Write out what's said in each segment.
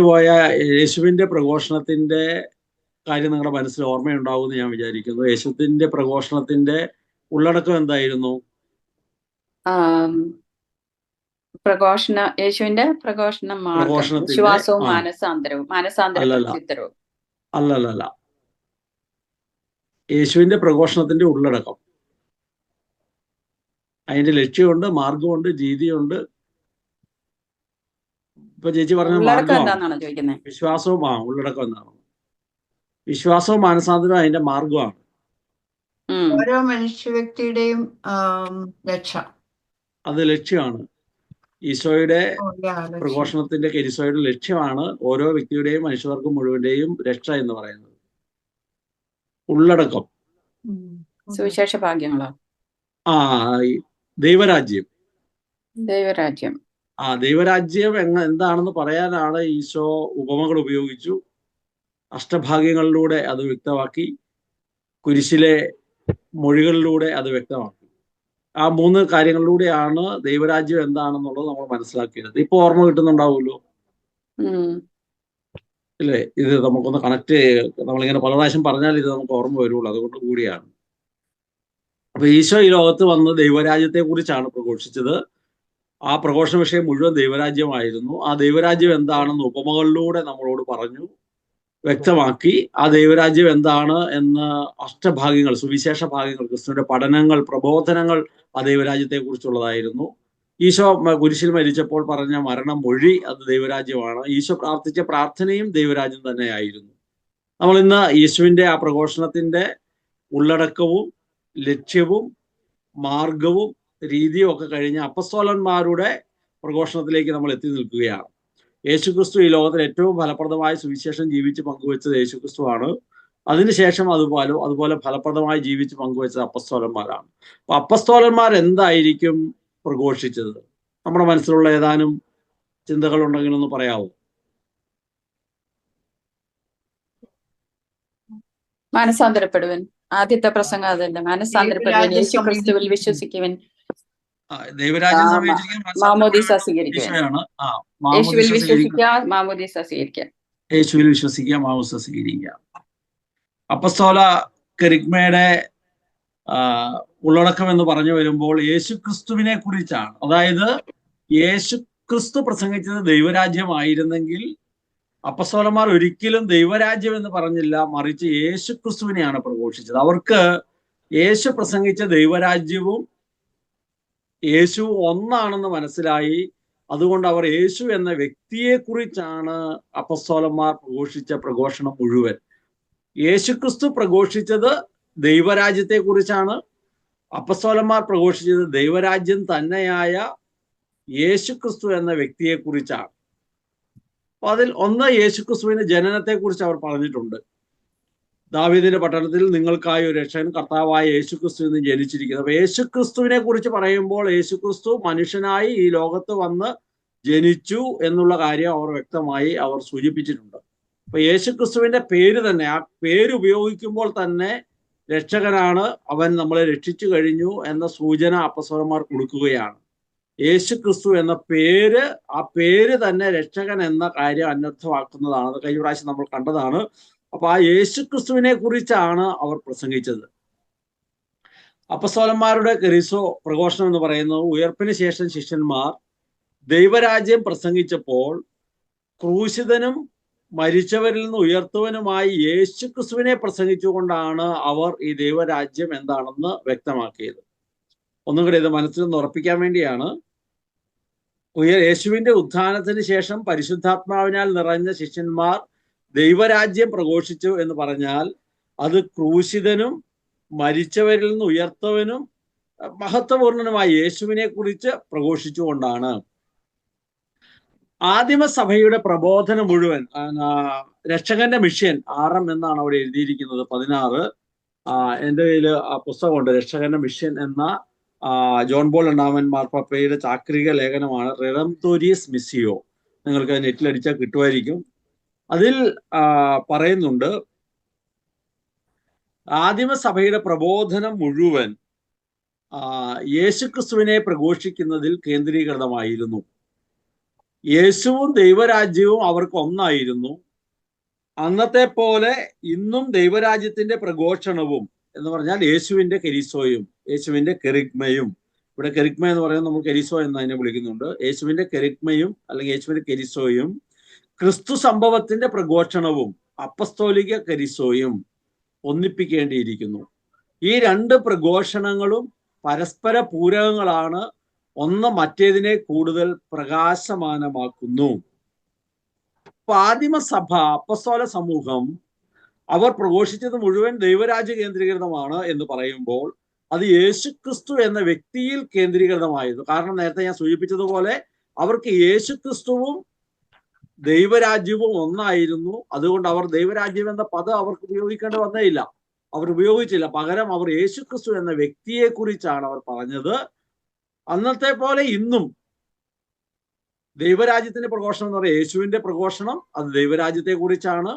പോയ യേശുവിന്റെ പ്രഘോഷണത്തിന്റെ കാര്യം നിങ്ങളുടെ മനസ്സിൽ ഓർമ്മയുണ്ടാവുമെന്ന് ഞാൻ വിചാരിക്കുന്നു. യേശുവിന്റെ പ്രഘോഷണത്തിന്റെ ഉള്ളടക്കം എന്തായിരുന്നു? യേശുവിന്റെ പ്രഘോഷണ മാർഗം വിശ്വാസവും മാനസാന്തരവും പ്രത്യുത്തരവും. അല്ലല്ല, യേശുവിന്റെ പ്രഘോഷണത്തിന്റെ ഉള്ളടക്കം, അതിന്റെ ലക്ഷ്യമുണ്ട്, മാർഗമുണ്ട്, രീതിയുണ്ട്. ഇപ്പൊ ചേച്ചി പറഞ്ഞ മാർഗമാണ് വിശ്വാസവും. ഉള്ളടക്കം എന്താണ്? വിശ്വാസവും മാനസാന്തരവും അതിന്റെ മാർഗമാണ്. ഓരോ മനുഷ്യ വ്യക്തിയുടെയും രക്ഷ, അത് ലക്ഷ്യമാണ്. ഈശോയുടെ പ്രഘോഷണത്തിന്റെ ഈശോയുടെ ലക്ഷ്യമാണ് ഓരോ വ്യക്തിയുടെയും മനുഷ്യവർഗം മുഴുവന്റെയും രക്ഷ എന്ന് പറയുന്നത്. ഉള്ളടക്കം സുവിശേഷ ഭാഗ്യങ്ങളോ? ദൈവരാജ്യം. ദൈവരാജ്യം എന്താണെന്ന് പറയാനാണ് ഈശോ ഉപമകൾ ഉപയോഗിച്ചു. അഷ്ടഭാഗ്യങ്ങളിലൂടെ അത് വ്യക്തമാക്കി, കുരിശിലെ മൊഴികളിലൂടെ അത് വ്യക്തമാക്കി. ആ 3 കാര്യങ്ങളിലൂടെയാണ് ദൈവരാജ്യം എന്താണെന്നുള്ളത് നമ്മൾ മനസ്സിലാക്കിയത്. ഇപ്പൊ ഓർമ്മ കിട്ടുന്നുണ്ടാവുമല്ലോ ഇല്ലേ? ഇത് നമുക്കൊന്ന് കണക്ട് നമ്മളിങ്ങനെ പല പ്രാവശ്യം പറഞ്ഞാൽ ഇത് നമുക്ക് ഓർമ്മ വരുള്ളൂ. അതുകൊണ്ട് കൂടിയാണ്. അപ്പൊ ഈശോ ഈ ലോകത്ത് വന്ന് ദൈവരാജ്യത്തെ കുറിച്ചാണ് പ്രഘോഷിച്ചത്. ആ പ്രഘോഷണ വിഷയം മുഴുവൻ ദൈവരാജ്യമായിരുന്നു. ആ ദൈവരാജ്യം എന്താണെന്ന് ഉപമകളിലൂടെ നമ്മളോട് പറഞ്ഞു, വ്യക്തമാക്കി. ആ ദൈവരാജ്യം എന്താണ് എന്ന് അഷ്ടഭാഗ്യങ്ങൾ, സുവിശേഷ ഭാഗ്യങ്ങൾ, ക്രിസ്തുവിന്റെ പഠനങ്ങൾ, പ്രബോധനങ്ങൾ ആ ദൈവരാജ്യത്തെ കുറിച്ചുള്ളതായിരുന്നു. ഈശോ കുരിശിൽ മരിച്ചപ്പോൾ പറഞ്ഞ മരണം മൊഴി അത് ദൈവരാജ്യമാണ്. ഈശോ പ്രാർത്ഥിച്ച പ്രാർത്ഥനയും ദൈവരാജ്യം തന്നെയായിരുന്നു. നമ്മൾ ഇന്ന് യേശുവിന്റെ ആ പ്രഘോഷണത്തിന്റെ ഉള്ളടക്കവും ലക്ഷ്യവും മാർഗവും രീതിയും ഒക്കെ കഴിഞ്ഞ് അപ്പസ്തോലന്മാരുടെ പ്രഘോഷണത്തിലേക്ക് നമ്മൾ എത്തി നിൽക്കുകയാണ്. യേശുക്രിസ്തു ഈ ലോകത്തിൽ ഏറ്റവും ഫലപ്രദമായ സുവിശേഷം ജീവിച്ച് പങ്കുവെച്ചത് യേശുക്രിസ്തുവാണ്. അതിനുശേഷം അതുപോലെ ഫലപ്രദമായി ജീവിച്ച് പങ്കുവെച്ചത് അപ്പസ്തോലന്മാരാണ്. അപ്പൊ അപ്പസ്തോലന്മാർ എന്തായിരിക്കും പ്രഘോഷിച്ചത്? നമ്മുടെ മനസ്സിലുള്ള ഏതാനും ചിന്തകൾ ഉണ്ടെങ്കിൽ ഒന്ന് പറയാവോ? മാനസാന്തരപ്പെടുവൻ. ആദ്യത്തെ പ്രസംഗം അതല്ല, മാനസാന്തരപ്പെടുവൻ, യേശുക്രിസ്തുവിൽ വിശ്വസിക്കുവൻ, ദൈവരാജ്യം മാമോദീസ സ്വീകരിക്കുക, യേശുവിൽ വിശ്വസിക്കുക, മാമോദീസ സ്വീകരിക്കുക, യേശുവിൽ വിശ്വസിക്കുക, മാമോദീസ സ്വീകരിക്കുക. അപ്പസ്തോല കെരിഗ്മയുടെ ഉള്ളടക്കം എന്ന് പറഞ്ഞു വരുമ്പോൾ യേശുക്രിസ്തുവിനെ കുറിച്ചാണ്. അതായത് യേശുക്രിസ്തു പ്രസംഗിച്ചത് ദൈവരാജ്യമായിരുന്നെങ്കിൽ അപ്പസ്തോലന്മാർ ഒരിക്കലും ദൈവരാജ്യം എന്ന് പറഞ്ഞില്ല, മറിച്ച് യേശുക്രിസ്തുവിനെയാണ് പ്രഘോഷിച്ചത്. അവർക്ക് യേശു പ്രസംഗിച്ച ദൈവരാജ്യവും യേശു ഒന്നാണെന്ന് മനസ്സിലായി. അതുകൊണ്ട് അവർ യേശു എന്ന വ്യക്തിയെ കുറിച്ചാണ് അപ്പസ്തോലന്മാർ പ്രഘോഷിച്ച പ്രഘോഷണം മുഴുവൻ. യേശുക്രിസ്തു പ്രഘോഷിച്ചത് ദൈവരാജ്യത്തെ കുറിച്ചാണ്. അപ്പസ്തോലന്മാർ പ്രഘോഷിച്ചത് ദൈവരാജ്യം തന്നെയായ യേശുക്രിസ്തു എന്ന വ്യക്തിയെ കുറിച്ചാണ്. അപ്പൊ അതിൽ ഒന്ന്, യേശുക്രിസ്തുവിന്റെ ജനനത്തെ കുറിച്ച് അവർ പറഞ്ഞിട്ടുണ്ട്. ദാവീദിന്റെ പട്ടണത്തിൽ നിങ്ങൾക്കായി ഒരു രക്ഷകൻ കർത്താവായ യേശുക്രിസ്തു എന്ന് ജനിച്ചിരിക്കുന്നത്. അപ്പൊ യേശുക്രിസ്തുവിനെ കുറിച്ച് പറയുമ്പോൾ യേശുക്രിസ്തു മനുഷ്യനായി ഈ ലോകത്ത് വന്ന് ജനിച്ചു എന്നുള്ള കാര്യം അവർ വ്യക്തമായി സൂചിപ്പിച്ചിട്ടുണ്ട്. അപ്പൊ യേശുക്രിസ്തുവിന്റെ പേര് തന്നെ, ആ പേര് ഉപയോഗിക്കുമ്പോൾ തന്നെ രക്ഷകനാണ്, അവൻ നമ്മളെ രക്ഷിച്ചു കഴിഞ്ഞു എന്ന സൂചന അപ്പസ്തോലന്മാർ കൊടുക്കുകയാണ്. യേശുക്രിസ്തു എന്ന പേര്, ആ പേര് തന്നെ രക്ഷകൻ എന്ന കാര്യം അനർത്ഥമാക്കുന്നതാണ്. അത് കഴിഞ്ഞ പ്രാവശ്യം നമ്മൾ കണ്ടതാണ്. അപ്പൊ ആ യേശുക്രിസ്തുവിനെ കുറിച്ചാണ് അവർ പ്രസംഗിച്ചത്. അപ്പസ്തോലന്മാരുടെ കെരിസോ പ്രഘോഷണം എന്ന് പറയുന്നത്, ഉയർപ്പിന് ശേഷം ശിഷ്യന്മാർ ദൈവരാജ്യം പ്രസംഗിച്ചപ്പോൾ ക്രൂശിതനും മരിച്ചവരിൽ നിന്ന് ഉയർത്തുവനുമായി യേശുക്രിസ്തുവിനെ പ്രസംഗിച്ചുകൊണ്ടാണ് അവർ ഈ ദൈവരാജ്യം എന്താണെന്ന് വ്യക്തമാക്കിയത്. ഒന്നും കൂടി ഇത് മനസ്സിൽ നിന്ന് ഉറപ്പിക്കാൻ വേണ്ടിയാണ്. യേശുവിന്റെ ഉത്ഥാനത്തിന് ശേഷം പരിശുദ്ധാത്മാവിനാൽ നിറഞ്ഞ ശിഷ്യന്മാർ ദൈവരാജ്യം പ്രഘോഷിച്ചു എന്ന് പറഞ്ഞാൽ അത് ക്രൂശിതനും മരിച്ചവരിൽ നിന്ന് ഉയർത്തവനും മഹത്വപൂർണനുമായ യേശുവിനെ കുറിച്ച് പ്രഘോഷിച്ചുകൊണ്ടാണ്. ആദിമസഭയുടെ പ്രബോധനം മുഴുവൻ, രക്ഷകന്റെ മിഷൻ 6 എന്നാണ് അവിടെ എഴുതിയിരിക്കുന്നത്, 16. എൻ്റെ കയ്യിൽ ആ പുസ്തകമുണ്ട്, രക്ഷകന്റെ മിഷൻ എന്ന ജോൺ പോൾ രണ്ടാമൻ മാർപ്പാപ്പയുടെ ചാക്രിക ലേഖനമാണ്, റെഡംതോരിയസ് മിസ്സിയോ. നിങ്ങൾക്ക് നെറ്റിലടിച്ചാൽ കിട്ടുമായിരിക്കും. അതിൽ പറയുന്നുണ്ട്, ആദിമസഭയുടെ പ്രബോധനം മുഴുവൻ യേശുക്രിസ്തുവിനെ പ്രഘോഷിക്കുന്നതിൽ കേന്ദ്രീകൃതമായിരുന്നു. യേശുവും ദൈവരാജ്യവും അവർക്ക് ഒന്നായിരുന്നു. അന്നത്തെ പോലെ ഇന്നും ദൈവരാജ്യത്തിന്റെ പ്രഘോഷണവും എന്ന് പറഞ്ഞാൽ യേശുവിന്റെ കെരിസോയും യേശുവിന്റെ കെരിഗ്മയും, ഇവിടെ കെരിഗ്മ എന്ന് പറയുന്നത് നമ്മൾ കെരിസോ എന്ന് അതിനെ വിളിക്കുന്നുണ്ട്. യേശുവിന്റെ കെരിഗ്മയും അല്ലെങ്കിൽ യേശുവിന്റെ കെരിസോയും ക്രിസ്തു സംഭവത്തിന്റെ പ്രഘോഷണവും അപ്പസ്തോലിക കെരിസോയും ഒന്നിപ്പിക്കേണ്ടിയിരിക്കുന്നു. ഈ രണ്ട് പ്രഘോഷണങ്ങളും പരസ്പര പൂരകങ്ങളാണ്. ഒന്ന് മറ്റേതിനെ കൂടുതൽ പ്രകാശമാനമാക്കുന്നു. ആദിമസഭ, അപ്പസ്തോല സമൂഹം അവർ പ്രഘോഷിച്ചത് മുഴുവൻ ദൈവരാജ്യ കേന്ദ്രീകൃതമാണ് എന്ന് പറയുമ്പോൾ അത് യേശുക്രിസ്തു എന്ന വ്യക്തിയിൽ കേന്ദ്രീകൃതമായിരുന്നു. കാരണം നേരത്തെ ഞാൻ സൂചിപ്പിച്ചതുപോലെ അവർക്ക് യേശുക്രിസ്തുവും ദൈവരാജ്യവും ഒന്നായിരുന്നു. അതുകൊണ്ട് അവർ ദൈവരാജ്യം എന്ന പദം അവർക്ക് ഉപയോഗിക്കേണ്ടി വന്നേയില്ല, അവർ ഉപയോഗിച്ചില്ല. പകരം അവർ യേശുക്രിസ്തു എന്ന വ്യക്തിയെ കുറിച്ചാണ് അവർ പറഞ്ഞത്. അന്നത്തെ പോലെ ഇന്നും ദൈവരാജ്യത്തിന്റെ പ്രഘോഷണം എന്ന് പറയുന്നത് യേശുവിന്റെ പ്രഘോഷണം, അത് ദൈവരാജ്യത്തെ കുറിച്ചാണ്.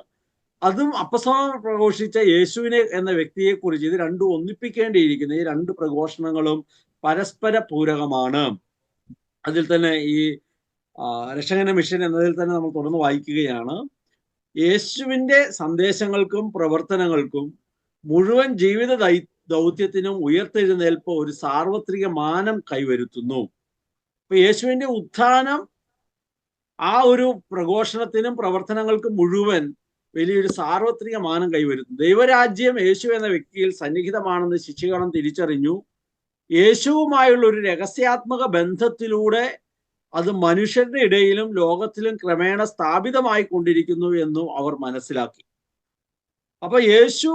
അതും അപ്പസ്തോലർ പ്രഘോഷിച്ച യേശുവിനെ എന്ന വ്യക്തിയെ കുറിച്ച്. ഇത് രണ്ടും ഒന്നിപ്പിക്കേണ്ടിയിരിക്കുന്ന ഈ രണ്ട് പ്രഘോഷണങ്ങളും പരസ്പര പൂരകമാണ്. അതിൽ തന്നെ ഈ രക്ഷകന്റെ മിഷൻ എന്നതിൽ തന്നെ നമ്മൾ തുടർന്ന് വായിക്കുകയാണ്. യേശുവിന്റെ സന്ദേശങ്ങൾക്കും പ്രവർത്തനങ്ങൾക്കും മുഴുവൻ ജീവിത ദൗത്യത്തിനും ഉയർത്തെഴുന്നേൽപ്പ് ഒരു സാർവത്രിക മാനം കൈവരുത്തുന്നു. ഇപ്പൊ യേശുവിന്റെ ഉത്ഥാനം ആ ഒരു പ്രഘോഷണത്തിനും പ്രവർത്തനങ്ങൾക്കും മുഴുവൻ വലിയൊരു സാർവത്രിക മാനം കൈവരുത്തുന്നു. ദൈവരാജ്യം യേശു എന്ന വ്യക്തിയിൽ സന്നിഹിതമാണെന്ന് ശിഷ്യഗണം തിരിച്ചറിഞ്ഞു. യേശുവുമായുള്ള ഒരു രഹസ്യാത്മക ബന്ധത്തിലൂടെ അത് മനുഷ്യരുടെ ഇടയിലും ലോകത്തിലും ക്രമേണ സ്ഥാപിതമായി കൊണ്ടിരിക്കുന്നു എന്നും അവർ മനസ്സിലാക്കി. അപ്പൊ യേശു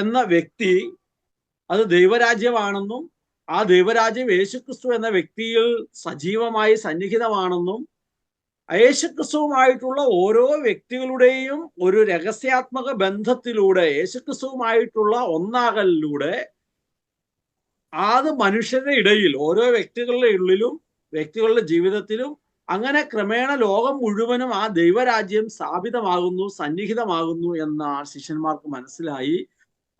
എന്ന വ്യക്തി അത് ദൈവരാജ്യമാണെന്നും ആ ദൈവരാജ്യം യേശുക്രിസ്തു എന്ന വ്യക്തിയിൽ സജീവമായി സന്നിഹിതമാണെന്നും യേശുക്രിസ്തുവുമായിട്ടുള്ള ഓരോ വ്യക്തികളുടെയും ഒരു രഹസ്യാത്മക ബന്ധത്തിലൂടെ യേശുക്രിസ്തുവുമായിട്ടുള്ള ഒന്നാകലിലൂടെ അത് മനുഷ്യരുടെ ഇടയിൽ ഓരോ വ്യക്തികളുടെ ഉള്ളിലും വ്യക്തികളുടെ ജീവിതത്തിലും അങ്ങനെ ക്രമേണ ലോകം മുഴുവനും ആ ദൈവരാജ്യം സ്ഥാപിതമാകുന്നു, സന്നിഹിതമാകുന്നു എന്ന ശിഷ്യന്മാർക്ക് മനസ്സിലായി.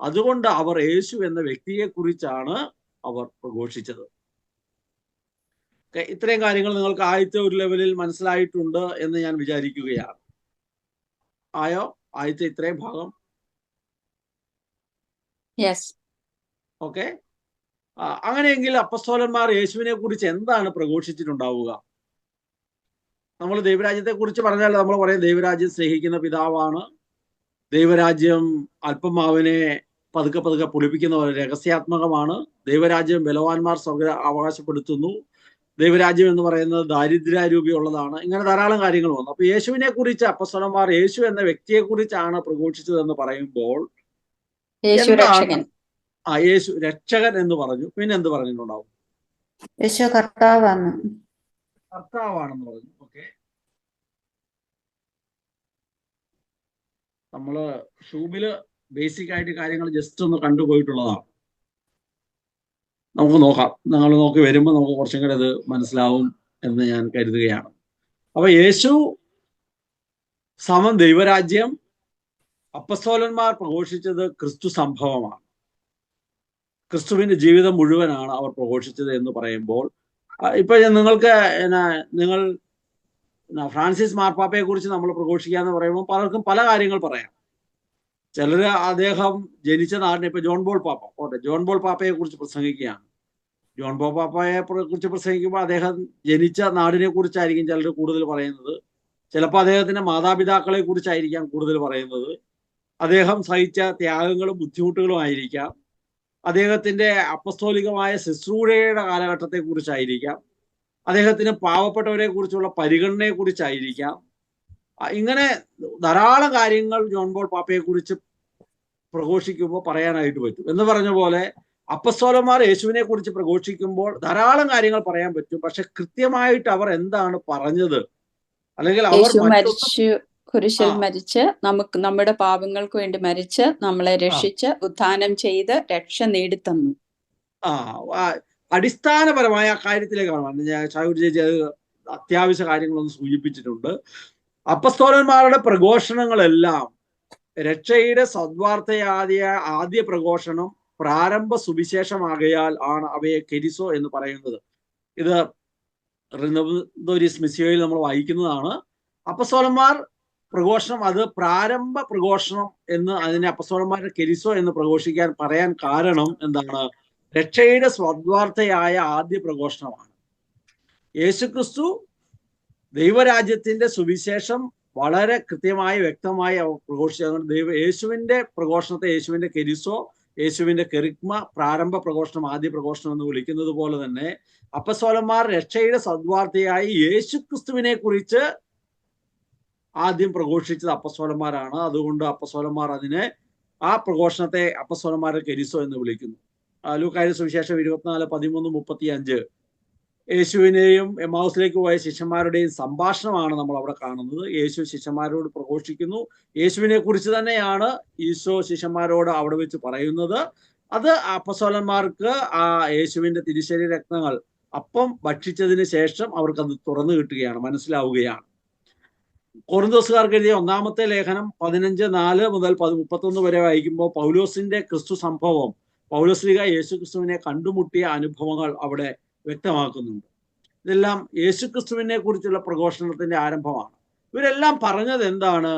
അതുകൊണ്ട് അവർ യേശു എന്ന വ്യക്തിയെ കുറിച്ചാണ് അവർ പ്രഘോഷിച്ചത്. ഇത്രയും കാര്യങ്ങൾ നിങ്ങൾക്ക് ആദ്യത്തെ ഒരു ലെവലിൽ മനസ്സിലായിട്ടുണ്ട് എന്ന് ഞാൻ വിചാരിക്കുകയാണ്. ആയോ ആദ്യത്തെ ഇത്രയും ഭാഗം? ഓക്കെ. അങ്ങനെയെങ്കിൽ അപ്പസ്തോലന്മാർ യേശുവിനെ കുറിച്ച് എന്താണ് പ്രഘോഷിച്ചിട്ടുണ്ടാവുക? നമ്മൾ ദൈവരാജ്യത്തെ കുറിച്ച് പറഞ്ഞാൽ നമ്മൾ പറയും ദൈവരാജ്യം സ്നേഹിക്കുന്ന പിതാവാണ്, ദൈവരാജ്യം അല്പമാവിനെ പതുക്കെ പതുക്കെ പൊളിപ്പിക്കുന്ന പോലെ രഹസ്യാത്മകമാണ്, ദൈവരാജ്യം ബലവാന്മാർ സ്വർഗ അവകാശപ്പെടുത്തുന്നു, ദൈവരാജ്യം എന്ന് പറയുന്നത് ദാരിദ്ര്യാരൂപിയുള്ളതാണ്. ഇങ്ങനെ ധാരാളം കാര്യങ്ങൾ വന്നു. അപ്പൊ യേശുവിനെ കുറിച്ച് അപ്പസ്തോലന്മാർ യേശു എന്ന വ്യക്തിയെ കുറിച്ചാണ് പ്രഘോഷിച്ചതെന്ന് പറയുമ്പോൾ യേശു രക്ഷകൻ എന്ന് പറഞ്ഞു. പിന്നെ എന്ത് പറഞ്ഞിട്ടുണ്ടാവും? യേശു കർത്താവാണെന്ന് പറഞ്ഞു. ഓക്കെ, നമ്മള് ഷൂബില് ബേസിക് ആയിട്ട് കാര്യങ്ങൾ ജസ്റ്റ് ഒന്ന് കണ്ടുപോയിട്ടുള്ളതാണ്. നമുക്ക് നോക്കാം, നിങ്ങൾ നോക്കി വരുമ്പോൾ നമുക്ക് കുറച്ചും കൂടെ അത് മനസ്സിലാവും എന്ന് ഞാൻ കരുതുകയാണ്. അപ്പൊ യേശു സമം ദൈവരാജ്യം, അപ്പസ്തോലന്മാർ പ്രഘോഷിച്ചത് ക്രിസ്തു സംഭവമാണ്, ക്രിസ്തുവിന്റെ ജീവിതം മുഴുവനാണ് അവർ പ്രഘോഷിച്ചത് എന്ന് പറയുമ്പോൾ ഇപ്പൊ നിങ്ങൾക്ക് നിങ്ങൾ ഫ്രാൻസിസ് മാർപ്പാപ്പയെ കുറിച്ച് നമ്മൾ പ്രഘോഷിക്കാന്ന് പറയുമ്പോൾ പലർക്കും പല കാര്യങ്ങൾ പറയാം. ചിലര് അദ്ദേഹം ജനിച്ച നാടിനെ, ഇപ്പൊ ജോൺ ബോൾ പാപ്പയെ കുറിച്ച് പ്രസംഗിക്കുകയാണ്. ജോൺ ബോൾ പാപ്പയെ കുറിച്ച് പ്രസംഗിക്കുമ്പോൾ അദ്ദേഹം ജനിച്ച നാടിനെ കുറിച്ചായിരിക്കും ചിലർ കൂടുതൽ പറയുന്നത്. ചിലപ്പോൾ അദ്ദേഹത്തിന്റെ മാതാപിതാക്കളെ കുറിച്ചായിരിക്കാം കൂടുതൽ പറയുന്നത്. അദ്ദേഹം സഹിച്ച ത്യാഗങ്ങളും ബുദ്ധിമുട്ടുകളും ആയിരിക്കാം. അദ്ദേഹത്തിന്റെ അപ്പസ്തോലികമായ ശുശ്രൂഷയുടെ കാലഘട്ടത്തെ കുറിച്ചായിരിക്കാം. അദ്ദേഹത്തിന് പാവപ്പെട്ടവരെ കുറിച്ചുള്ള പരിഗണനയെ കുറിച്ചായിരിക്കാം. ഇങ്ങനെ ധാരാളം കാര്യങ്ങൾ ജോൺ ബോൾ പാപ്പയെ കുറിച്ച് പ്രഘോഷിക്കുമ്പോൾ പറയാനായിട്ട് പറ്റും. എന്ന് പറഞ്ഞ പോലെ അപ്പസ്തോലന്മാർ യേശുവിനെ കുറിച്ച് പ്രഘോഷിക്കുമ്പോൾ ധാരാളം കാര്യങ്ങൾ പറയാൻ പറ്റും. പക്ഷെ കൃത്യമായിട്ട് അവർ എന്താണ് പറഞ്ഞത്, അല്ലെങ്കിൽ അവർ കുരിശിൽ മരിച്ച് നമുക്ക് നമ്മുടെ പാപങ്ങൾക്ക് വേണ്ടി മരിച്ച് നമ്മളെ രക്ഷിച്ച് ഉത്ഥാനം ചെയ്ത് രക്ഷ നേടിത്തന്നു. അടിസ്ഥാനപരമായ കാര്യത്തിലേക്കാണ് ഞാൻ ചേച്ചി അത് അത്യാവശ്യ കാര്യങ്ങളൊന്ന് സൂചിപ്പിച്ചിട്ടുണ്ട്. അപ്പസ്തോലന്മാരുടെ പ്രഘോഷണങ്ങളെല്ലാം രക്ഷയുടെ സദ്വാർത്തയായ ആദ്യ പ്രഘോഷണം പ്രാരംഭ സുവിശേഷമാകയാൽ ആണ് അവയെ കെരിസോ എന്ന് പറയുന്നത്. ഇത് റിനവദോരിസ് മിസ്സിയോയിൽ നമ്മൾ വായിക്കുന്നതാണ്. അപ്പസ്തോലന്മാർ പ്രഘോഷണം, അത് പ്രാരംഭ പ്രഘോഷണം എന്ന് അതിനെ അപ്പസ്തോലന്മാരുടെ കെരിസോ എന്ന് പറയാൻ കാരണം എന്താണ്? രക്ഷയുടെ സദ്വാർത്തയായ ആദ്യ പ്രഘോഷണമാണ്. യേശുക്രിസ്തു ദൈവരാജ്യത്തിന്റെ സുവിശേഷം വളരെ കൃത്യമായി വ്യക്തമായി പ്രഘോഷിച്ചുകൊണ്ട് യേശുവിന്റെ പ്രഘോഷണത്തെ യേശുവിന്റെ കെരിസോ, യേശുവിന്റെ കെറിഗ്മ, പ്രാരംഭ പ്രഘോഷണം, ആദ്യ പ്രഘോഷണം എന്ന് വിളിക്കുന്നത് പോലെ തന്നെ അപ്പസ്തോലന്മാർ രക്ഷയുടെ സദ്വാർത്തയായി യേശുക്രിസ്തുവിനെ കുറിച്ച് ആദ്യം പ്രഘോഷിച്ചത് അപ്പസ്തോലന്മാരാണ്. അതുകൊണ്ട് അപ്പസ്തോലന്മാർ ആ പ്രഘോഷണത്തെ അപ്പസ്തോലന്മാരുടെ കെരിസോ എന്ന് വിളിക്കുന്നു. ലൂക്കായുടെ സുവിശേഷം 24:13-35 യേശുവിനെയും എമ്മാവുസിലേക്ക് പോയ ശിഷ്യന്മാരുടെയും സംഭാഷണമാണ് നമ്മൾ അവിടെ കാണുന്നത്. യേശു ശിഷ്യന്മാരോട് പ്രഘോഷിക്കുന്നു. യേശുവിനെ കുറിച്ച് തന്നെയാണ് ഈശോ ശിഷ്യന്മാരോട് അവിടെ വെച്ച് പറയുന്നത്. അത് അപ്പസ്തോലന്മാർക്ക് ആ യേശുവിന്റെ തിരുശരീര രക്തങ്ങൾ അപ്പം ഭക്ഷിച്ചതിന് ശേഷം അവർക്കത് തുറന്നു കിട്ടുകയാണ്, മനസ്സിലാവുകയാണ്. കൊറിന്തോസുകാർക്ക് എഴുതിയ ഒന്നാമത്തെ ലേഖനം 15:4 മുതൽ 31 വരെ വായിക്കുമ്പോൾ പൗലോസിന്റെ ക്രിസ്തു സംഭവം, പൗലോസ്ലീഹ യേശു ക്രിസ്തുവിനെ കണ്ടുമുട്ടിയ അനുഭവങ്ങൾ അവിടെ വ്യക്തമാക്കുന്നുണ്ട്. ഇതെല്ലാം യേശുക്രിസ്തുവിനെ കുറിച്ചുള്ള പ്രഘോഷണത്തിന്റെ ആരംഭമാണ്. ഇവരെല്ലാം പറഞ്ഞത് എന്താണ്?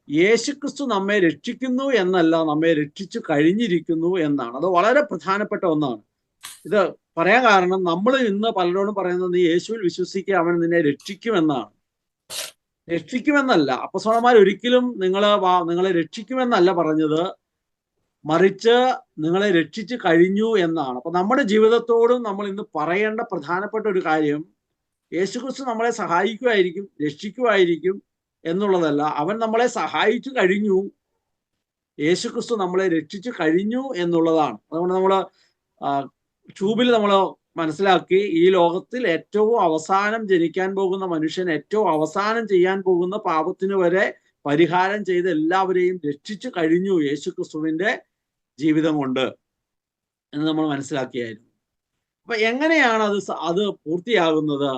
യേശുക്രിസ്തു നമ്മെ രക്ഷിക്കുന്നു എന്നല്ല, നമ്മെ രക്ഷിച്ചു കഴിഞ്ഞിരിക്കുന്നു എന്നാണ്. അത് വളരെ പ്രധാനപ്പെട്ട ഒന്നാണ്. ഇത് പറയാൻ കാരണം നമ്മൾ ഇന്ന് പലരോടും പറയുന്നത് നീ യേശുവിൽ വിശ്വസിക്കുക, അവൻ നിന്നെ രക്ഷിക്കുമെന്നാണ്. രക്ഷിക്കുമെന്നല്ല. അപ്പസ്തോലന്മാർ ഒരിക്കലും നിങ്ങളെ രക്ഷിക്കുമെന്നല്ല പറഞ്ഞത്, മറിച്ച് നിങ്ങളെ രക്ഷിച്ചു കഴിഞ്ഞു എന്നാണ്. അപ്പൊ നമ്മുടെ ജീവിതത്തോടും നമ്മൾ ഇന്ന് പറയേണ്ട പ്രധാനപ്പെട്ട ഒരു കാര്യം, യേശുക്രിസ്തു നമ്മളെ സഹായിക്കുമായിരിക്കും, രക്ഷിക്കുമായിരിക്കും എന്നുള്ളതല്ല, അവൻ നമ്മളെ സഹായിച്ചു കഴിഞ്ഞു, യേശുക്രിസ്തു നമ്മളെ രക്ഷിച്ചു കഴിഞ്ഞു എന്നുള്ളതാണ്. അതുകൊണ്ട് നമ്മൾ ട്യൂബിൽ നമ്മൾ മനസ്സിലാക്കി, ഈ ലോകത്തിൽ ഏറ്റവും അവസാനം ജനിക്കാൻ പോകുന്ന മനുഷ്യൻ ഏറ്റവും അവസാനം ചെയ്യാൻ പോകുന്ന പാപത്തിന് വരെ പരിഹാരം ചെയ്ത് എല്ലാവരെയും രക്ഷിച്ചു കഴിഞ്ഞു യേശുക്രിസ്തുവിന്റെ ജീവിതം കൊണ്ട് എന്ന് നമ്മൾ മനസ്സിലാക്കിയായിരുന്നു. അപ്പൊ എങ്ങനെയാണ് അത് പൂർത്തിയാകുന്നത്?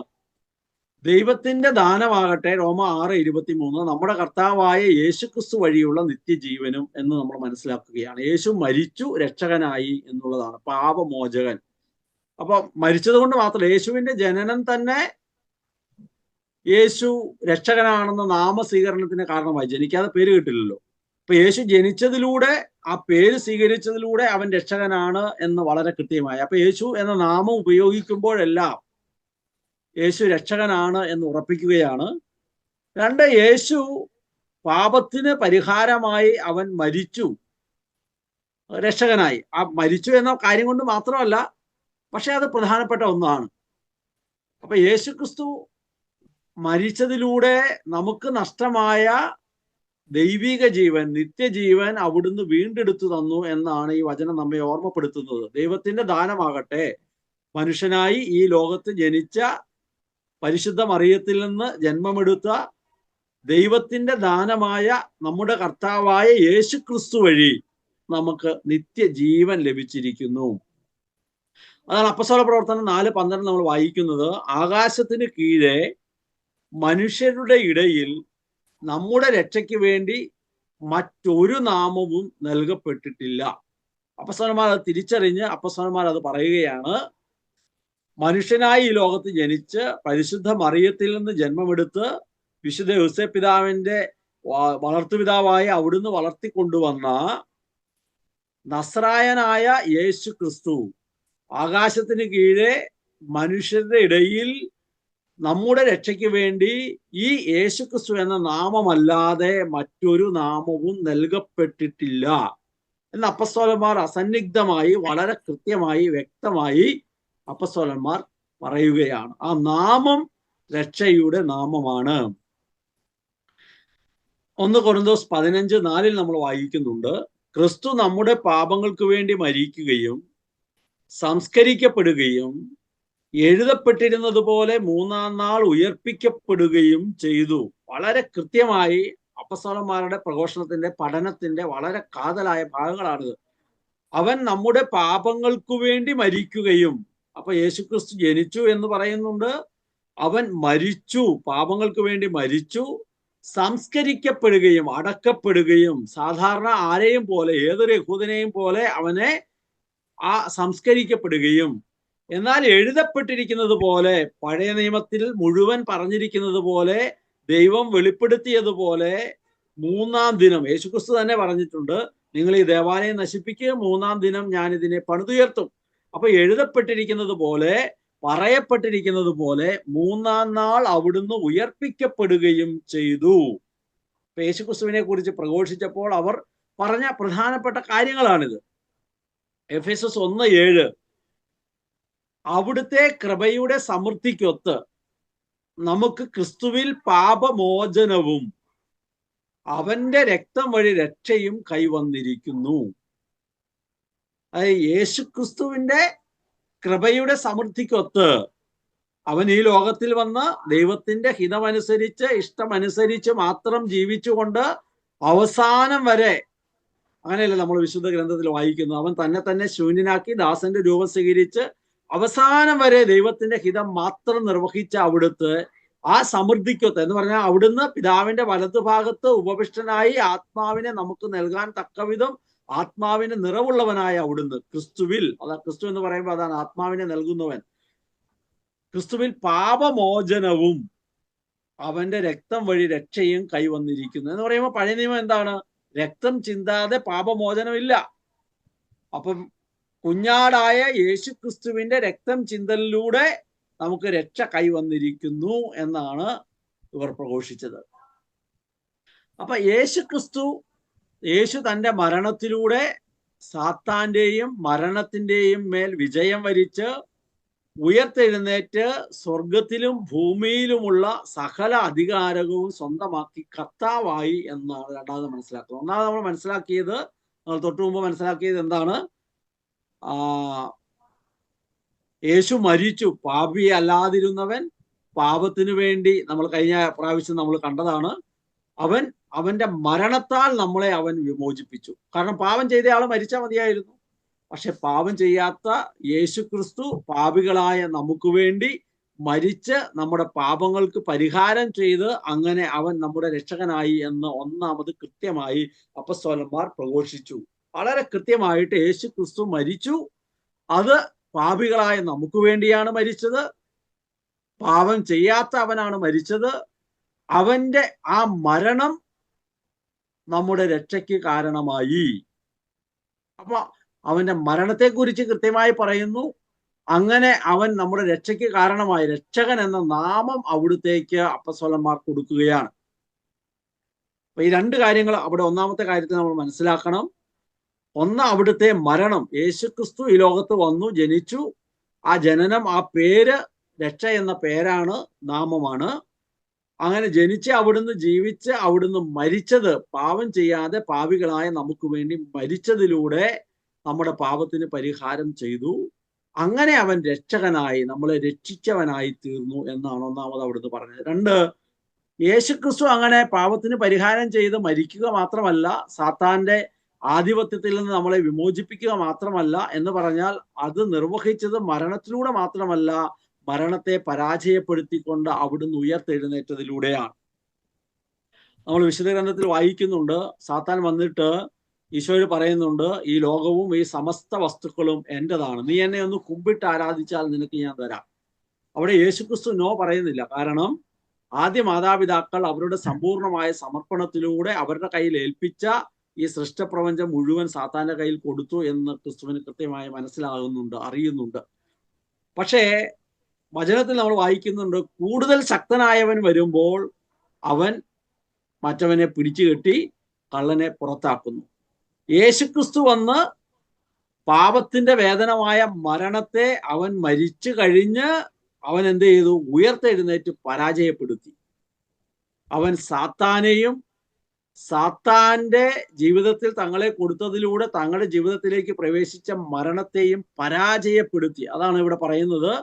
ദൈവത്തിന്റെ ദാനമാകട്ടെ, റോമ 6:23, നമ്മുടെ കർത്താവായ യേശുക്രിസ്തു വഴിയുള്ള നിത്യജീവനും എന്ന് നമ്മൾ മനസ്സിലാക്കുകയാണ്. യേശു മരിച്ചു രക്ഷകനായി എന്നുള്ളതാണ്, പാപമോചകൻ. അപ്പൊ മരിച്ചത് കൊണ്ട് മാത്രം, യേശുവിന്റെ ജനനം തന്നെ യേശു രക്ഷകനാണെന്ന നാമസ്വീകരണത്തിന് കാരണമായി. ജനിക്കാതെ പേര് കിട്ടില്ലല്ലോ. അപ്പൊ യേശു ജനിച്ചതിലൂടെ, ആ പേര് സ്വീകരിച്ചതിലൂടെ അവൻ രക്ഷകനാണ് എന്ന് വളരെ കൃത്യമായി. അപ്പൊ യേശു എന്ന നാമം ഉപയോഗിക്കുമ്പോഴെല്ലാം യേശു രക്ഷകനാണ് എന്ന് ഉറപ്പിക്കുകയാണ്. 2, യേശു പാപത്തിന് പരിഹാരമായി അവൻ മരിച്ചു, രക്ഷകനായി. ആ മരിച്ചു എന്ന കാര്യം കൊണ്ട് മാത്രമല്ല, പക്ഷെ അത് പ്രധാനപ്പെട്ട ഒന്നാണ്. അപ്പൊ യേശുക്രിസ്തു മരിച്ചതിലൂടെ നമുക്ക് നഷ്ടമായ ദൈവിക ജീവൻ, നിത്യജീവൻ അവിടുന്ന് വീണ്ടെടുത്തു തന്നു എന്നാണ് ഈ വചനം നമ്മെ ഓർമ്മപ്പെടുത്തുന്നത്. ദൈവത്തിന്റെ ദാനമാകട്ടെ, മനുഷ്യനായി ഈ ലോകത്ത് ജനിച്ച, പരിശുദ്ധ മറിയത്തിൽ നിന്ന് ജന്മമെടുത്ത ദൈവത്തിന്റെ ദാനമായ നമ്മുടെ കർത്താവായ യേശുക്രിസ്തു വഴി നമുക്ക് നിത്യജീവൻ ലഭിച്ചിരിക്കുന്നു. അതാണ് അപ്പസ്തോല പ്രവർത്തനം 4:12 നമ്മൾ വായിക്കുന്നത്. ആകാശത്തിന് കീഴെ മനുഷ്യരുടെ ഇടയിൽ നമ്മുടെ രക്ഷയ്ക്ക് വേണ്ടി മറ്റൊരു നാമവും നൽകപ്പെട്ടിട്ടില്ല. അപ്പസ്തോലന്മാർ അത് തിരിച്ചറിഞ്ഞ് അപ്പസ്തോലന്മാർ അത് പറയുകയാണ്. മനുഷ്യനായി ഈ ലോകത്ത് ജനിച്ച്, പരിശുദ്ധ മറിയത്തിൽ നിന്ന് ജന്മമെടുത്ത്, വിശുദ്ധ യോസേപ്പ് പിതാവിന്റെ വളർത്തുപിതാവായി അവിടുന്ന് വളർത്തിക്കൊണ്ടുവന്ന നസ്രായനായ യേശു ക്രിസ്തു ആകാശത്തിന് കീഴെ മനുഷ്യരുടെ ഇടയിൽ നമ്മുടെ രക്ഷയ്ക്ക് വേണ്ടി ഈ യേശുക്രിസ്തു എന്ന നാമമല്ലാതെ മറ്റൊരു നാമവും നൽകപ്പെട്ടിട്ടില്ല എന്ന് അപ്പസ്തോലന്മാർ അസന്നിഗ്ധമായി, വളരെ കൃത്യമായി, വ്യക്തമായി അപ്പസ്തോലന്മാർ പറയുകയാണ്. ആ നാമം രക്ഷയുടെ നാമമാണ്. 1 കൊരിന്തോസ് 15:4 നമ്മൾ വായിക്കുന്നുണ്ട്. ക്രിസ്തു നമ്മുടെ പാപങ്ങൾക്ക് വേണ്ടി മരിക്കുകയും സംസ്കരിക്കപ്പെടുകയും എഴുതപ്പെട്ടിരുന്നത് പോലെ 3-ാം നാൾ ഉയർപ്പിക്കപ്പെടുകയും ചെയ്തു. വളരെ കൃത്യമായി അപ്പസ്തോലന്മാരുടെ പ്രഘോഷണത്തിന്റെ പഠനത്തിന്റെ വളരെ കാതലായ ഭാഗങ്ങളാണിത്. അവൻ നമ്മുടെ പാപങ്ങൾക്കു വേണ്ടി മരിക്കുകയും, അപ്പൊ യേശുക്രിസ്തു ജനിച്ചു എന്ന് പറയുന്നുണ്ട്, അവൻ മരിച്ചു, പാപങ്ങൾക്ക് വേണ്ടി മരിച്ചു, സംസ്കരിക്കപ്പെടുകയും അടക്കപ്പെടുകയും, സാധാരണ ആരെയും പോലെ, ഏതൊരു യഹൂദനെയും പോലെ അവനെ സംസ്കരിക്കപ്പെടുകയും, എന്നാൽ എഴുതപ്പെട്ടിരിക്കുന്നത് പോലെ, പഴയ നിയമത്തിൽ മുഴുവൻ പറഞ്ഞിരിക്കുന്നത് പോലെ, ദൈവം വെളിപ്പെടുത്തിയതുപോലെ 3-ാം ദിനം യേശുക്രിസ്തു തന്നെ പറഞ്ഞിട്ടുണ്ട്, നിങ്ങൾ ഈ ദേവാലയം നശിപ്പിക്കുക, 3-ാം ദിനം ഞാൻ ഇതിനെ പണിതുയർത്തും. അപ്പൊ എഴുതപ്പെട്ടിരിക്കുന്നത് പോലെ, പറയപ്പെട്ടിരിക്കുന്നത് പോലെ 3-ാം നാൾ അവിടുന്ന് ഉയർപ്പിക്കപ്പെടുകയും ചെയ്തു. യേശുക്രിസ്തുവിനെ കുറിച്ച് പ്രഘോഷിച്ചപ്പോൾ അവർ പറഞ്ഞ പ്രധാനപ്പെട്ട കാര്യങ്ങളാണിത്. എഫേസസ് 1:7 അവിടുത്തെ കൃപയുടെ സമൃദ്ധിക്കൊത്ത് നമുക്ക് ക്രിസ്തുവിൽ പാപമോചനവും അവന്റെ രക്തം വഴി രക്ഷയും കൈവന്നിരിക്കുന്നു. അതായത് യേശുക്രിസ്തുവിന്റെ കൃപയുടെ സമൃദ്ധിക്കൊത്ത് അവൻ ഈ ലോകത്തിൽ വന്ന് ദൈവത്തിന്റെ ഹിതമനുസരിച്ച്, ഇഷ്ടമനുസരിച്ച് മാത്രം ജീവിച്ചുകൊണ്ട് അവസാനം വരെ, അങ്ങനെയല്ല നമ്മൾ വിശുദ്ധ ഗ്രന്ഥത്തിൽ വായിക്കുന്നു, അവൻ തന്നെ ശൂന്യനാക്കി ദാസന്റെ രൂപം സ്വീകരിച്ച് അവസാനം വരെ ദൈവത്തിന്റെ ഹിതം മാത്രം നിർവഹിച്ച അവിടുത്തെ ആ സമൃദ്ധിക്കൊത്ത് എന്ന് പറഞ്ഞാൽ അവിടുന്ന് പിതാവിന്റെ വലതുഭാഗത്ത് ഉപവിഷ്ടനായി ആത്മാവിനെ നമുക്ക് നൽകാൻ തക്കവിധം ആത്മാവിന് നിറവുള്ളവനായ അവിടുന്ന് ക്രിസ്തുവിൽ, അതാ ക്രിസ്തു എന്ന് പറയുമ്പോൾ അതാണ് ആത്മാവിനെ നൽകുന്നവൻ, ക്രിസ്തുവിൽ പാപമോചനവും അവന്റെ രക്തം വഴി രക്ഷയും കൈവന്നിരിക്കുന്നു എന്ന് പറയുമ്പോൾ പഴയ നിയമം എന്താണ്? രക്തം ചിന്താതെ പാപമോചനമില്ല. അപ്പം കുഞ്ഞാടായ യേശു ക്രിസ്തുവിന്റെ രക്തം ചിന്തലിലൂടെ നമുക്ക് രക്ഷ കൈവന്നിരിക്കുന്നു എന്നാണ് ഇവർ പ്രഘോഷിച്ചത്. അപ്പൊ യേശു തന്റെ മരണത്തിലൂടെ സാത്താന്റെയും മരണത്തിന്റെയും മേൽ വിജയം വരിച്ച് ഉയർത്തെഴുന്നേറ്റ് സ്വർഗത്തിലും ഭൂമിയിലുമുള്ള സകല അധികാരവും സ്വന്തമാക്കി കർത്താവായി എന്നാണ് രണ്ടാമത് മനസ്സിലാക്കുന്നത്. ഒന്നാമത് നമ്മൾ മനസ്സിലാക്കിയത്, നമ്മൾ തൊട്ടു മുമ്പ് മനസ്സിലാക്കിയത് എന്താണ്? യേശു മരിച്ചു, പാപി അല്ലാതിരുന്നവൻ പാപത്തിനു വേണ്ടി, നമ്മൾ കഴിഞ്ഞ പ്രാവശ്യം നമ്മൾ കണ്ടതാണ്, അവന്റെ മരണത്താൽ നമ്മളെ അവൻ വിമോചിപ്പിച്ചു. കാരണം പാപം ചെയ്ത ആൾ മരിച്ചാൽ മതിയായിരുന്നു. പക്ഷെ പാപം ചെയ്യാത്ത യേശു ക്രിസ്തു പാപികളായ നമുക്ക് വേണ്ടി മരിച്ച് നമ്മുടെ പാപങ്ങൾക്ക് പരിഹാരം ചെയ്ത് അങ്ങനെ അവൻ നമ്മുടെ രക്ഷകനായി എന്ന് ഒന്നാമത് കൃത്യമായി അപ്പസ്തോലന്മാർ പ്രഘോഷിച്ചു. വളരെ കൃത്യമായിട്ട് യേശു ക്രിസ്തു മരിച്ചു, അത് പാപികളായ നമുക്ക് വേണ്ടിയാണ് മരിച്ചത്, പാപം ചെയ്യാത്ത അവനാണ് മരിച്ചത്, അവന്റെ ആ മരണം നമ്മുടെ രക്ഷയ്ക്ക് കാരണമായി. അപ്പൊ അവന്റെ മരണത്തെക്കുറിച്ച് കൃത്യമായി പറയുന്നു. അങ്ങനെ അവൻ നമ്മുടെ രക്ഷയ്ക്ക് കാരണമായി, രക്ഷകൻ എന്ന നാമം അവിടുത്തേക്ക് അപ്പസ്തോലന്മാർ കൊടുക്കുകയാണ്. അപ്പൊ ഈ രണ്ട് കാര്യങ്ങൾ അവിടെ ഒന്നാമത്തെ കാര്യത്തിൽ നമ്മൾ മനസ്സിലാക്കണം. ഒന്ന്, അവിടുത്തെ മരണം, യേശുക്രിസ്തു ഈ ലോകത്ത് വന്നു, ജനിച്ചു, ആ ജനനം, ആ പേര് രക്ഷ എന്ന പേരാണ്, നാമമാണ്. അങ്ങനെ ജനിച്ച് അവിടുന്ന് ജീവിച്ച് അവിടുന്ന് മരിച്ചത്, പാപം ചെയ്യാതെ പാപികളായ നമുക്ക് വേണ്ടി മരിച്ചതിലൂടെ നമ്മുടെ പാപത്തിന് പരിഹാരം ചെയ്തു. അങ്ങനെ അവൻ രക്ഷകനായി, നമ്മളെ രക്ഷിച്ചവനായി തീർന്നു എന്നാണ് ഒന്നാമത് അവിടുന്ന് പറഞ്ഞത്. രണ്ട്, യേശുക്രിസ്തു അങ്ങനെ പാപത്തിന് പരിഹാരം ചെയ്ത് മരിക്കുക മാത്രമല്ല, സാത്താന്റെ ആധിപത്യത്തിൽ നിന്ന് നമ്മളെ വിമോചിപ്പിക്കുക മാത്രമല്ല എന്ന് പറഞ്ഞാൽ അത് നിർവഹിച്ചത് മരണത്തിലൂടെ മാത്രമല്ല, മരണത്തെ പരാജയപ്പെടുത്തിക്കൊണ്ട് അവിടുന്ന് ഉയർത്തെഴുന്നേറ്റതിലൂടെയാണ്. നമ്മൾ വിശുദ്ധ ഗ്രന്ഥത്തിൽ വായിക്കുന്നുണ്ട്, സാത്താൻ വന്നിട്ട് ഈശോയോട് പറയുന്നുണ്ട്, ഈ ലോകവും ഈ സമസ്ത വസ്തുക്കളും എന്റേതാണ്, നീ എന്നെ ഒന്ന് കുമ്പിട്ട് ആരാധിച്ചാൽ നിനക്ക് ഞാൻ തരാം. അവിടെ യേശുക്രിസ്തു നോ പറയുന്നില്ല. കാരണം ആദ്യ മാതാപിതാക്കൾ അവരുടെ സമ്പൂർണമായ സമർപ്പണത്തിലൂടെ അവരുടെ കയ്യിൽ ഏൽപ്പിച്ച ഈ സൃഷ്ടപ്രപഞ്ചം മുഴുവൻ സാത്താന്റെ കയ്യിൽ കൊടുത്തു എന്ന് ക്രിസ്തുവിന് കൃത്യമായി മനസ്സിലാകുന്നുണ്ട്, അറിയുന്നുണ്ട്. പക്ഷേ വചനത്തിൽ നമ്മൾ വായിക്കുന്നുണ്ട്, കൂടുതൽ ശക്തനായവൻ വരുമ്പോൾ അവൻ മറ്റവനെ പിടിച്ചു കെട്ടി കള്ളനെ പുറത്താക്കുന്നു. യേശുക്രിസ്തു വന്ന് പാപത്തിന്റെ വേദനമായ മരണത്തെ അവൻ മരിച്ചു കഴിഞ്ഞ് അവൻ എന്ത് ചെയ്തു? ഉയർത്തെഴുന്നേറ്റ് പരാജയപ്പെടുത്തി. അവൻ സാത്താനെയും സാത്താന്റെ ജീവിതത്തിൽ തങ്ങളെ കൊടുത്തതിലൂടെ തങ്ങളുടെ ജീവിതത്തിലേക്ക് പ്രവേശിച്ച മരണത്തെയും പരാജയപ്പെടുത്തി. അതാണ് ഇവിടെ പറയുന്നത്.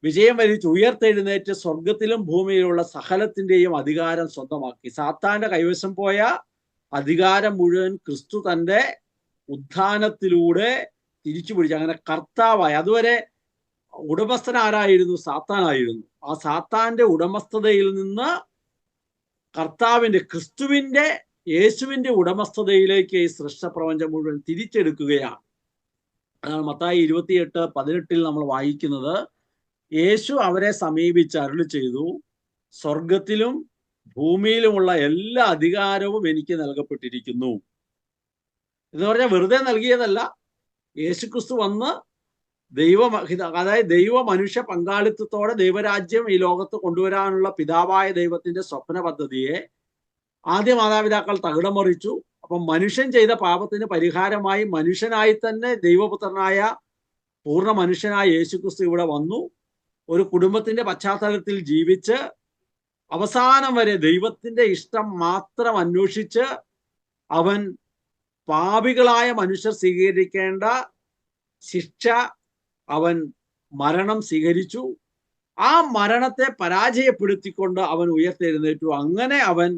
വിജയം വരിച്ച് ഉയർത്തെഴുന്നേറ്റ് സ്വർഗത്തിലും ഭൂമിയിലുള്ള സകലത്തിന്റെയും അധികാരം സ്വന്തമാക്കി. സാത്താന്റെ കൈവശം പോയ അധികാരം മുഴുവൻ ക്രിസ്തു തന്റെ ഉത്ഥാനത്തിലൂടെ തിരിച്ചു പിടിച്ചു. അങ്ങനെ കർത്താവായി. അതുവരെ ഉടമസ്ഥൻ ആരായിരുന്നു? സാത്താനായിരുന്നു. ആ സാത്താന്റെ ഉടമസ്ഥതയിൽ നിന്ന് കർത്താവിന്റെ, ക്രിസ്തുവിന്റെ, യേശുവിന്റെ ഉടമസ്ഥതയിലേക്ക് ഈ സൃഷ്ടപ്രപഞ്ചം മുഴുവൻ തിരിച്ചെടുക്കുകയാണ്. അതാണ് മത്തായി 28:18 നമ്മൾ വായിക്കുന്നത്. യേശു അവരെ സമീപിച്ച് അരുളി ചെയ്തു, സ്വർഗത്തിലും ഭൂമിയിലുമുള്ള എല്ലാ അധികാരവും എനിക്ക് നൽകപ്പെട്ടിരിക്കുന്നു. എന്ന് പറഞ്ഞാൽ വെറുതെ നൽകിയതല്ല. യേശുക്രിസ്തു വന്ന് അതായത് ദൈവ മനുഷ്യ പങ്കാളിത്തത്തോടെ ദൈവരാജ്യം ഈ ലോകത്ത് കൊണ്ടുവരാനുള്ള പിതാവായ ദൈവത്തിന്റെ സ്വപ്ന പദ്ധതിയെ ആദ്യ മാതാപിതാക്കൾ തകിടം മറിച്ചു. അപ്പം മനുഷ്യൻ ചെയ്ത പാപത്തിന് പരിഹാരമായി മനുഷ്യനായി തന്നെ ദൈവപുത്രനായ പൂർണ്ണ മനുഷ്യനായ യേശുക്രിസ്തു ഇവിടെ വന്നു. ഒരു കുടുംബത്തിന്റെ പശ്ചാത്തലത്തിൽ ജീവിച്ച് അവസാനം വരെ ദൈവത്തിന്റെ ഇഷ്ടം മാത്രം അന്വേഷിച്ച് അവൻ പാപികളായ മനുഷ്യർ സ്വീകരിക്കേണ്ട ശിക്ഷ, അവൻ മരണം സ്വീകരിച്ചു. ആ മരണത്തെ പരാജയപ്പെടുത്തിക്കൊണ്ട് അവൻ ഉയർത്തെഴുന്നേറ്റു. അങ്ങനെ അവൻ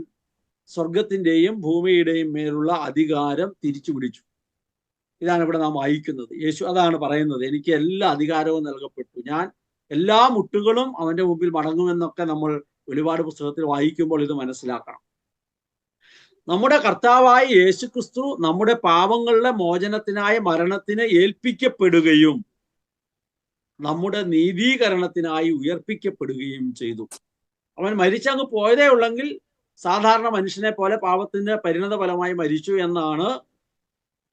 സ്വർഗത്തിന്റെയും ഭൂമിയുടെയും മേലുള്ള അധികാരം തിരിച്ചു പിടിച്ചു. ഇതാണ് ഇവിടെ നാം വായിക്കുന്നത്. യേശു അതാണ് പറയുന്നത്, എനിക്ക് എല്ലാ അധികാരവും നൽകപ്പെട്ടു, ഞാൻ എല്ലാ മുട്ടുകളും അവന്റെ മുമ്പിൽ മടങ്ങുമെന്നൊക്കെ നമ്മൾ വെളിപാട് പുസ്തകത്തിൽ വായിക്കുമ്പോൾ ഇത് മനസ്സിലാക്കണം. നമ്മുടെ കർത്താവായ യേശുക്രിസ്തു നമ്മുടെ പാപങ്ങളുടെ മോചനത്തിനായ മരണത്തിന് ഏൽപ്പിക്കപ്പെടുകയും നമ്മുടെ നീതീകരണത്തിനായി ഉയർപ്പിക്കപ്പെടുകയും ചെയ്തു. അവൻ മരിച്ചങ്ങ് പോയതേ ഉള്ളെങ്കിൽ സാധാരണ മനുഷ്യനെ പോലെ പാപത്തിന് പരിണത ഫലമായി മരിച്ചു എന്നാണ്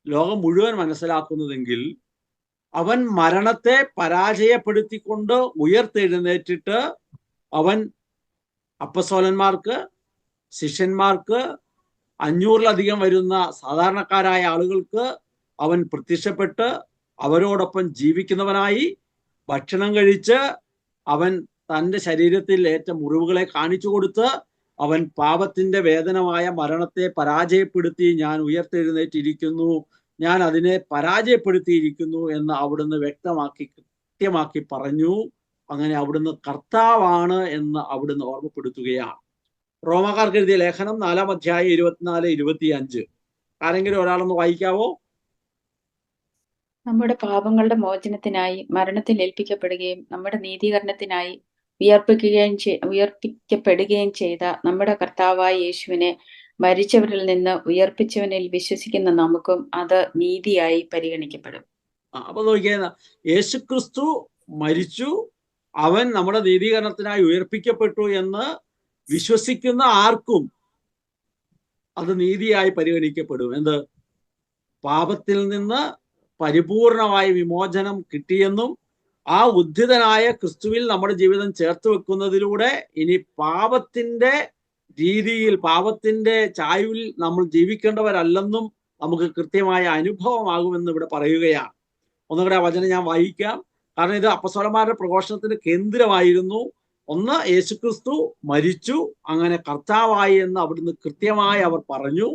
ലോകം മുഴുവൻ മനസ്സിലാക്കുന്നതെങ്കിൽ, അവൻ മരണത്തെ പരാജയപ്പെടുത്തിക്കൊണ്ട് ഉയർത്തെഴുന്നേറ്റിട്ട് അവൻ അപ്പസ്തോലന്മാർക്ക്, ശിഷ്യന്മാർക്ക്, 500-ലധികം വരുന്ന സാധാരണക്കാരായ ആളുകൾക്ക് അവൻ പ്രത്യക്ഷപ്പെട്ട് അവരോടൊപ്പം ജീവിക്കുന്നവനായി ഭക്ഷണം കഴിച്ച് അവൻ തൻ്റെ ശരീരത്തിൽ ഏറ്റ മുറിവുകളെ കാണിച്ചു കൊടുത്ത് അവൻ പാപത്തിന്റെ വേദനമായ മരണത്തെ പരാജയപ്പെടുത്തി ഞാൻ ഉയർത്തെഴുന്നേറ്റിരിക്കുന്നു, ഞാൻ അതിനെ പരാജയപ്പെടുത്തിയിരിക്കുന്നു എന്ന് അവിടുന്ന് വ്യക്തമാക്കി കൃത്യമാക്കി പറഞ്ഞു. അങ്ങനെ അവിടുന്ന് കർത്താവാണ് എന്ന് അവിടുന്ന് ഓർമ്മപ്പെടുത്തുകയാണ്. റോമാക്കാർക്ക് എഴുതിയ ലേഖനം 4-ാം അധ്യായം 24-25 ആരെങ്കിലും ഒരാളൊന്ന് വായിക്കാവോ? നമ്മുടെ പാപങ്ങളുടെ മോചനത്തിനായി മരണത്തിൽ ഏൽപ്പിക്കപ്പെടുകയും നമ്മുടെ നീതീകരണത്തിനായി ഉയർപ്പിക്കപ്പെടുകയും ചെയ്ത നമ്മുടെ കർത്താവായ യേശുവിനെ മരിച്ചവരിൽ നിന്ന് ഉയർപ്പിച്ചവനിൽ വിശ്വസിക്കുന്ന നമുക്കും അത് നീതിയായി പരിഗണിക്കപ്പെടും. അപ്പൊ നോക്കിയാൽ യേശുക്രിസ്തു മരിച്ചു, അവൻ നമ്മുടെ നീതീകരണത്തിനായി ഉയർപ്പിക്കപ്പെട്ടു എന്ന് വിശ്വസിക്കുന്ന ആർക്കും അത് നീതിയായി പരിഗണിക്കപ്പെടും. എന്ത്? പാപത്തിൽ നിന്ന് പരിപൂർണമായ വിമോചനം കിട്ടിയെന്നും ആ ഉദ്ധിതനായ ക്രിസ്തുവിൽ നമ്മുടെ ജീവിതം ചേർത്ത് വെക്കുന്നതിലൂടെ ഇനി പാപത്തിന്റെ രീതിയിൽ, പാപത്തിന്റെ ചായ്വിൽ നമ്മൾ ജീവിക്കേണ്ടവരല്ലെന്നും നമുക്ക് കൃത്യമായ അനുഭവമാകുമെന്ന് ഇവിടെ പറയുകയാണ്. ഒന്നുകൂടെ ആ വചനം ഞാൻ വായിക്കാം. കാരണം ഇത് അപ്പസ്തോലന്മാരുടെ പ്രഘോഷണത്തിന് കേന്ദ്രമായിരുന്നു. ഒന്ന്, യേശുക്രിസ്തു മരിച്ചു, അങ്ങനെ കർത്താവായി എന്ന് അവിടുന്ന് കൃത്യമായി അവർ പറഞ്ഞു.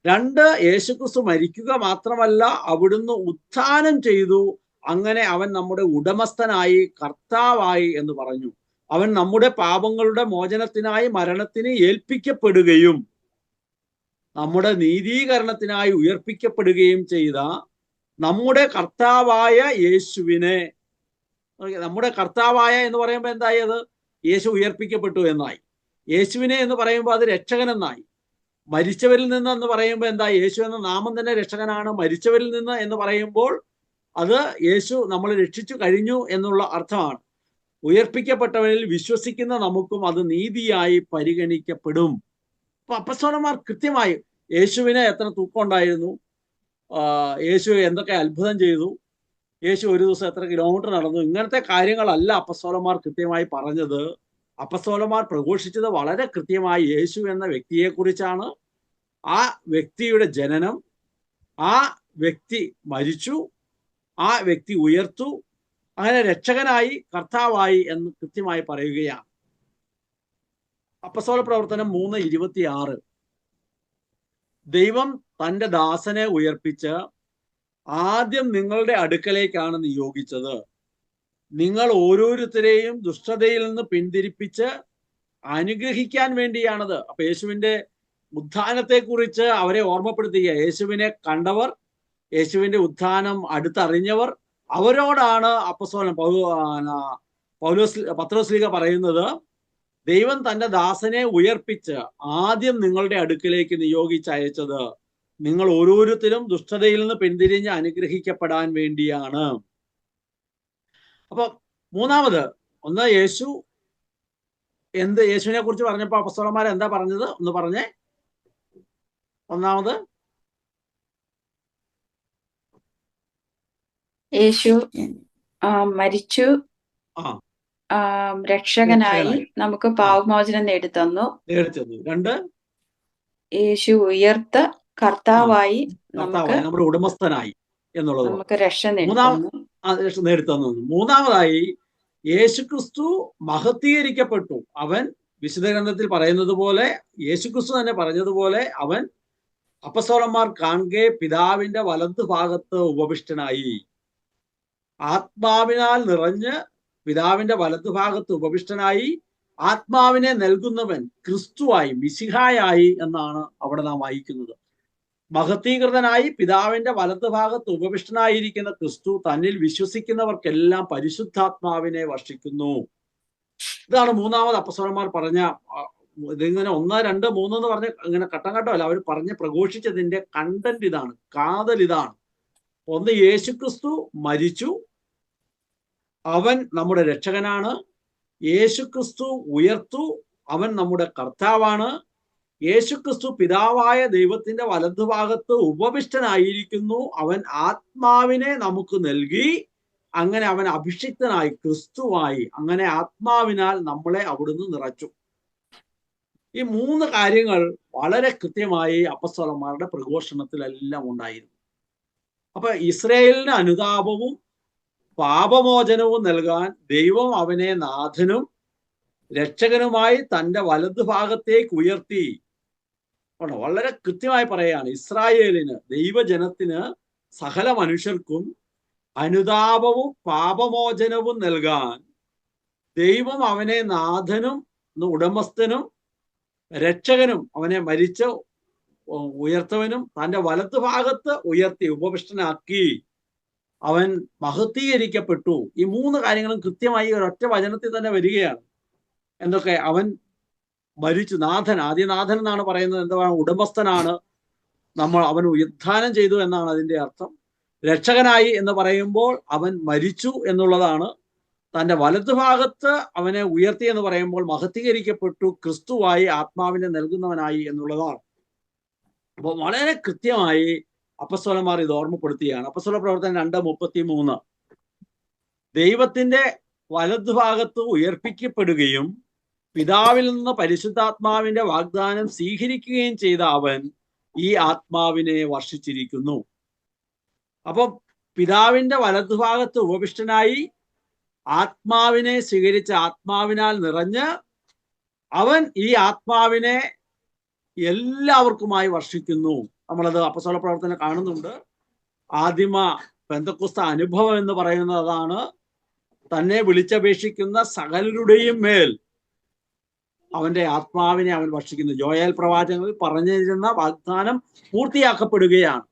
2, യേശുക്രിസ്തു മരിക്കുക മാത്രമല്ല, അവിടുന്ന് ഉത്ഥാനം ചെയ്തു, അങ്ങനെ അവൻ നമ്മുടെ ഉടമസ്ഥനായി, കർത്താവായി എന്ന് പറഞ്ഞു. അവൻ നമ്മുടെ പാപങ്ങളുടെ മോചനത്തിനായി മരണത്തിന് ഏൽപ്പിക്കപ്പെടുകയും നമ്മുടെ നീതീകരണത്തിനായി ഉയർപ്പിക്കപ്പെടുകയും ചെയ്ത നമ്മുടെ കർത്താവായ യേശുവിനെ, നമ്മുടെ കർത്താവായ എന്ന് പറയുമ്പോൾ എന്തായത്? യേശു ഉയർപ്പിക്കപ്പെട്ടു എന്നായി. യേശുവിനെ എന്ന് പറയുമ്പോൾ അത് രക്ഷകൻ എന്നായി. മരിച്ചവരിൽ നിന്ന് എന്ന് പറയുമ്പോൾ എന്താ? യേശു എന്ന നാമം തന്നെ രക്ഷകനാണ്. മരിച്ചവരിൽ നിന്ന് എന്ന് പറയുമ്പോൾ അത് യേശു നമ്മളെ രക്ഷിച്ചു കഴിഞ്ഞു എന്നുള്ള അർത്ഥമാണ്. ഉയർപ്പിക്കപ്പെട്ടവനിൽ വിശ്വസിക്കുന്ന നമുക്കും അത് നീതിയായി പരിഗണിക്കപ്പെടും. അപ്പൊ അപ്പസ്തോലന്മാർ കൃത്യമായി യേശുവിന് എത്ര തൂക്കം ഉണ്ടായിരുന്നു, യേശു എന്തൊക്കെ അത്ഭുതം ചെയ്തു, യേശു ഒരു ദിവസം എത്ര കിലോമീറ്റർ നടന്നു, ഇങ്ങനത്തെ കാര്യങ്ങളല്ല അപ്പസ്തോലന്മാർ കൃത്യമായി പറഞ്ഞത്. അപ്പസ്തോലന്മാർ പ്രഘോഷിച്ചത് വളരെ കൃത്യമായി യേശു എന്ന വ്യക്തിയെക്കുറിച്ചാണ്. ആ വ്യക്തിയുടെ ജനനം, ആ വ്യക്തി മരിച്ചു, ആ വ്യക്തി ഉയർത്തു, അങ്ങനെ രക്ഷകനായി, കർത്താവായി എന്ന് കൃത്യമായി പറയുകയാണ്. അപ്പസ്തോല പ്രവർത്തനം 3:26 ദൈവം തൻ്റെ ദാസനെ ഉയർപ്പിച്ച് ആദ്യം നിങ്ങളുടെ അടുക്കലേക്കാണ് നിയോഗിച്ചത്. നിങ്ങൾ ഓരോരുത്തരെയും ദുഷ്ടതയിൽ നിന്ന് പിന്തിരിപ്പിച്ച് അനുഗ്രഹിക്കാൻ വേണ്ടിയാണത്. അപ്പൊ യേശുവിന്റെ ഉത്ഥാനത്തെക്കുറിച്ച് അവരെ ഓർമ്മപ്പെടുത്തുക. യേശുവിനെ കണ്ടവർ, യേശുവിന്റെ ഉത്ഥാനം അടുത്തറിഞ്ഞവർ, അവരോടാണ് അപ്പസ്തോലൻ പത്രോസ്ലീഹ പറയുന്നത്, ദൈവം തൻ്റെ ദാസനെ ഉയർപ്പിച്ച് ആദ്യം നിങ്ങളുടെ അടുക്കിലേക്ക് നിയോഗിച്ചയച്ചത്. നിങ്ങൾ ഓരോരുത്തരും ദുഷ്ടതയിൽ നിന്ന് പിന്തിരിഞ്ഞ് അനുഗ്രഹിക്കപ്പെടാൻ വേണ്ടിയാണ്. അപ്പൊ മൂന്നാമത് ഒന്ന്, യേശുവിനെ കുറിച്ച് പറഞ്ഞപ്പോ അപ്പസ്തലന്മാർ എന്താ പറഞ്ഞത് ഒന്ന് പറഞ്ഞേ. ഒന്നാമത് യേശു മരിച്ചു, രക്ഷകനായി നമുക്ക് പാപമോചനം നേടിത്തന്നു. രണ്ട്, യേശു ഉയർത്ത കർത്താവായി നമ്മുടെ ഉടമസ്ഥനായി എന്നുള്ളത് നമുക്ക് രക്ഷ നേടിത്തന്നു. മൂന്നാമതായി യേശുക്രിസ്തു മഹത്വീകരിക്കപ്പെട്ടു. അവൻ വിശുദ്ധ ഗ്രന്ഥത്തിൽ പറയുന്നത് പോലെ, യേശുക്രിസ്തു തന്നെ പറഞ്ഞതുപോലെ, അവൻ അപ്പസ്തലന്മാർ കാണെ പിതാവിന്റെ വലതു ഭാഗത്ത് ഉപവിഷ്ടനായി. ആത്മാവിനാൽ നിറഞ്ഞ് പിതാവിന്റെ വലതു ഭാഗത്ത് ഉപവിഷ്ടനായി. ആത്മാവിനെ നൽകുന്നവൻ ക്രിസ്തുവായി, മിശിഹായായി എന്നാണ് അവിടെ നാം വായിക്കുന്നത്. മഹത്വീകൃതനായി പിതാവിന്റെ വലതു ഭാഗത്ത് ഉപവിഷ്ടനായിരിക്കുന്ന ക്രിസ്തു തന്നിൽ വിശ്വസിക്കുന്നവർക്കെല്ലാം പരിശുദ്ധാത്മാവിനെ വർഷിക്കുന്നു. ഇതാണ് മൂന്നാമത് അപ്പസ്തലന്മാർ പറഞ്ഞ, ഇതിങ്ങനെ 1, 2, 3 എന്ന് പറഞ്ഞ് ഇങ്ങനെ ഘട്ടം ഘട്ടമല്ല, അവർ പറഞ്ഞ് പ്രഘോഷിച്ചതിന്റെ കണ്ടന്റ് ഇതാണ്, കാതൽ ഇതാണ്. ഒന്ന്, യേശുക്രിസ്തു മരിച്ചു, അവൻ നമ്മുടെ രക്ഷകനാണ്. യേശുക്രിസ്തു ഉയർത്തു, അവൻ നമ്മുടെ കർത്താവാണ്. യേശുക്രിസ്തു പിതാവായ ദൈവത്തിന്റെ വലതുഭാഗത്ത് ഉപവിഷ്ടനായിരിക്കുന്നു. അവൻ ആത്മാവിനെ നമുക്ക് നൽകി. അങ്ങനെ അവൻ അഭിഷിക്തനായി, ക്രിസ്തുവായി. അങ്ങനെ ആത്മാവിനാൽ നമ്മളെ അവിടുന്ന് നിറച്ചു. ഈ 3 കാര്യങ്ങൾ വളരെ കൃത്യമായി അപ്പസ്തലന്മാരുടെ പ്രഘോഷണത്തിലെല്ലാം ഉണ്ടായിരുന്നു. അപ്പൊ ഇസ്രായേലിന് അനുതാപവും പാപമോചനവും നൽകാൻ ദൈവം അവനെ നാഥനും രക്ഷകനുമായി തന്റെ വലതുഭാഗത്തേക്ക് ഉയർത്തി. വളരെ കൃത്യമായി പറയുകയാണ്, ഇസ്രായേലിന്, ദൈവജനത്തിന്, സകല മനുഷ്യർക്കും അനുതാപവും പാപമോചനവും നൽകാൻ ദൈവം അവനെ നാഥനും ഉടമസ്ഥനും രക്ഷകനും, അവനെ മരിച്ച ഉയർത്തവനും തന്റെ വലതുഭാഗത്ത് ഉയർത്തി ഉപവിഷ്ടനാക്കി. അവൻ മഹത്വീകരിക്കപ്പെട്ടു. ഈ 3 കാര്യങ്ങളും കൃത്യമായി ഒരൊറ്റ വചനത്തിൽ തന്നെ വരികയാണ്. എന്തൊക്കെ? അവൻ മരിച്ചു, നാഥൻ, ആദ്യനാഥൻ എന്നാണ് പറയുന്നത്. എന്താണ്? ഉടമസ്ഥനാണ്. അവൻ ഉത്ഥാനം ചെയ്തു എന്നാണ് അതിന്റെ അർത്ഥം. രക്ഷകനായി എന്ന് പറയുമ്പോൾ അവൻ മരിച്ചു എന്നുള്ളതാണ്. തന്റെ വലതുഭാഗത്ത് അവനെ ഉയർത്തി എന്ന് പറയുമ്പോൾ മഹത്വീകരിക്കപ്പെട്ടു, ക്രിസ്തുവായി, ആത്മാവിനെ നൽകുന്നവനായി എന്നുള്ളതാണ്. അപ്പോൾ വളരെ കൃത്യമായി അപ്പസ്തലന്മാർ ഇത് ഓർമ്മപ്പെടുത്തുകയാണ്. അപ്പസ്തല പ്രവർത്തനം 2:33 ദൈവത്തിന്റെ വലതുഭാഗത്ത് ഉയർപ്പിക്കപ്പെടുകയും പിതാവിൽ നിന്ന് പരിശുദ്ധാത്മാവിന്റെ വാഗ്ദാനം സ്വീകരിക്കുകയും ചെയ്ത അവൻ ഈ ആത്മാവിനെ വർഷിച്ചിരിക്കുന്നു. അപ്പൊ പിതാവിന്റെ വലതുഭാഗത്ത് ഉപവിഷ്ടനായി ആത്മാവിനെ സ്വീകരിച്ച, ആത്മാവിനാൽ നിറഞ്ഞ് അവൻ ഈ ആത്മാവിനെ എല്ലാവർക്കുമായി വർഷിക്കുന്നു. നമ്മളത് അപ്പസ്തല പ്രവർത്തനം കാണുന്നുണ്ട്. ആദിമ പെന്തക്കോസ്ത അനുഭവം എന്ന് പറയുന്നത് അതാണ്. തന്നെ വിളിച്ചപേക്ഷിക്കുന്ന സകലരുടെയും മേൽ അവന്റെ ആത്മാവിനെ അവൻ വർഷിക്കുന്നു. ജോയേൽ പ്രവാചകനിൽ പറഞ്ഞിരുന്ന വാഗ്ദാനം പൂർത്തിയാക്കപ്പെടുകയാണ്.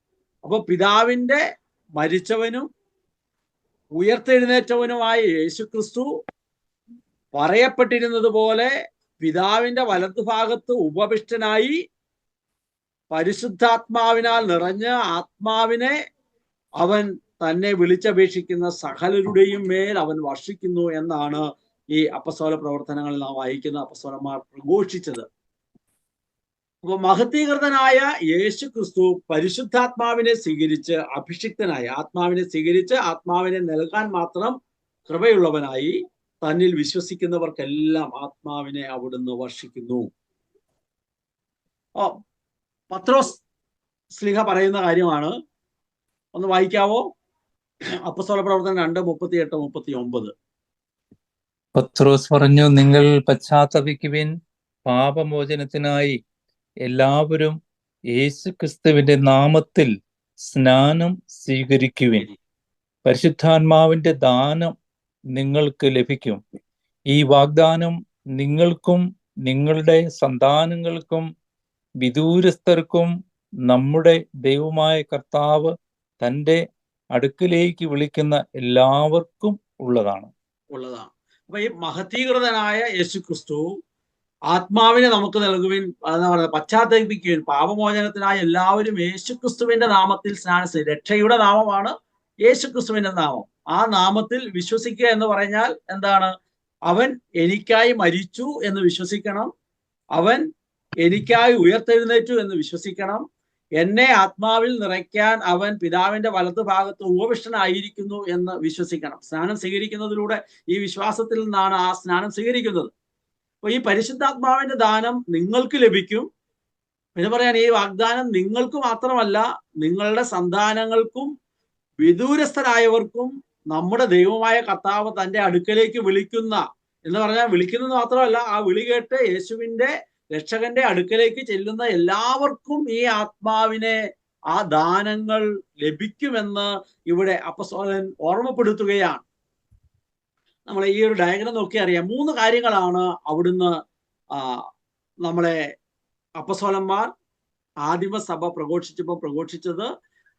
അപ്പൊ പിതാവിന്റെ മരിച്ചവനും ഉയർത്തെഴുന്നേറ്റവനുമായ യേശുക്രിസ്തു പറയപ്പെട്ടിരുന്നത് പോലെ പിതാവിന്റെ വലതുഭാഗത്ത് ഉപവിഷ്ടനായി പരിശുദ്ധാത്മാവിനാൽ നിറഞ്ഞ ആത്മാവിനെ അവൻ തന്നെ വിളിച്ചപേക്ഷിക്കുന്ന സകലരുടെയും മേൽ അവൻ വർഷിക്കുന്നു എന്നാണ് ഈ അപ്പസ്തോല പ്രവർത്തനങ്ങളിൽ നാം വായിക്കുന്ന അപ്പസ്തോലന്മാർ പ്രഘോഷിച്ചത്. അപ്പൊ മഹത്വീകൃതനായ യേശു ക്രിസ്തു പരിശുദ്ധാത്മാവിനെ സ്വീകരിച്ച് അഭിഷിക്തനായി, ആത്മാവിനെ സ്വീകരിച്ച് ആത്മാവിനെ നൽകാൻ മാത്രം കൃപയുള്ളവനായി തന്നിൽ വിശ്വസിക്കുന്നവർക്കെല്ലാം ആത്മാവിനെ അവിടുന്ന് വർഷിക്കുന്നു. പത്രോസ് ശ്ലീഹ പറയുന്ന കാര്യമാണ്. ഒന്ന് വായിക്കാവോ? അപ്പസ്തോല പ്രവർത്തനം 2:38-39. പത്രോസ് പറഞ്ഞു, നിങ്ങൾ പശ്ചാത്തപിക്കുവിൻ, പാപമോചനത്തിനായി എല്ലാവരും യേശു ക്രിസ്തുവിന്റെ നാമത്തിൽ സ്നാനം സ്വീകരിക്കുവിൻ. പരിശുദ്ധാത്മാവിന്റെ ദാനം നിങ്ങൾക്ക് ലഭിക്കും. ഈ വാഗ്ദാനം നിങ്ങൾക്കും നിങ്ങളുടെ സന്താനങ്ങൾക്കും വിദൂരസ്ഥർക്കും നമ്മുടെ ദൈവമായ കർത്താവ് തൻ്റെ അടുക്കിലേക്ക് വിളിക്കുന്ന എല്ലാവർക്കും ഉള്ളതാണ്. അപ്പൊ ഈ മഹത്വീകൃതനായ യേശു ക്രിസ്തു ആത്മാവിനെ നമുക്ക് നൽകുവിൻ എന്ന് പറയുന്നത്, പശ്ചാത്തപിക്കുവിൻ, പാപമോചനത്തിനായി എല്ലാവരും യേശുക്രിസ്തുവിന്റെ നാമത്തിൽ സ്നാനം. രക്ഷയുടെ നാമമാണ് യേശുക്രിസ്തുവിന്റെ നാമം. ആ നാമത്തിൽ വിശ്വസിക്കുക എന്ന് പറഞ്ഞാൽ എന്താണ്? അവൻ എനിക്കായി മരിച്ചു എന്ന് വിശ്വസിക്കണം, അവൻ എനിക്കായി ഉയർത്തെഴുന്നേറ്റു എന്ന് വിശ്വസിക്കണം, എന്നെ ആത്മാവിൽ നിറയ്ക്കാൻ അവൻ പിതാവിന്റെ വലതു ഭാഗത്ത് ഉപവിഷ്ടനായിരിക്കുന്നു എന്ന് വിശ്വസിക്കണം. സ്നാനം സ്വീകരിക്കുന്നതിലൂടെ, ഈ വിശ്വാസത്തിൽ നിന്നാണ് ആ സ്നാനം സ്വീകരിക്കുന്നത്. അപ്പൊ ഈ പരിശുദ്ധാത്മാവിന്റെ ദാനം നിങ്ങൾക്ക് ലഭിക്കും. പിന്നെ പറയാൻ, ഈ വാഗ്ദാനം നിങ്ങൾക്ക് മാത്രമല്ല, നിങ്ങളുടെ സന്താനങ്ങൾക്കും വിദൂരസ്ഥരായവർക്കും നമ്മുടെ ദൈവമായ കർത്താവ് തന്റെ അടുക്കലേക്ക് വിളിക്കുന്ന, എന്ന് പറഞ്ഞാൽ വിളിക്കുന്നത് മാത്രമല്ല, ആ വിളി കേട്ട് യേശുവിന്റെ രക്ഷകന്റെ അടുക്കലേക്ക് ചെല്ലുന്ന എല്ലാവർക്കും ഈ ആത്മാവിനെ, ആ ദാനങ്ങൾ ലഭിക്കുമെന്ന് ഇവിടെ അപ്പസ്തോലൻ ഓർമ്മപ്പെടുത്തുകയാണ്. നമ്മൾ ഈ ഒരു ഡയഗ്രം നോക്കി അറിയാം. 3 കാര്യങ്ങളാണ് അവിടുന്ന് നമ്മളെ അപ്പസ്തോലന്മാർ ആദിമസഭ പ്രഘോഷിച്ചത്.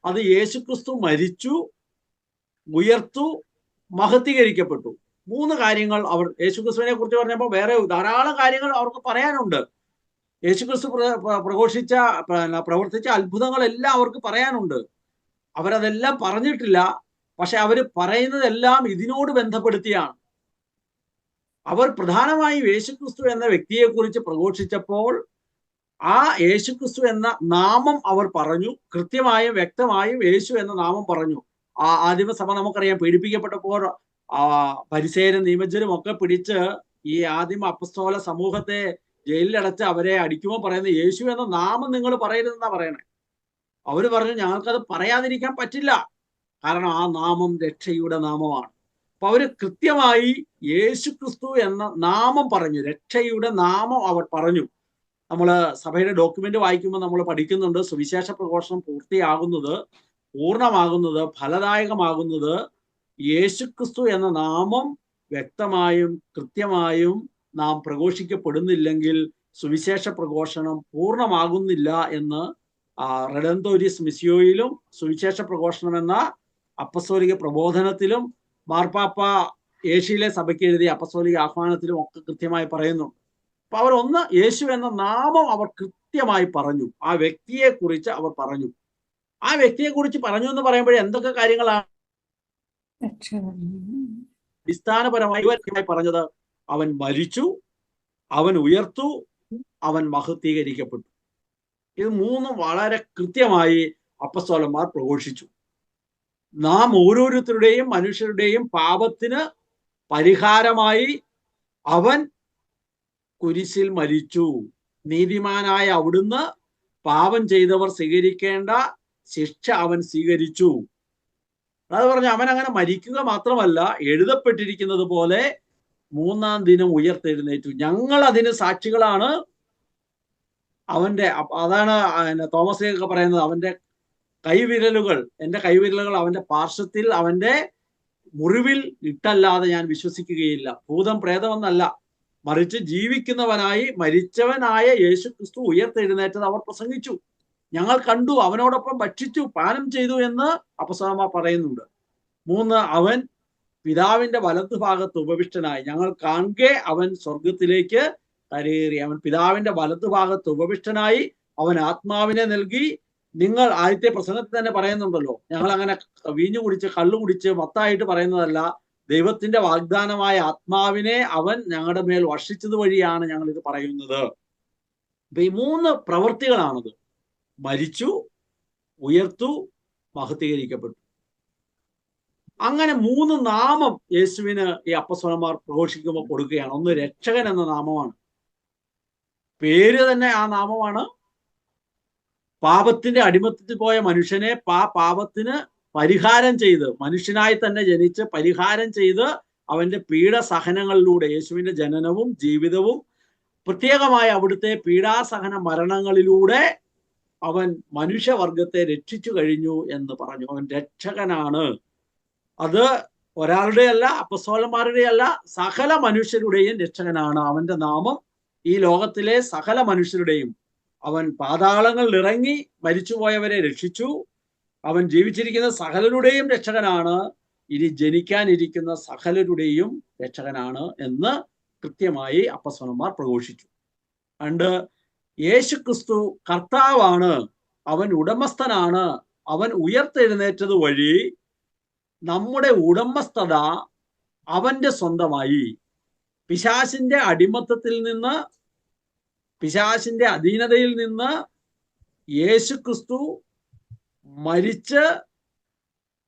അത് യേശുക്രിസ്തു മരിച്ചു, ഉയർത്തു, മഹത്വീകരിക്കപ്പെട്ടു. 3 കാര്യങ്ങൾ അവർ യേശുക്രിസ്തുവിനെ കുറിച്ച് പറഞ്ഞപ്പോൾ വേറെ ധാരാളം കാര്യങ്ങൾ അവർക്ക് പറയാനുണ്ട്. യേശുക്രിസ്തു പ്രവർത്തിച്ച അത്ഭുതങ്ങളെല്ലാം അവർക്ക് പറയാനുണ്ട്. അവരതെല്ലാം പറഞ്ഞിട്ടില്ല. പക്ഷെ അവർ പറയുന്നതെല്ലാം ഇതിനോട് ബന്ധപ്പെടുത്തിയാണ്. അവർ പ്രധാനമായും യേശുക്രിസ്തു എന്ന വ്യക്തിയെക്കുറിച്ച് പ്രഘോഷിച്ചപ്പോൾ ആ യേശുക്രിസ്തു എന്ന നാമം അവർ പറഞ്ഞു. കൃത്യമായും വ്യക്തമായും യേശു എന്ന നാമം പറഞ്ഞു. ആ ആദിമസഭ നമുക്കറിയാം, പീഡിപ്പിക്കപ്പെട്ടപ്പോൾ പരിസേരും നിയമജ്ഞരും ഒക്കെ പിടിച്ച് ഈ ആദിമ അപ്പസ്തോല സമൂഹത്തെ ജയിലിലടച്ച് അവരെ അടിക്കുമ്പോൾ പറയുന്നത്, യേശു എന്ന നാമം നിങ്ങൾ പറയരുതെന്നാ പറയണേ. അവര് പറഞ്ഞു, ഞങ്ങൾക്കത് പറയാതിരിക്കാൻ പറ്റില്ല, കാരണം ആ നാമം രക്ഷയുടെ നാമമാണ്. അപ്പൊ അവര് കൃത്യമായി യേശുക്രിസ്തു എന്ന നാമം പറഞ്ഞു, രക്ഷയുടെ നാമം അവർ പറഞ്ഞു. നമ്മൾ സഭയുടെ ഡോക്യുമെന്റ് വായിക്കുമ്പോൾ നമ്മൾ പഠിക്കുന്നുണ്ട്, സുവിശേഷ പ്രഘോഷണം പൂർണ്ണമാകുന്നത്, ഫലദായകമാകുന്നത് യേശുക്രിസ്തു എന്ന നാമം വ്യക്തമായും കൃത്യമായും നാം പ്രഘോഷിക്കപ്പെടുന്നില്ലെങ്കിൽ സുവിശേഷ പ്രഘോഷണം പൂർണ്ണമാകുന്നില്ല എന്ന് റെഡന്തോരിയസ് മിസിയോയിലും സുവിശേഷ പ്രഘോഷണം എന്ന അപ്പസ്തോലിക പ്രബോധനത്തിലും മാർപ്പാപ്പ ഏഷ്യയിലെ സഭയ്ക്ക് എഴുതിയ അപ്പസ്തോലിക ആഹ്വാനത്തിലും ഒക്കെ കൃത്യമായി പറയുന്നു. അപ്പൊ അവർ യേശു എന്ന നാമം അവർ കൃത്യമായി പറഞ്ഞു. ആ വ്യക്തിയെ കുറിച്ച് അവർ പറഞ്ഞു. ആ വ്യക്തിയെ കുറിച്ച് പറഞ്ഞു എന്ന് പറയുമ്പോഴേ എന്തൊക്കെ കാര്യങ്ങളാണ് അടിസ്ഥാനപരമായി പറഞ്ഞത്? അവൻ മരിച്ചു, അവൻ ഉയർത്തു, അവൻ മഹത്വീകരിക്കപ്പെട്ടു. ഇത് 3 വളരെ കൃത്യമായി അപ്പസ്തോലന്മാർ പ്രഘോഷിച്ചു. നാം ഓരോരുത്തരുടെയും മനുഷ്യരുടെയും പാപത്തിന് പരിഹാരമായി അവൻ കുരിശിൽ മരിച്ചു. നീതിമാനായ അവിടുന്ന് പാപം ചെയ്തവർ സ്വീകരിക്കേണ്ട ശിക്ഷ അവൻ സ്വീകരിച്ചു. അത് പറഞ്ഞ അവൻ അങ്ങനെ മരിക്കുക മാത്രമല്ല, എഴുതപ്പെട്ടിരിക്കുന്നത് പോലെ 3-ാം ദിനം ഉയർത്തെഴുന്നേറ്റു. ഞങ്ങൾ അതിന് സാക്ഷികളാണ്. അതാണ് തോമസ് ലീഗൊക്കെ പറയുന്നത്, അവന്റെ കൈവിരലുകൾ, എൻ്റെ കൈവിരലുകൾ അവന്റെ പാർശ്വത്തിൽ, അവന്റെ മുറിവിൽ ഇട്ടല്ലാതെ ഞാൻ വിശ്വസിക്കുകയില്ല. ഭൂതം പ്രേതമെന്നല്ല, മറിച്ച് ജീവിക്കുന്നവനായി മരിച്ചവനായ യേശുക്രിസ്തു ഉയർത്തെഴുന്നേറ്റത് അവർ പ്രസംഗിച്ചു. ഞങ്ങൾ കണ്ടു, അവനോടൊപ്പം ഭക്ഷിച്ചു, പാനം ചെയ്തു എന്ന് അപ്പസ്തോലന്മാർ പറയുന്നുണ്ട്. 3, അവൻ പിതാവിന്റെ വലതുഭാഗത്ത് ഉപവിഷ്ടനായി. ഞങ്ങൾ കാണുകെ അവൻ സ്വർഗത്തിലേക്ക് കരയേറി. അവൻ പിതാവിന്റെ വലതുഭാഗത്ത് ഉപവിഷ്ടനായി. അവൻ ആത്മാവിനെ നൽകി. നിങ്ങൾ ആദ്യത്തെ പ്രസംഗത്തിൽ തന്നെ പറയുന്നുണ്ടല്ലോ, ഞങ്ങൾ അങ്ങനെ വീഞ്ഞു കുടിച്ച് കള്ളു കുടിച്ച് മത്തായിട്ട് പറയുന്നതല്ല, ദൈവത്തിന്റെ വാഗ്ദാനമായ ആത്മാവിനെ അവൻ ഞങ്ങളുടെ മേൽ വർഷിച്ചത് വഴിയാണ് ഞങ്ങൾ ഇത് പറയുന്നത്. അപ്പൊ ഈ 3 പ്രവൃത്തികളാണത്: മരിച്ചു, ഉയർത്തു, മഹത്വീകരിക്കപ്പെട്ടു. അങ്ങനെ 3 നാമം യേശുവിന് ഈ അപ്പസ്തോലന്മാർ പ്രഘോഷിക്കുമ്പോൾ കൊടുക്കുകയാണ്. ഒന്ന് രക്ഷകൻ എന്ന നാമമാണ്, പേര് തന്നെ ആ നാമമാണ്. പാപത്തിന്റെ അടിമത്തത്തിൽ പോയ മനുഷ്യനെ പാപത്തിന് പരിഹാരം ചെയ്ത്, മനുഷ്യനായി തന്നെ ജനിച്ച് പരിഹാരം ചെയ്ത് അവന്റെ പീഡസഹനങ്ങളിലൂടെ, യേശുവിന്റെ ജനനവും ജീവിതവും പ്രത്യേകമായ അവിടുത്തെ പീഡാസഹന മരണങ്ങളിലൂടെ അവൻ മനുഷ്യവർഗത്തെ രക്ഷിച്ചു കഴിഞ്ഞു എന്ന് പറഞ്ഞു. അവൻ രക്ഷകനാണ്. അത് ഒരാളുടെ അല്ല, അപ്പസ്തോലന്മാരുടെ അല്ല, സകല മനുഷ്യരുടെയും രക്ഷകനാണ്. അവന്റെ നാമം ഈ ലോകത്തിലെ സകല മനുഷ്യരുടെയും, അവൻ പാതാളങ്ങളിൽ ഇറങ്ങി മരിച്ചുപോയവരെ രക്ഷിച്ചു. അവൻ ജീവിച്ചിരിക്കുന്ന സകലരുടെയും രക്ഷകനാണ്. ഇനി ജനിക്കാനിരിക്കുന്ന സകലരുടെയും രക്ഷകനാണ് എന്ന് കൃത്യമായി അപ്പസ്തോലന്മാർ പ്രഘോഷിച്ചു. അതുകൊണ്ട് യേശു ക്രിസ്തു കർത്താവാണ്, അവൻ ഉടമസ്ഥനാണ്. അവൻ ഉയർത്തെഴുന്നേറ്റത് വഴി നമ്മുടെ ഉടമസ്ഥത അവന്റെ സ്വന്തമായി. പിശാചിന്റെ അടിമത്തത്തിൽ നിന്ന്, പിശാചിന്റെ അധീനതയിൽ നിന്ന് യേശു ക്രിസ്തു മരിച്ച്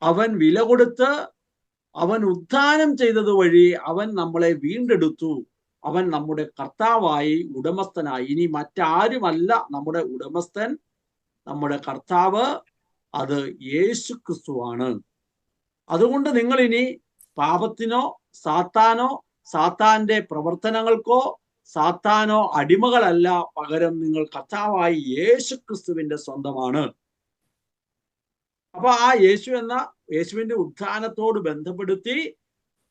അവൻ വില കൊടുത്ത് അവൻ ഉത്ഥാനം ചെയ്തത് വഴി അവൻ നമ്മളെ വീണ്ടെടുത്തു. അവൻ നമ്മുടെ കർത്താവായി, ഉടമസ്ഥനായി. ഇനി മറ്റാരുമല്ല നമ്മുടെ ഉടമസ്ഥൻ, നമ്മുടെ കർത്താവ് അത് യേശു ക്രിസ്തുവാണ്. അതുകൊണ്ട് നിങ്ങൾ ഇനി പാപത്തിനോ സാത്താനോ സാത്താന്റെ പ്രവർത്തനങ്ങൾക്കോ സാത്താനോ അടിമകളല്ല, പകരം നിങ്ങൾ കർത്താവായി യേശു ക്രിസ്തുവിന്റെ സ്വന്തമാണ്. അപ്പൊ ആ യേശുവിന്റെ ഉത്ഥാനത്തോട് ബന്ധപ്പെടുത്തി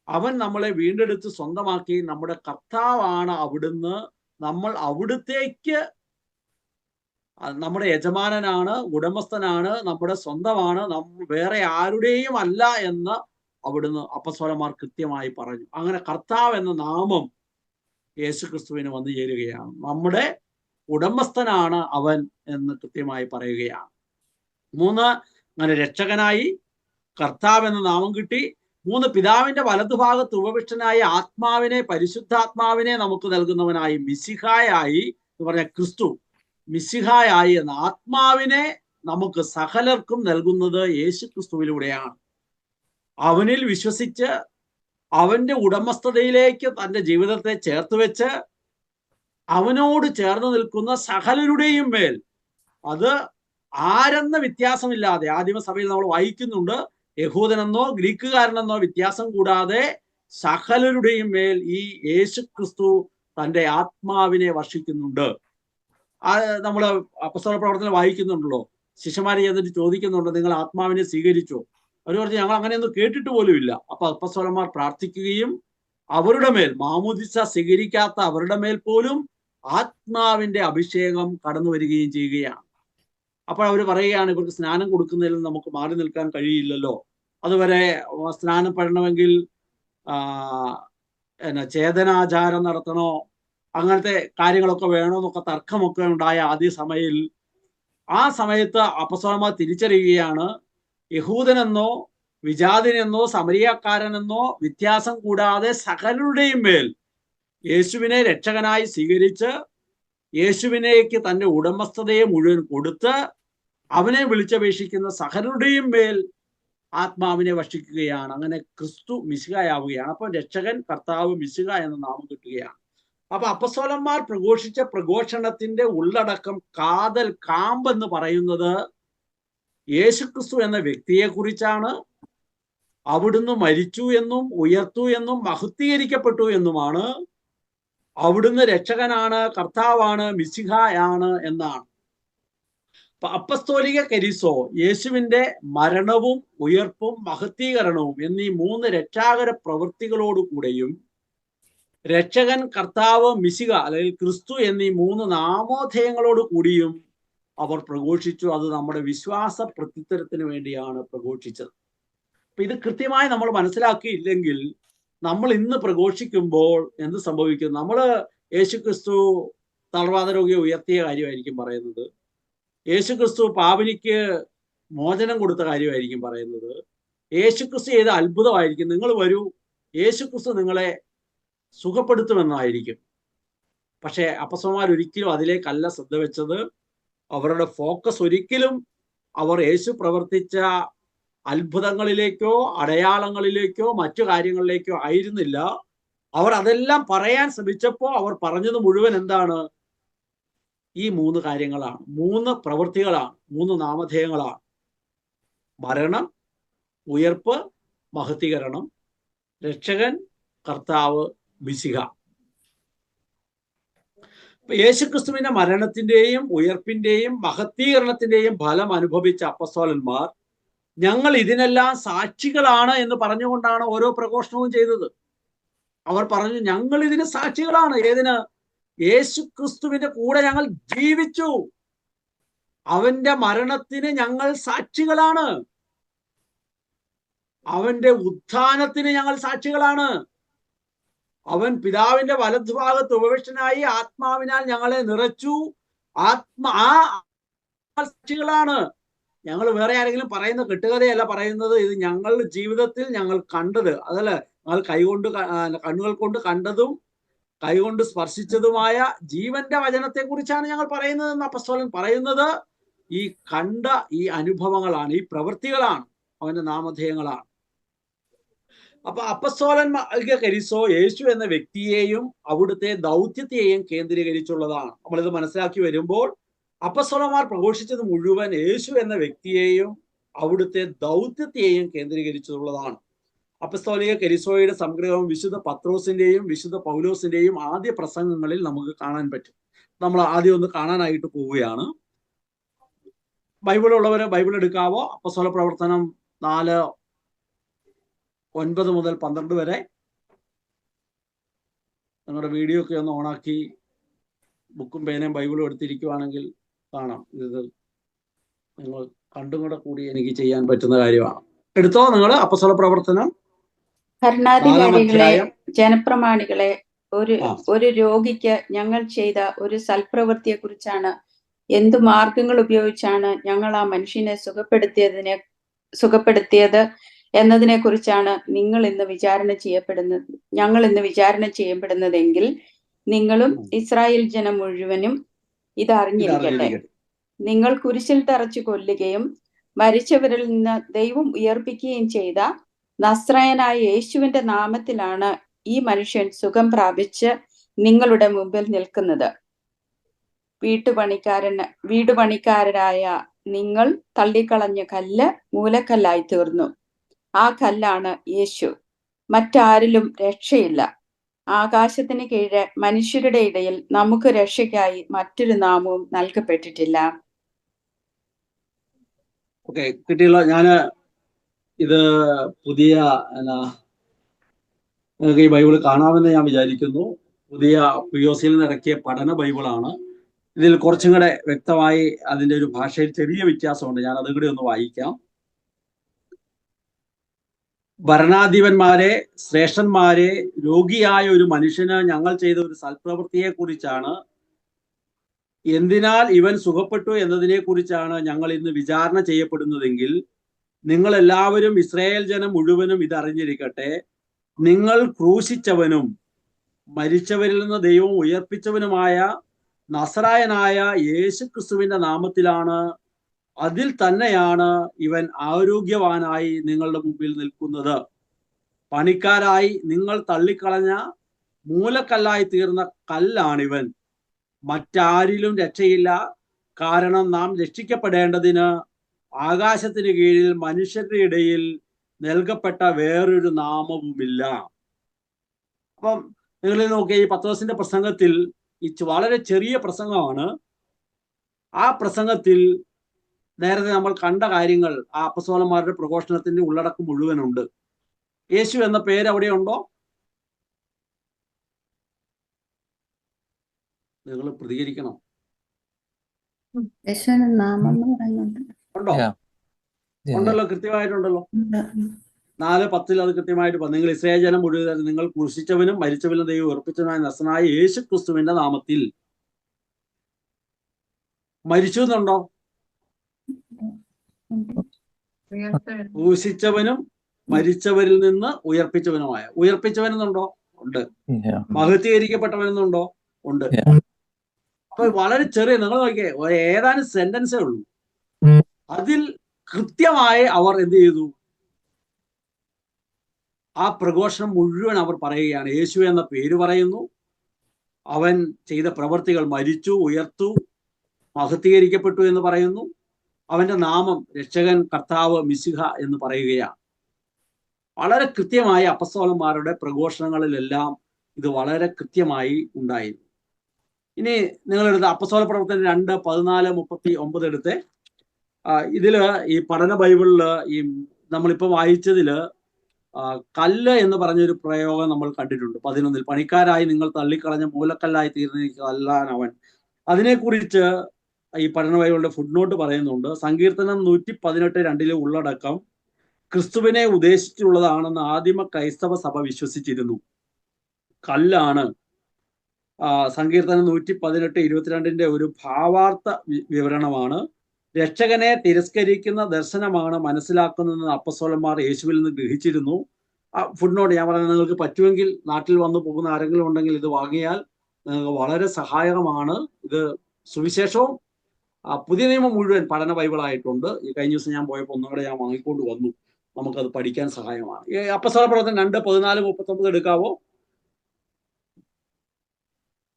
അവൻ നമ്മളെ വീണ്ടെടുത്ത് സ്വന്തമാക്കി. നമ്മുടെ കർത്താവാണ് അവിടുന്ന്. നമ്മൾ അവിടുത്തേക്ക്, നമ്മുടെ യജമാനനാണ്, ഉടമസ്ഥനാണ്, നമ്മുടെ സ്വന്തമാണ്, വേറെ ആരുടെയും അല്ല എന്ന് അവിടുന്ന് അപ്പസ്വലന്മാർ കൃത്യമായി പറഞ്ഞു. അങ്ങനെ കർത്താവ് എന്ന നാമം യേശു ക്രിസ്തുവിന് വന്നു ചേരുകയാണ്. നമ്മുടെ ഉടമസ്ഥനാണ് അവൻ എന്ന് കൃത്യമായി പറയുകയാണ്. 3, അങ്ങനെ രക്ഷകനായി, കർത്താവ് എന്ന നാമം കിട്ടി. 3, പിതാവിന്റെ വലതുഭാഗത്ത് ഉപവിഷ്ടനായി ആത്മാവിനെ, പരിശുദ്ധാത്മാവിനെ നമുക്ക് നൽകുന്നവനായി, മിശിഹായായി എന്ന് പറഞ്ഞ ക്രിസ്തു, മിശിഹായായി എന്ന ആത്മാവിനെ നമുക്ക് സകലർക്കും നൽകുന്നത് യേശു ക്രിസ്തുവിലൂടെയാണ്. അവനിൽ വിശ്വസിച്ച് അവന്റെ ഉടമസ്ഥതയിലേക്ക് തന്റെ ജീവിതത്തെ ചേർത്ത് വെച്ച് അവനോട് ചേർന്ന് നിൽക്കുന്ന സകലരുടെയും മേൽ, അത് ആരെന്ന വ്യത്യാസമില്ലാതെ, ആദിമസഭയിൽ നമ്മൾ വായിക്കുന്നുണ്ട്, യഹൂദനെന്നോ ഗ്രീക്കുകാരനെന്നോ വ്യത്യാസം കൂടാതെ സകലരുടെയും മേൽ ഈ യേശു ക്രിസ്തു തന്റെ ആത്മാവിനെ വർഷിക്കുന്നുണ്ട്. നമ്മൾ അപ്പസ്തോല പ്രവർത്തനം വായിക്കുന്നുണ്ടല്ലോ, ശിഷ്യന്മാരെ എന്നിട്ട് ചോദിക്കുന്നുണ്ട്, നിങ്ങൾ ആത്മാവിനെ സ്വീകരിച്ചോ? അവർ പറഞ്ഞു, ഞങ്ങൾ അങ്ങനെയൊന്നും കേട്ടിട്ട് പോലും ഇല്ല. അപ്പൊ അപ്പസ്തോലന്മാർ പ്രാർത്ഥിക്കുകയും അവരുടെ മേൽ, മാമോദിസ സ്വീകരിക്കാത്ത അവരുടെ മേൽ പോലും ആത്മാവിന്റെ അഭിഷേകം കടന്നു വരികയും ചെയ്യുകയാണ്. അപ്പോൾ അവർ പറയുകയാണ്, ഇവർക്ക് സ്നാനം കൊടുക്കുന്നതിൽ നമുക്ക് മാറി നിൽക്കാൻ കഴിയില്ലല്ലോ, അതുവരെ സ്നാനം പെടണമെങ്കിൽ ചേതനാചാരം നടത്തണോ, അങ്ങനത്തെ കാര്യങ്ങളൊക്കെ വേണമെന്നൊക്കെ തർക്കമൊക്കെ ഉണ്ടായ ആദ്യ ആ സമയത്ത് അപ്പസ്തോലന്മാർ തിരിച്ചറിയുകയാണ്, യഹൂദനെന്നോ വിജാതിനെന്നോ സമരിയക്കാരനെന്നോ വ്യത്യാസം കൂടാതെ സകലരുടെയും മേൽ യേശുവിനെ രക്ഷകനായി സ്വീകരിച്ച് യേശുവിനേക്ക് തന്റെ ഉടമസ്ഥതയെ മുഴുവൻ കൊടുത്ത് അവനെ വിളിച്ചപേക്ഷിക്കുന്ന സകലരുടെയും മേൽ ആത്മാവിനെ വർഷിക്കുകയാണ്. അങ്ങനെ ക്രിസ്തു മിശിഹായാവുകയാണ്. അപ്പൊ രക്ഷകൻ, കർത്താവ്, മിശിഹ എന്ന നാമം കിട്ടുകയാണ്. അപ്പൊ അപ്പസ്തോലന്മാർ പ്രഘോഷിച്ച പ്രഘോഷണത്തിന്റെ ഉള്ളടക്കം, കാതൽ, കാമ്പ് എന്ന് പറയുന്നത് യേശുക്രിസ്തു എന്ന വ്യക്തിയെ കുറിച്ചാണ്. അവിടുന്ന് മരിച്ചു എന്നും ഉയർത്തു എന്നും മഹത്വീകരിക്കപ്പെട്ടു എന്നുമാണ്. അവിടുന്ന് രക്ഷകനാണ്, കർത്താവാണ്, മിശിഹായാണ് എന്നാണ്. അപ്പസ്തോലിക കരിസോ യേശുവിന്റെ മരണവും ഉയർപ്പും മഹത്വീകരണവും എന്നീ 3 രക്ഷാകര പ്രവൃത്തികളോടുകൂടെയും രക്ഷകൻ, കർത്താവ്, മിശിഹ അല്ലെങ്കിൽ ക്രിസ്തു എന്നീ 3 നാമോധേയങ്ങളോട് കൂടിയും അവർ പ്രഘോഷിച്ചു. അത് നമ്മുടെ വിശ്വാസ പ്രത്യുത്തരത്തിന് വേണ്ടിയാണ് പ്രഘോഷിച്ചത്. അപ്പൊ ഇത് കൃത്യമായി നമ്മൾ മനസ്സിലാക്കിയില്ലെങ്കിൽ നമ്മൾ ഇന്ന് പ്രഘോഷിക്കുമ്പോൾ എന്ത് സംഭവിക്കും? നമ്മൾ യേശുക്രിസ്തു തളർവാദ രോഗിയെ ഉയർത്തിയ കാര്യമായിരിക്കും പറയുന്നത്, യേശുക്രിസ്തു പാപിനിക്ക് മോചനം കൊടുത്ത കാര്യമായിരിക്കും പറയുന്നത്, യേശുക്രിസ്തു ചെയ്ത അത്ഭുതമായിരിക്കും, നിങ്ങൾ വരൂ യേശുക്രിസ്തു നിങ്ങളെ സുഖപ്പെടുത്തുമെന്നായിരിക്കും. പക്ഷെ അപ്പസ്തോലന്മാർ ഒരിക്കലും അതിലേക്കല്ല ശ്രദ്ധ വെച്ചത്. അവരുടെ ഫോക്കസ് ഒരിക്കലും അവർ യേശു പ്രവർത്തിച്ച അത്ഭുതങ്ങളിലേക്കോ അടയാളങ്ങളിലേക്കോ മറ്റു കാര്യങ്ങളിലേക്കോ ആയിരുന്നില്ല. അവർ അതെല്ലാം പറയാൻ ശ്രമിച്ചപ്പോൾ അവർ പറഞ്ഞത് മുഴുവൻ എന്താണ്? ഈ 3 കാര്യങ്ങളാണ്, 3 പ്രവൃത്തികളാണ്, 3 നാമധേയങ്ങളാണ്: മരണം, ഉയർപ്പ്, മഹത്വീകരണം, രക്ഷകൻ, കർത്താവ്, മിശിഹ. യേശുക്രിസ്തുവിന്റെ മരണത്തിന്റെയും ഉയർപ്പിന്റെയും മഹത്വീകരണത്തിന്റെയും ഫലം അനുഭവിച്ച അപ്പസ്തോലന്മാർ ഞങ്ങൾ ഇതിനെല്ലാം സാക്ഷികളാണ് എന്ന് പറഞ്ഞുകൊണ്ടാണ് ഓരോ പ്രഘോഷണവും ചെയ്തത്. അവർ പറഞ്ഞു, ഞങ്ങൾ ഇതിന് സാക്ഷികളാണ്. ഏതിന്? യേശുക്രിസ്തുവിന്റെ കൂടെ ഞങ്ങൾ ജീവിച്ചു, അവന്റെ മരണത്തിന് ഞങ്ങൾ സാക്ഷികളാണ്, അവന്റെ ഉത്ഥാനത്തിന് ഞങ്ങൾ സാക്ഷികളാണ്, അവൻ പിതാവിന്റെ വലതുഭാഗത്ത് ഉപവിഷ്ടനായി ആത്മാവിനാൽ ഞങ്ങളെ നിറച്ചു. ആ സാക്ഷികളാണ്. ഞങ്ങൾ വേറെ ആരെങ്കിലും പറയുന്ന കെട്ടുകഥയല്ല പറയുന്നത്. ഇത് ഞങ്ങളുടെ ജീവിതത്തിൽ ഞങ്ങൾ കണ്ടത്, അതല്ല, ഞങ്ങൾ കണ്ണുകൾ കൊണ്ട് കണ്ടതും കൈകൊണ്ട് സ്പർശിച്ചതുമായ ജീവന്റെ വചനത്തെ കുറിച്ചാണ് ഞങ്ങൾ പറയുന്നത് എന്ന് അപ്പസ്തോലൻ പറയുന്നത്. ഈ കണ്ട ഈ അനുഭവങ്ങളാണ്, ഈ പ്രവൃത്തികളാണ് അവന്റെ നാമധേയങ്ങളാണ്. അപ്പൊ അപ്പസ്തോലൻ കരിസോ യേശു എന്ന വ്യക്തിയെയും അവിടുത്തെ ദൗത്യത്തെയും കേന്ദ്രീകരിച്ചുള്ളതാണ്. നമ്മളിത് മനസ്സിലാക്കി വരുമ്പോൾ അപ്പസ്തോലന്മാർ പ്രഘോഷിച്ചത് മുഴുവൻ യേശു എന്ന വ്യക്തിയെയും അവിടുത്തെ ദൗത്യത്തെയും കേന്ദ്രീകരിച്ചുള്ളതാണ്. അപ്പസ്തോലിക കരിസോയുടെ സംഗ്രഹം വിശുദ്ധ പത്രോസിന്റെയും വിശുദ്ധ പൗലോസിന്റെയും ആദ്യ പ്രസംഗങ്ങളിൽ നമുക്ക് കാണാൻ പറ്റും. നമ്മൾ ആദ്യം ഒന്ന് കാണാനായിട്ട് പോവുകയാണ്. ബൈബിളുള്ളവര് ബൈബിൾ എടുക്കാവോ? അപ്പസ്തോല പ്രവർത്തനം 4:9 മുതൽ 12 വരെ. നിങ്ങളുടെ വീഡിയോ ഒക്കെ ഒന്ന് ഓണാക്കി ബുക്കും പേനയും ബൈബിളും എടുത്തിരിക്കുവാണെങ്കിൽ കാണാം. ഇത് നിങ്ങൾ കണ്ടും കൂടി എനിക്ക് ചെയ്യാൻ പറ്റുന്ന കാര്യമാണ്. എടുത്തോ നിങ്ങൾ അപ്പസ്തോല പ്രവർത്തനം. ഭരണാധികാരികളെ, ജനപ്രമാണികളെ, ഒരു രോഗിക്ക് ഞങ്ങൾ ചെയ്ത ഒരു സൽപ്രവൃത്തിയെ കുറിച്ചാണ്, എന്തു മാർഗങ്ങൾ ഉപയോഗിച്ചാണ് ഞങ്ങൾ ആ മനുഷ്യനെ സുഖപ്പെടുത്തിയത് എന്നതിനെ കുറിച്ചാണ് ഞങ്ങൾ ഇന്ന് വിചാരണ ചെയ്യപ്പെടുന്നതെങ്കിൽ നിങ്ങളും ഇസ്രായേൽ ജനം മുഴുവനും ഇത് അറിഞ്ഞിരിക്കട്ടെ. നിങ്ങൾ കുരിശിൽ തറച്ചു കൊല്ലുകയും മരിച്ചവരിൽ നിന്ന് ദൈവം ഉയർപ്പിക്കുകയും ചെയ്ത നസ്രായനായ യേശുവിന്റെ നാമത്തിലാണ് ഈ മനുഷ്യൻ സുഖം പ്രാപിച്ച് നിങ്ങളുടെ മുമ്പിൽ നിൽക്കുന്നത്. വീടുപണിക്കാരായ നിങ്ങൾ തള്ളിക്കളഞ്ഞ കല്ല് മൂലക്കല്ലായി തീർന്നു. ആ കല്ലാണ് യേശു. മറ്റാരിലും രക്ഷയില്ല. ആകാശത്തിന് കീഴെ മനുഷ്യരുടെ ഇടയിൽ നമുക്ക് രക്ഷയ്ക്കായി മറ്റൊരു നാമവും നൽകപ്പെട്ടിട്ടില്ല. ഓക്കെ, കിട്ടിയല്ലോ. ഞാന് ഇത് പുതിയ നിങ്ങൾക്ക് ഈ ബൈബിൾ കാണാമെന്ന് ഞാൻ വിചാരിക്കുന്നു. പുതിയ POCയിൽ നിന്ന് ഇറക്കിയ പഠന ബൈബിളാണ്. ഇതിൽ കുറച്ചും കൂടെ വ്യക്തമായി അതിന്റെ ഒരു ഭാഷയിൽ ചെറിയ വ്യത്യാസമുണ്ട്. ഞാൻ അതും കൂടി ഒന്ന് വായിക്കാം. ഭരണാധിപന്മാരെ, ശ്രേഷ്ഠന്മാരെ, രോഗിയായ ഒരു മനുഷ്യന് ഞങ്ങൾ ചെയ്ത ഒരു സൽപ്രവൃത്തിയെ കുറിച്ചാണ്, എന്തിനാൽ ഇവൻ സുഖപ്പെട്ടു എന്നതിനെ കുറിച്ചാണ് ഞങ്ങൾ ഇന്ന് വിചാരണ ചെയ്യപ്പെടുന്നതെങ്കിൽ നിങ്ങൾ എല്ലാവരും ഇസ്രായേൽ ജനം മുഴുവനും ഇതറിഞ്ഞിരിക്കട്ടെ. നിങ്ങൾ ക്രൂശിച്ചവനും മരിച്ചവരിൽ നിന്ന് ദൈവം ഉയർപ്പിച്ചവനുമായ നസറായനായ യേശു ക്രിസ്തുവിന്റെ നാമത്തിലാണ്, അതിൽ തന്നെയാണ് ഇവൻ ആരോഗ്യവാനായി നിങ്ങളുടെ മുമ്പിൽ നിൽക്കുന്നത്. പണിക്കാരായി നിങ്ങൾ തള്ളിക്കളഞ്ഞ മൂലക്കല്ലായി തീർന്ന കല്ലാണിവൻ. മറ്റാരിലും രക്ഷയില്ല. കാരണം നാം രക്ഷിക്കപ്പെടേണ്ടതിന് ആകാശത്തിന് കീഴിൽ മനുഷ്യരുടെ ഇടയിൽ നൽകപ്പെട്ട വേറൊരു നാമവുമില്ല. അപ്പം നിങ്ങൾ നോക്കിയ ഈ പത്രോസിന്റെ പ്രസംഗത്തിൽ വളരെ ചെറിയ പ്രസംഗമാണ്. ആ പ്രസംഗത്തിൽ നേരത്തെ നമ്മൾ കണ്ട കാര്യങ്ങൾ, ആ അപ്പസ്തോലന്മാരുടെ പ്രഘോഷണത്തിന്റെ ഉള്ളടക്കം മുഴുവനുണ്ട്. യേശു എന്ന പേര് അവിടെ ഉണ്ടോ? നിങ്ങൾ പ്രതികരിക്കണം. ഉണ്ടോ? ഉണ്ടല്ലോ, കൃത്യമായിട്ടുണ്ടല്ലോ. 4:10 അത് കൃത്യമായിട്ട് പറഞ്ഞു. നിങ്ങൾ ഇസ്രായേൽ ജനം മുഴുവൻ നിങ്ങൾ ക്രൂശിച്ചവനും മരിച്ചവനും ദൈവം ഉറപ്പിച്ചവനായ നസറായ യേശു ക്രിസ്തുവിന്റെ നാമത്തിൽ. മരിച്ചു എന്നുണ്ടോ? ക്രൂശിച്ചവനും മരിച്ചവരിൽ നിന്ന് ഉയർപ്പിച്ചവനുമായ. ഉയർപ്പിച്ചവനെന്നുണ്ടോ? ഉണ്ട്. മഹത്വീകരിക്കപ്പെട്ടവനെന്നുണ്ടോ? ഉണ്ട്. അപ്പൊ വളരെ ചെറിയ, നിങ്ങൾ നോക്കിയേ, ഏതാനും സെന്റൻസേ ഉള്ളൂ. അതിൽ കൃത്യമായി അവർ എന്ത് ചെയ്തു? ആ പ്രഘോഷണം മുഴുവൻ അവർ പറയുകയാണ്. യേശു എന്ന പേര് പറയുന്നു. അവൻ ചെയ്ത പ്രവർത്തികൾ, മരിച്ചു, ഉയർത്തു, മഹത്വീകരിക്കപ്പെട്ടു എന്ന് പറയുന്നു. അവന്റെ നാമം രക്ഷകൻ, കർത്താവ്, മിശിഹ എന്ന് പറയുകയാണ്. വളരെ കൃത്യമായി അപ്പസ്തോലന്മാരുടെ പ്രഘോഷണങ്ങളിലെല്ലാം ഇത് വളരെ കൃത്യമായി ഉണ്ടായിരുന്നു. ഇനി നിങ്ങളെടുത്ത അപ്പസ്തോല പ്രവർത്തനം 2:14-39 എടുത്ത് ഇതില് ഈ പഠന ബൈബിളില് ഈ നമ്മളിപ്പോ വായിച്ചതില് കല്ല് എന്ന് പറഞ്ഞൊരു പ്രയോഗം നമ്മൾ കണ്ടിട്ടുണ്ട്. 11 പണിക്കാരായി നിങ്ങൾ തള്ളിക്കളഞ്ഞ മൂലക്കല്ലായി തീർന്നിരിക്കാൻ അവൻ. അതിനെക്കുറിച്ച് ഈ പഠന ബൈബിളിന്റെ ഫുട്നോട്ട് പറയുന്നുണ്ട്. സങ്കീർത്തനം 118:2 ഉള്ളടക്കം ക്രിസ്തുവിനെ ഉദ്ദേശിച്ചുള്ളതാണെന്ന് ആദിമ ക്രൈസ്തവ സഭ വിശ്വസിച്ചിരുന്നു. കല്ലാണ്. സങ്കീർത്തനം 118:22 ഒരു ഭാവാർത്ഥ വിവരണമാണ്. രക്ഷകനെ തിരസ്കരിക്കുന്ന ദർശനമാണ് മനസ്സിലാക്കുന്നതെന്ന് അപ്പസ്തോലന്മാർ യേശുവിൽ നിന്ന് ഗ്രഹിച്ചിരുന്നു. ഫുട്നോട്ട് ഞാൻ പറയുന്നത്, നിങ്ങൾക്ക് പറ്റുമെങ്കിൽ നാട്ടിൽ വന്നു പോകുന്ന ആരെങ്കിലും ഉണ്ടെങ്കിൽ ഇത് വാങ്ങിയാൽ നിങ്ങൾക്ക് വളരെ സഹായകമാണ്. ഇത് സുവിശേഷവും പുതിയ നിയമം മുഴുവൻ പഠന ബൈബിളായിട്ടുണ്ട്. ഈ കഴിഞ്ഞ ദിവസം ഞാൻ പോയപ്പോൾ ഒന്നുകൂടെ ഞാൻ വാങ്ങിക്കൊണ്ട് വന്നു. നമുക്കത് പഠിക്കാൻ സഹായമാണ്. ഈ അപ്പസ്തോല പ്രവർത്തനം 2:14-39 എടുക്കാവോ?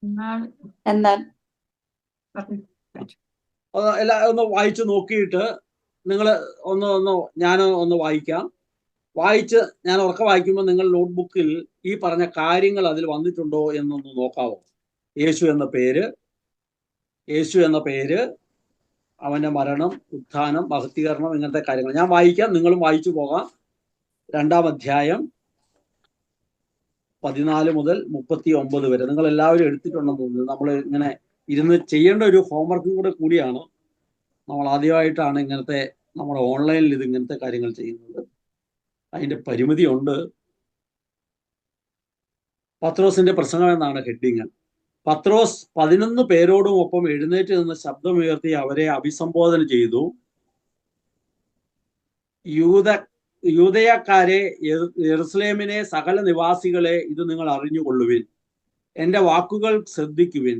എന്നാൽ ഒന്ന് വായിച്ചു നോക്കിയിട്ട് നിങ്ങൾ ഒന്ന് വായിക്കാം. വായിച്ച് ഞാൻ ഉറക്കെ വായിക്കുമ്പോൾ നിങ്ങൾ നോട്ട്ബുക്കിൽ ഈ പറഞ്ഞ കാര്യങ്ങൾ അതിൽ വന്നിട്ടുണ്ടോ എന്നൊന്ന് നോക്കാവോ? യേശു എന്ന പേര്, അവന്റെ മരണം, ഉത്ഥാനം, മഹത്വീകരണം, ഇങ്ങനത്തെ കാര്യങ്ങൾ ഞാൻ വായിക്കാം, നിങ്ങളും വായിച്ചു പോകാം. 2-ാം അധ്യായം 14 മുതൽ 39 വരെ. നിങ്ങൾ എല്ലാവരും എടുത്തിട്ടുണ്ടെന്ന് തോന്നുന്നു. നമ്മൾ ഇങ്ങനെ ഇരുന്ന് ചെയ്യേണ്ട ഒരു ഹോംവർക്കും കൂടിയാണ്. നമ്മൾ ആദ്യമായിട്ടാണ് നമ്മുടെ ഓൺലൈനിൽ ഇങ്ങനത്തെ കാര്യങ്ങൾ ചെയ്യുന്നത്. അതിന്റെ പരിമിതിയുണ്ട്. പത്രോസിന്റെ പ്രസംഗം എന്നാണ് ഹെഡിങ്. പത്രോസ് 11 പേരോടും ഒപ്പം എഴുന്നേറ്റ് നിന്ന് ശബ്ദമുയർത്തി അവരെ അഭിസംബോധന ചെയ്തു. യൂദയക്കാരെ, യെറുസലേമിനെ, സകല നിവാസികളെ, ഇത് നിങ്ങൾ അറിഞ്ഞുകൊള്ളുവിൻ. എൻ്റെ വാക്കുകൾ ശ്രദ്ധിക്കുവിൻ.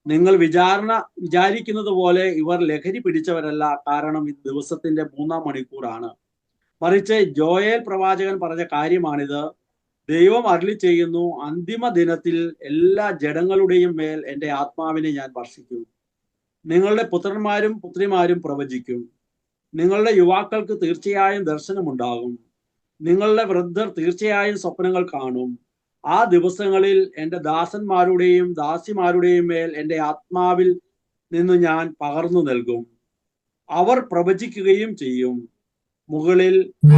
നിങ്ങൾ വിചാരിക്കുന്നത് പോലെ ഇവർ ലഹരി പിടിച്ചവരല്ല. കാരണം ഇത് ദിവസത്തിന്റെ 3-ാം മണിക്കൂറാണ്. മറിച്ച് ജോയേൽ പ്രവാചകൻ പറഞ്ഞ കാര്യമാണിത്. ദൈവം അരുളി ചെയ്യുന്നു, അന്തിമ ദിനത്തിൽ എല്ലാ ജഡങ്ങളുടെയും മേൽ എൻ്റെ ആത്മാവിനെ ഞാൻ വർഷിക്കും. നിങ്ങളുടെ പുത്രന്മാരും പുത്രിമാരും പ്രവചിക്കും. നിങ്ങളുടെ യുവാക്കൾക്ക് തീർച്ചയായും ദർശനമുണ്ടാകും. നിങ്ങളുടെ വൃദ്ധർ തീർച്ചയായും സ്വപ്നങ്ങൾ കാണും. ആ ദിവസങ്ങളിൽ എൻ്റെ ദാസന്മാരുടെയും ദാസിമാരുടെയും മേൽ എൻ്റെ ആത്മാവിൽ നിന്ന് ഞാൻ പകർന്നു നൽകും. അവർ പ്രവചിക്കുകയും ചെയ്യും. മുകളിൽ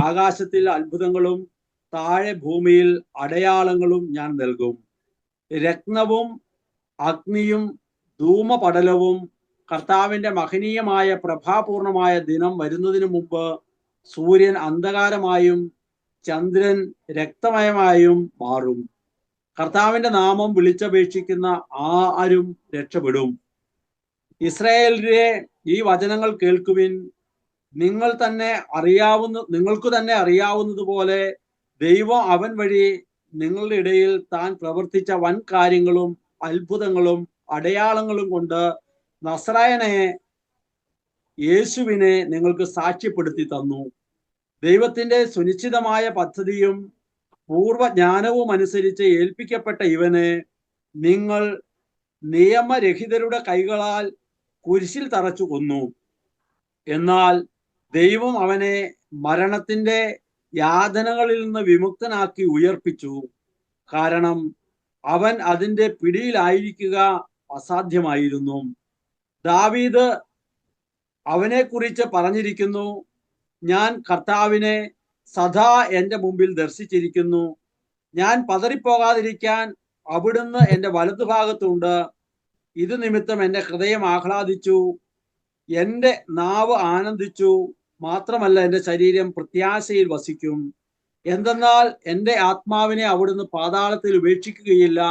ആകാശത്തിൽ അത്ഭുതങ്ങളും താഴെ ഭൂമിയിൽ അടയാളങ്ങളും ഞാൻ നൽകും. രത്നവും അഗ്നിയും ധൂമപടലവും കർത്താവിന്റെ മഹനീയമായ പ്രഭാപൂർണമായ ദിനം വരുന്നതിന് മുമ്പ് സൂര്യൻ അന്ധകാരമായും ചന്ദ്രൻ രക്തമയമായും മാറും. കർത്താവിന്റെ നാമം വിളിച്ചപേക്ഷിക്കുന്ന ആരും രക്ഷപ്പെടും. ഇസ്രായേലിലെ ഈ വചനങ്ങൾ കേൾക്കുവിൻ. നിങ്ങൾക്ക് തന്നെ അറിയാവുന്നതുപോലെ ദൈവം അവൻ വഴി നിങ്ങളുടെ ഇടയിൽ താൻ പ്രവർത്തിച്ച വൻ കാര്യങ്ങളും അത്ഭുതങ്ങളും അടയാളങ്ങളും കൊണ്ട് നസ്രായനെ യേശുവിനെ നിങ്ങൾക്ക് സാക്ഷ്യപ്പെടുത്തി തന്നു. ദൈവത്തിന്റെ സുനിശ്ചിതമായ പദ്ധതിയും പൂർവ്വജ്ഞാനവും അനുസരിച്ച് ഏൽപ്പിക്കപ്പെട്ട ഇവനെ നിങ്ങൾ നിയമരഹിതരുടെ കൈകളാൽ കുരിശിൽ തറച്ചു കൊന്നു. എന്നാൽ ദൈവം അവനെ മരണത്തിന്റെ യാതനകളിൽ നിന്ന് വിമുക്തനാക്കി ഉയർപ്പിച്ചു. കാരണം അവൻ അതിന്റെ പിടിയിലായിരിക്കുക അസാധ്യമായിരുന്നു. ദാവീദ് അവനെക്കുറിച്ച് പറഞ്ഞിരിക്കുന്നു, ഞാൻ കർത്താവിനെ സദാ എൻ്റെ മുമ്പിൽ ദർശിച്ചിരിക്കുന്നു. ഞാൻ പതറിപ്പോകാതിരിക്കാൻ അവിടുന്ന് എൻ്റെ വലതുഭാഗത്തുണ്ട്. ഇത് നിമിത്തം എൻ്റെ ഹൃദയം ആഹ്ലാദിച്ചു, എൻ്റെ നാവ് ആനന്ദിച്ചു. മാത്രമല്ല, എൻ്റെ ശരീരം പ്രത്യാശയിൽ വസിക്കും. എന്തെന്നാൽ എൻ്റെ ആത്മാവിനെ അവിടുന്ന് പാതാളത്തിൽ ഉപേക്ഷിക്കുകയില്ല.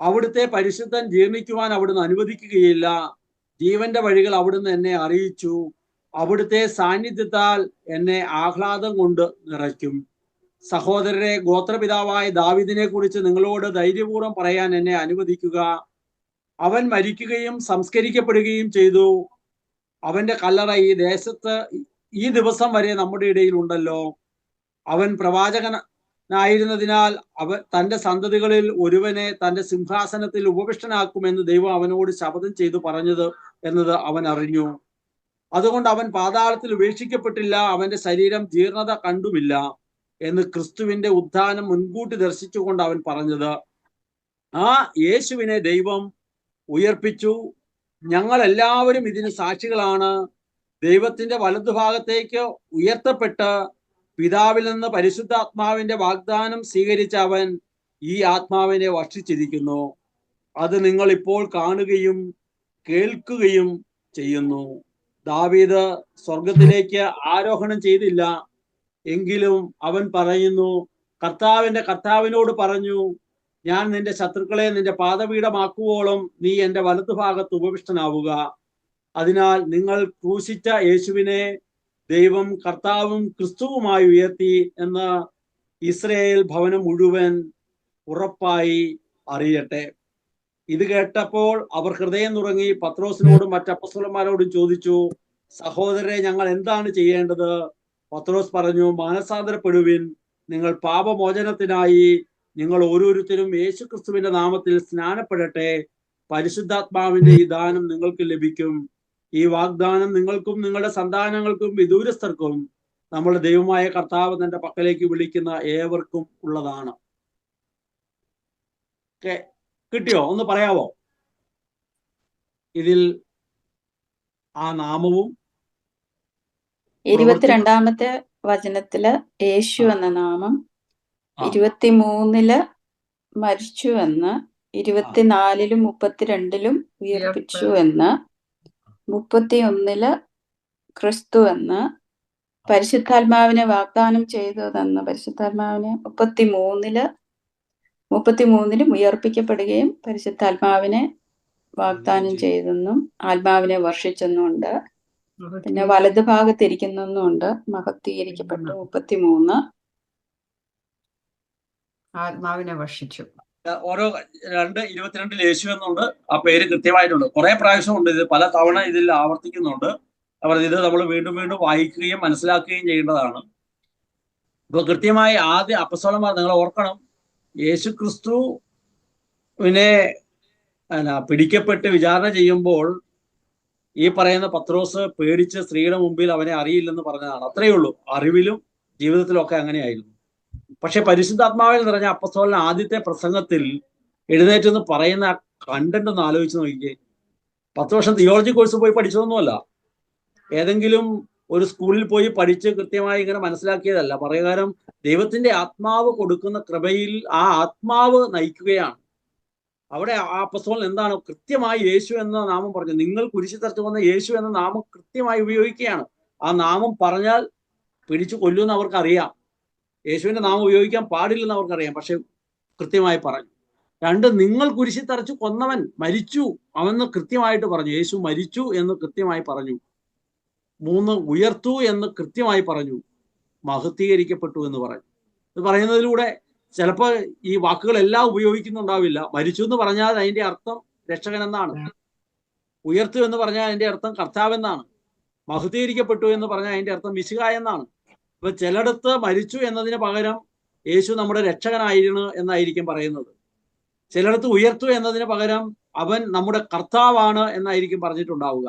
അവിടുത്തെ പരിശുദ്ധൻ ജീർണിക്കുവാൻ അവിടുന്ന് അനുവദിക്കുകയില്ല. ജീവന്റെ വഴികൾ അവിടുന്ന് എന്നെ അറിയിച്ചു. അവിടുത്തെ സാന്നിധ്യത്താൽ എന്നെ ആഹ്ലാദം കൊണ്ട് നിറയ്ക്കും. സഹോദരരെ, ഗോത്രപിതാവായ ദാവീദിനെ കുറിച്ച് നിങ്ങളോട് ധൈര്യപൂർവ്വം പറയാൻ എന്നെ അനുവദിക്കുക. അവൻ മരിക്കുകയും സംസ്കരിക്കപ്പെടുകയും ചെയ്തു. അവന്റെ കല്ലറ ഈ ദേശത്ത് ഈ ദിവസം വരെ നമ്മുടെ ഇടയിൽ ഉണ്ടല്ലോ. അവൻ പ്രവാചകനായിരുന്നതിനാൽ തന്റെ സന്തതികളിൽ ഒരുവനെ തന്റെ സിംഹാസനത്തിൽ ഉപവിഷ്ടനാക്കുമെന്ന് ദൈവം അവനോട് ശപഥം ചെയ്തു പറഞ്ഞത് എന്നത് അവൻ അറിഞ്ഞു. അതുകൊണ്ട് അവൻ പാതാളത്തിൽ ഉപേക്ഷിക്കപ്പെട്ടില്ല, അവന്റെ ശരീരം ജീർണത കണ്ടുമില്ല എന്ന് ക്രിസ്തുവിന്റെ ഉത്ഥാനം മുൻകൂട്ടി ദർശിച്ചുകൊണ്ട് അവൻ പറഞ്ഞത്. ആ യേശുവിനെ ദൈവം ഉയർപ്പിച്ചു. ഞങ്ങൾ എല്ലാവരും ഇതിന് സാക്ഷികളാണ്. ദൈവത്തിന്റെ വലതുഭാഗത്തേക്ക് ഉയർത്തപ്പെട്ട് പിതാവിൽ നിന്ന് പരിശുദ്ധാത്മാവിന്റെ വാഗ്ദാനം സ്വീകരിച്ച അവൻ ഈ ആത്മാവിനെ വർഷിച്ചിരിക്കുന്നു. അത് നിങ്ങൾ ഇപ്പോൾ കാണുകയും കേൾക്കുകയും ചെയ്യുന്നു. ദാവീദ് സ്വർഗത്തിലേക്ക് ആരോഹണം ചെയ്തില്ല, എങ്കിലും അവൻ പറയുന്നു, കർത്താവിനോട് പറഞ്ഞു, ഞാൻ നിന്റെ ശത്രുക്കളെ നിന്റെ പാദപീഠമാക്കുവോളം നീ എന്റെ വലതുഭാഗത്ത് ഉപവിഷ്ടനാവുക. അതിനാൽ നിങ്ങൾ ക്രൂശിച്ച യേശുവിനെ ദൈവം കർത്താവും ക്രിസ്തുവുമായി ഉയർത്തി എന്ന് ഇസ്രായേൽ ഭവനം മുഴുവൻ ഉറപ്പായി അറിയട്ടെ. ഇത് കേട്ടപ്പോൾ അവർ ഹൃദയം നുറങ്ങി പത്രോസിനോടും മറ്റപ്പസ്തലന്മാരോടും ചോദിച്ചു, സഹോദരരെ, ഞങ്ങൾ എന്താണ് ചെയ്യേണ്ടത്? പത്രോസ് പറഞ്ഞു, മാനസാന്തരപ്പെടുവിൻ. നിങ്ങൾ പാപമോചനത്തിനായി നിങ്ങൾ ഓരോരുത്തരും യേശുക്രിസ്തുവിന്റെ നാമത്തിൽ സ്നാനപ്പെടട്ടെ. പരിശുദ്ധാത്മാവിന്റെ ഈ ദാനം നിങ്ങൾക്ക് ലഭിക്കും. ഈ വാഗ്ദാനം നിങ്ങൾക്കും നിങ്ങളുടെ സന്താനങ്ങൾക്കും വിദൂരസ്ഥർക്കും നമ്മുടെ ദൈവമായ കർത്താവ് തന്റെ പക്കലേക്ക് വിളിക്കുന്ന ഏവർക്കും ഉള്ളതാണ്. കിട്ടിയോ? ഒന്ന് പറയാവോ? ഇതിൽ ആ നാമവും 22-ാമത്തെ വചനത്തില് യേശു എന്ന നാമം, 23-ല് മരിച്ചു എന്ന്, 24-ലും 32-ലും ഉയർപ്പിച്ചു എന്ന്, 31-ല് ക്രിസ്തു എന്ന്, പരിശുദ്ധാത്മാവിനെ വാഗ്ദാനം ചെയ്തതെന്ന്, പരിശുദ്ധാത്മാവിനെ 33-ലും ഉയർപ്പിക്കപ്പെടുകയും പരിശുദ്ധാത്മാവിനെ വാഗ്ദാനം ചെയ്തെന്നും ആത്മാവിനെ വർഷിച്ചെന്നുണ്ട്. പിന്നെ വലതുഭാഗത്തിരിക്കുന്നുണ്ട്, മഹത്വീകരിക്കപ്പെട്ടു. 33 ആത്മാവിനെ വർഷിച്ചു. ഓരോ 2:22 യേശു എന്നുണ്ട്. ആ പേര് കൃത്യമായിട്ടുണ്ട്. കുറെ പ്രാവശ്യം ഉണ്ട്. ഇത് പല തവണ ഇതിൽ ആവർത്തിക്കുന്നുണ്ട്. അവർ ഇത് നമ്മൾ വീണ്ടും വീണ്ടും വായിക്കുകയും മനസ്സിലാക്കുകയും ചെയ്യേണ്ടതാണ്. ഇപ്പൊ കൃത്യമായി ആദ്യ അപ്പസ്തലന്മാർ, നിങ്ങൾ ഓർക്കണം, യേശു ക്രിസ്തുവിനെ പിടിക്കപ്പെട്ട് വിചാരണ ചെയ്യുമ്പോൾ ഈ പറയുന്ന പത്രോസ് പേടിച്ച് സ്ത്രീയുടെ മുമ്പിൽ അവനെ അറിയില്ലെന്ന് പറഞ്ഞതാണ്. അത്രയേ ഉള്ളൂ. അറിവിലും ജീവിതത്തിലും ഒക്കെ അങ്ങനെയായിരുന്നു. പക്ഷെ പരിശുദ്ധാത്മാവിൽ നിറഞ്ഞ അപ്പസ്തലൻ ആദ്യത്തെ പ്രസംഗത്തിൽ എഴുന്നേറ്റെന്ന് പറയുന്ന കണ്ടന്റ് ഒന്ന് ആലോചിച്ച് നോക്കിക്കേ. 10 വർഷം തിയോളജി കോഴ്സ് പോയി പഠിച്ചതൊന്നുമല്ല, ഏതെങ്കിലും ഒരു സ്കൂളിൽ പോയി പഠിച്ച് കൃത്യമായി ഇങ്ങനെ മനസ്സിലാക്കിയതല്ല. പ്രകാരം ദൈവത്തിന്റെ ആത്മാവ് കൊടുക്കുന്ന കൃപയിൽ ആ ആത്മാവ് നയിക്കുകയാണ്. അവിടെ ആ അപ്പസ്തലൻ എന്താണ് കൃത്യമായി യേശു എന്ന നാമം പറഞ്ഞു. നിങ്ങൾ കുരിശിൽ തറച്ചു വന്ന യേശു എന്ന നാമം കൃത്യമായി ഉപയോഗിക്കുകയാണ്. ആ നാമം പറഞ്ഞാൽ പിടിച്ചു കൊല്ലുമെന്ന് അവർക്കറിയാം. യേശുവിന്റെ നാമം ഉപയോഗിക്കാൻ പാടില്ലെന്ന് അവർക്കറിയാം. പക്ഷെ കൃത്യമായി പറഞ്ഞു. 2, നിങ്ങൾ കുരിശിൽ തറച്ചു കൊന്നവൻ മരിച്ചു അവന്ന് കൃത്യമായിട്ട് പറഞ്ഞു. യേശു മരിച്ചു എന്ന് കൃത്യമായി പറഞ്ഞു. 3, ഉയർത്തു എന്ന് കൃത്യമായി പറഞ്ഞു. മഹത്വീകരിക്കപ്പെട്ടു എന്ന് പറഞ്ഞു. ഇത് പറയുന്നതിലൂടെ ചിലപ്പോൾ ഈ വാക്കുകളെല്ലാം ഉപയോഗിക്കുന്നുണ്ടാവില്ല. മരിച്ചു എന്ന് പറഞ്ഞാൽ അതിന്റെ അർത്ഥം രക്ഷകൻ എന്നാണ്. ഉയർത്തു എന്ന് പറഞ്ഞാൽ അതിന്റെ അർത്ഥം കർത്താവ് എന്നാണ്. മഹത്വീകരിക്കപ്പെട്ടു എന്ന് പറഞ്ഞാൽ അതിന്റെ അർത്ഥം മിശിഹ എന്നാണ്. ഇപ്പൊ ചിലയിടത്ത് മരിച്ചു എന്നതിന് പകരം യേശു നമ്മുടെ രക്ഷകനായിരുന്നു എന്നായിരിക്കും പറയുന്നത്. ചിലയിടത്ത് ഉയർത്തു എന്നതിന് പകരം അവൻ നമ്മുടെ കർത്താവാണ് എന്നായിരിക്കും പറഞ്ഞിട്ടുണ്ടാവുക.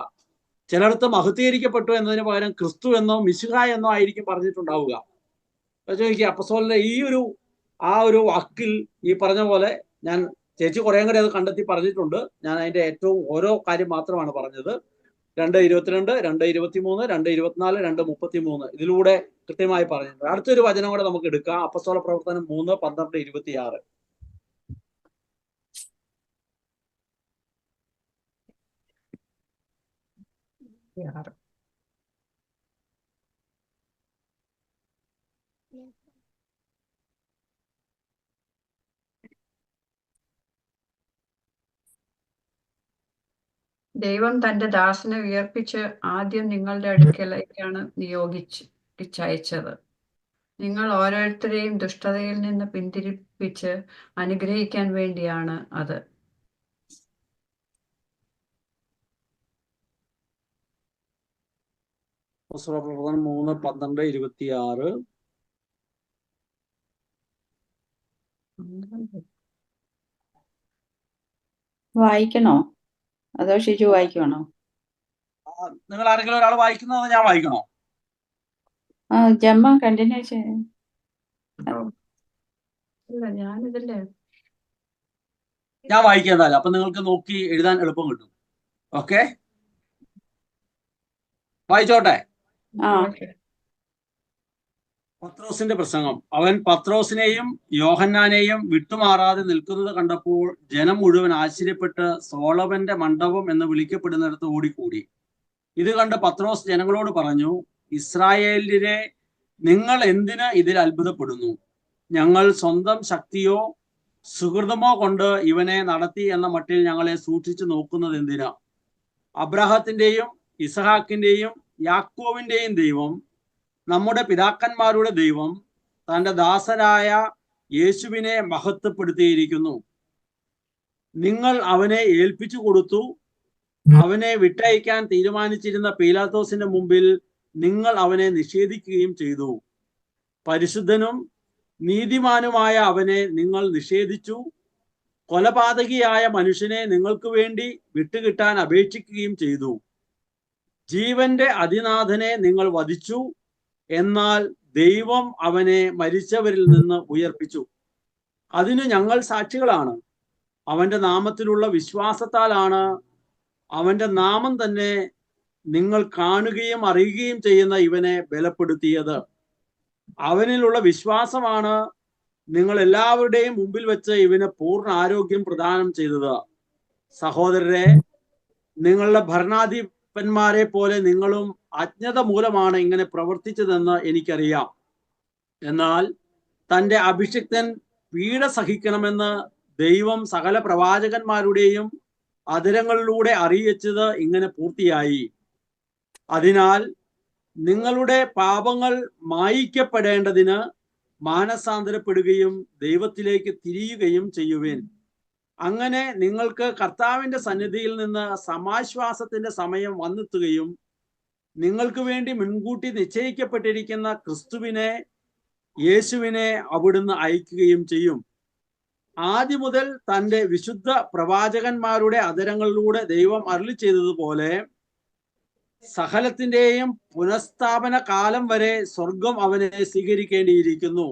ചിലയിടത്ത് മഹത്വീകരിക്കപ്പെട്ടു എന്നതിന് പകരം ക്രിസ്തു എന്നോ മിശിഹ എന്നോ ആയിരിക്കും പറഞ്ഞിട്ടുണ്ടാവുക. ചോദിക്കുക, അപ്പസ്തലന്റെ ഈ ഒരു വാക്കിൽ ഈ പറഞ്ഞ പോലെ ഞാൻ ചേച്ചി കുറേ കൂടെ അത് കണ്ടെത്തി പറഞ്ഞിട്ടുണ്ട്. ഞാൻ അതിന്റെ ഏറ്റവും ഓരോ കാര്യം മാത്രമാണ് പറഞ്ഞത്. 2:22, 2:23, 2:24, 2:33 ഇതിലൂടെ കൃത്യമായി പറഞ്ഞിട്ടുണ്ട്. അടുത്തൊരു വചനം കൂടെ നമുക്ക് എടുക്കാം. അപ്പസ്തോല പ്രവർത്തനം 3:12-26. ദൈവം തന്റെ ദാസനെ ഉയർപ്പിച്ച് ആദ്യം നിങ്ങളുടെ അടുക്കലേക്കാണ് നിയോഗിച്ചയച്ചത്. നിങ്ങൾ ഓരോരുത്തരെയും ദുഷ്ടതയിൽ നിന്ന് പിന്തിരിപ്പിച്ച് അനുഗ്രഹിക്കാൻ വേണ്ടിയാണ് അത്. പ്രവർത്തനം 3:12-26. വായിക്കണോ അതോ ഷിജു വായിക്കണോ? നിങ്ങൾ ആരെങ്കിലും ഒരാൾ വായിക്കുന്നത് ഞാൻ വായിക്കണോ? ജമ്മ കണ്ടിന്യൂ ചെയ്യ. ഞാനിതല്ലേ ഞാൻ വായിക്കുന്നതല്ല. അപ്പൊ നിങ്ങൾക്ക് നോക്കി എഴുതാൻ എളുപ്പം കിട്ടും. ഓക്കെ, വായിച്ചോട്ടെ. പത്രോസിന്റെ പ്രസംഗം. അവൻ പത്രോസിനെയും യോഹന്നാനെയും വിട്ടുമാറാതെ നിൽക്കുന്നത് കണ്ടപ്പോൾ ജനം മുഴുവൻ ആശ്ചര്യപ്പെട്ട് സോളമന്റെ മണ്ഡപം എന്ന് വിളിക്കപ്പെടുന്നിടത്ത് ഓടിക്കൂടി. ഇത് കണ്ട് പത്രോസ് ജനങ്ങളോട് പറഞ്ഞു, ഇസ്രായേലിനെ, നിങ്ങൾ എന്തിന് ഇതിൽ അത്ഭുതപ്പെടുന്നു? ഞങ്ങൾ സ്വന്തം ശക്തിയോ സുഹൃതമോ കൊണ്ട് ഇവനെ നടത്തി എന്ന മട്ടിൽ ഞങ്ങളെ സൂക്ഷിച്ചു നോക്കുന്നത് എന്തിനാ? അബ്രാഹത്തിന്റെയും ഇസഹാക്കിന്റെയും യാക്കോവിന്റെയും ദൈവം, നമ്മുടെ പിതാക്കന്മാരുടെ ദൈവം തന്റെ ദാസനായ യേശുവിനെ മഹത്വപ്പെടുത്തിയിരിക്കുന്നു. നിങ്ങൾ അവനെ ഏൽപ്പിച്ചു കൊടുത്തു. അവനെ വിട്ടയക്കാൻ തീരുമാനിച്ചിരുന്ന പീലാത്തോസിന്റെ മുമ്പിൽ നിങ്ങൾ അവനെ നിഷേധിക്കുകയും ചെയ്തു. പരിശുദ്ധനും നീതിമാനുമായ അവനെ നിങ്ങൾ നിഷേധിച്ചു. കൊലപാതകിയായ മനുഷ്യനെ നിങ്ങൾക്ക് വേണ്ടി വിട്ടുകിട്ടാൻ അപേക്ഷിക്കുകയും ചെയ്തു. ജീവന്റെ അതിനാഥനെ നിങ്ങൾ വധിച്ചു. എന്നാൽ ദൈവം അവനെ മരിച്ചവരിൽ നിന്ന് ഉയർപ്പിച്ചു. അതിന് ഞങ്ങൾ സാക്ഷികളാണ്. അവന്റെ നാമത്തിലുള്ള വിശ്വാസത്താലാണ് അവന്റെ നാമം തന്നെ നിങ്ങൾ കാണുകയും അറിയുകയും ചെയ്യുന്ന ഇവനെ ബലപ്പെടുത്തിയത്. അവനിലുള്ള വിശ്വാസമാണ് നിങ്ങൾ എല്ലാവരുടെയും മുമ്പിൽ വെച്ച് ഇവന് പൂർണ്ണ ആരോഗ്യം പ്രദാനം ചെയ്തത്. സഹോദരരെ, നിങ്ങളുടെ ഭരണാധിപന്മാരെ പോലെ നിങ്ങളും അജ്ഞത മൂലമാണ് ഇങ്ങനെ പ്രവർത്തിച്ചതെന്ന് എനിക്കറിയാം. എന്നാൽ തന്റെ അഭിഷിക്തൻ പീഡ സഹിക്കണമെന്ന് ദൈവം സകല പ്രവാചകന്മാരുടെയും അധരങ്ങളിലൂടെ അറിയിച്ചത് ഇങ്ങനെ പൂർത്തിയായി. അതിനാൽ നിങ്ങളുടെ പാപങ്ങൾ മായിക്കപ്പെടേണ്ടതിന് മാനസാന്തരപ്പെടുകയും ദൈവത്തിലേക്ക് തിരിയുകയും ചെയ്യുവിൻ. അങ്ങനെ നിങ്ങൾക്ക് കർത്താവിന്റെ സന്നിധിയിൽ നിന്ന് സമാശ്വാസത്തിന്റെ സമയം വന്നെത്തുകയും നിങ്ങൾക്ക് വേണ്ടി മുൻകൂട്ടി നിശ്ചയിക്കപ്പെട്ടിരിക്കുന്ന ക്രിസ്തുവിനെ, യേശുവിനെ അവിടുന്ന് അയക്കുകയും ചെയ്യും. ആദ്യം മുതൽ തന്റെ വിശുദ്ധ പ്രവാചകന്മാരുടെ അധരങ്ങളിലൂടെ ദൈവം അരുളി ചെയ്തതുപോലെ സകലത്തിന്റെയും പുനഃസ്ഥാപന കാലം വരെ സ്വർഗം അവനെ സ്വീകരിക്കേണ്ടിയിരിക്കുന്നു.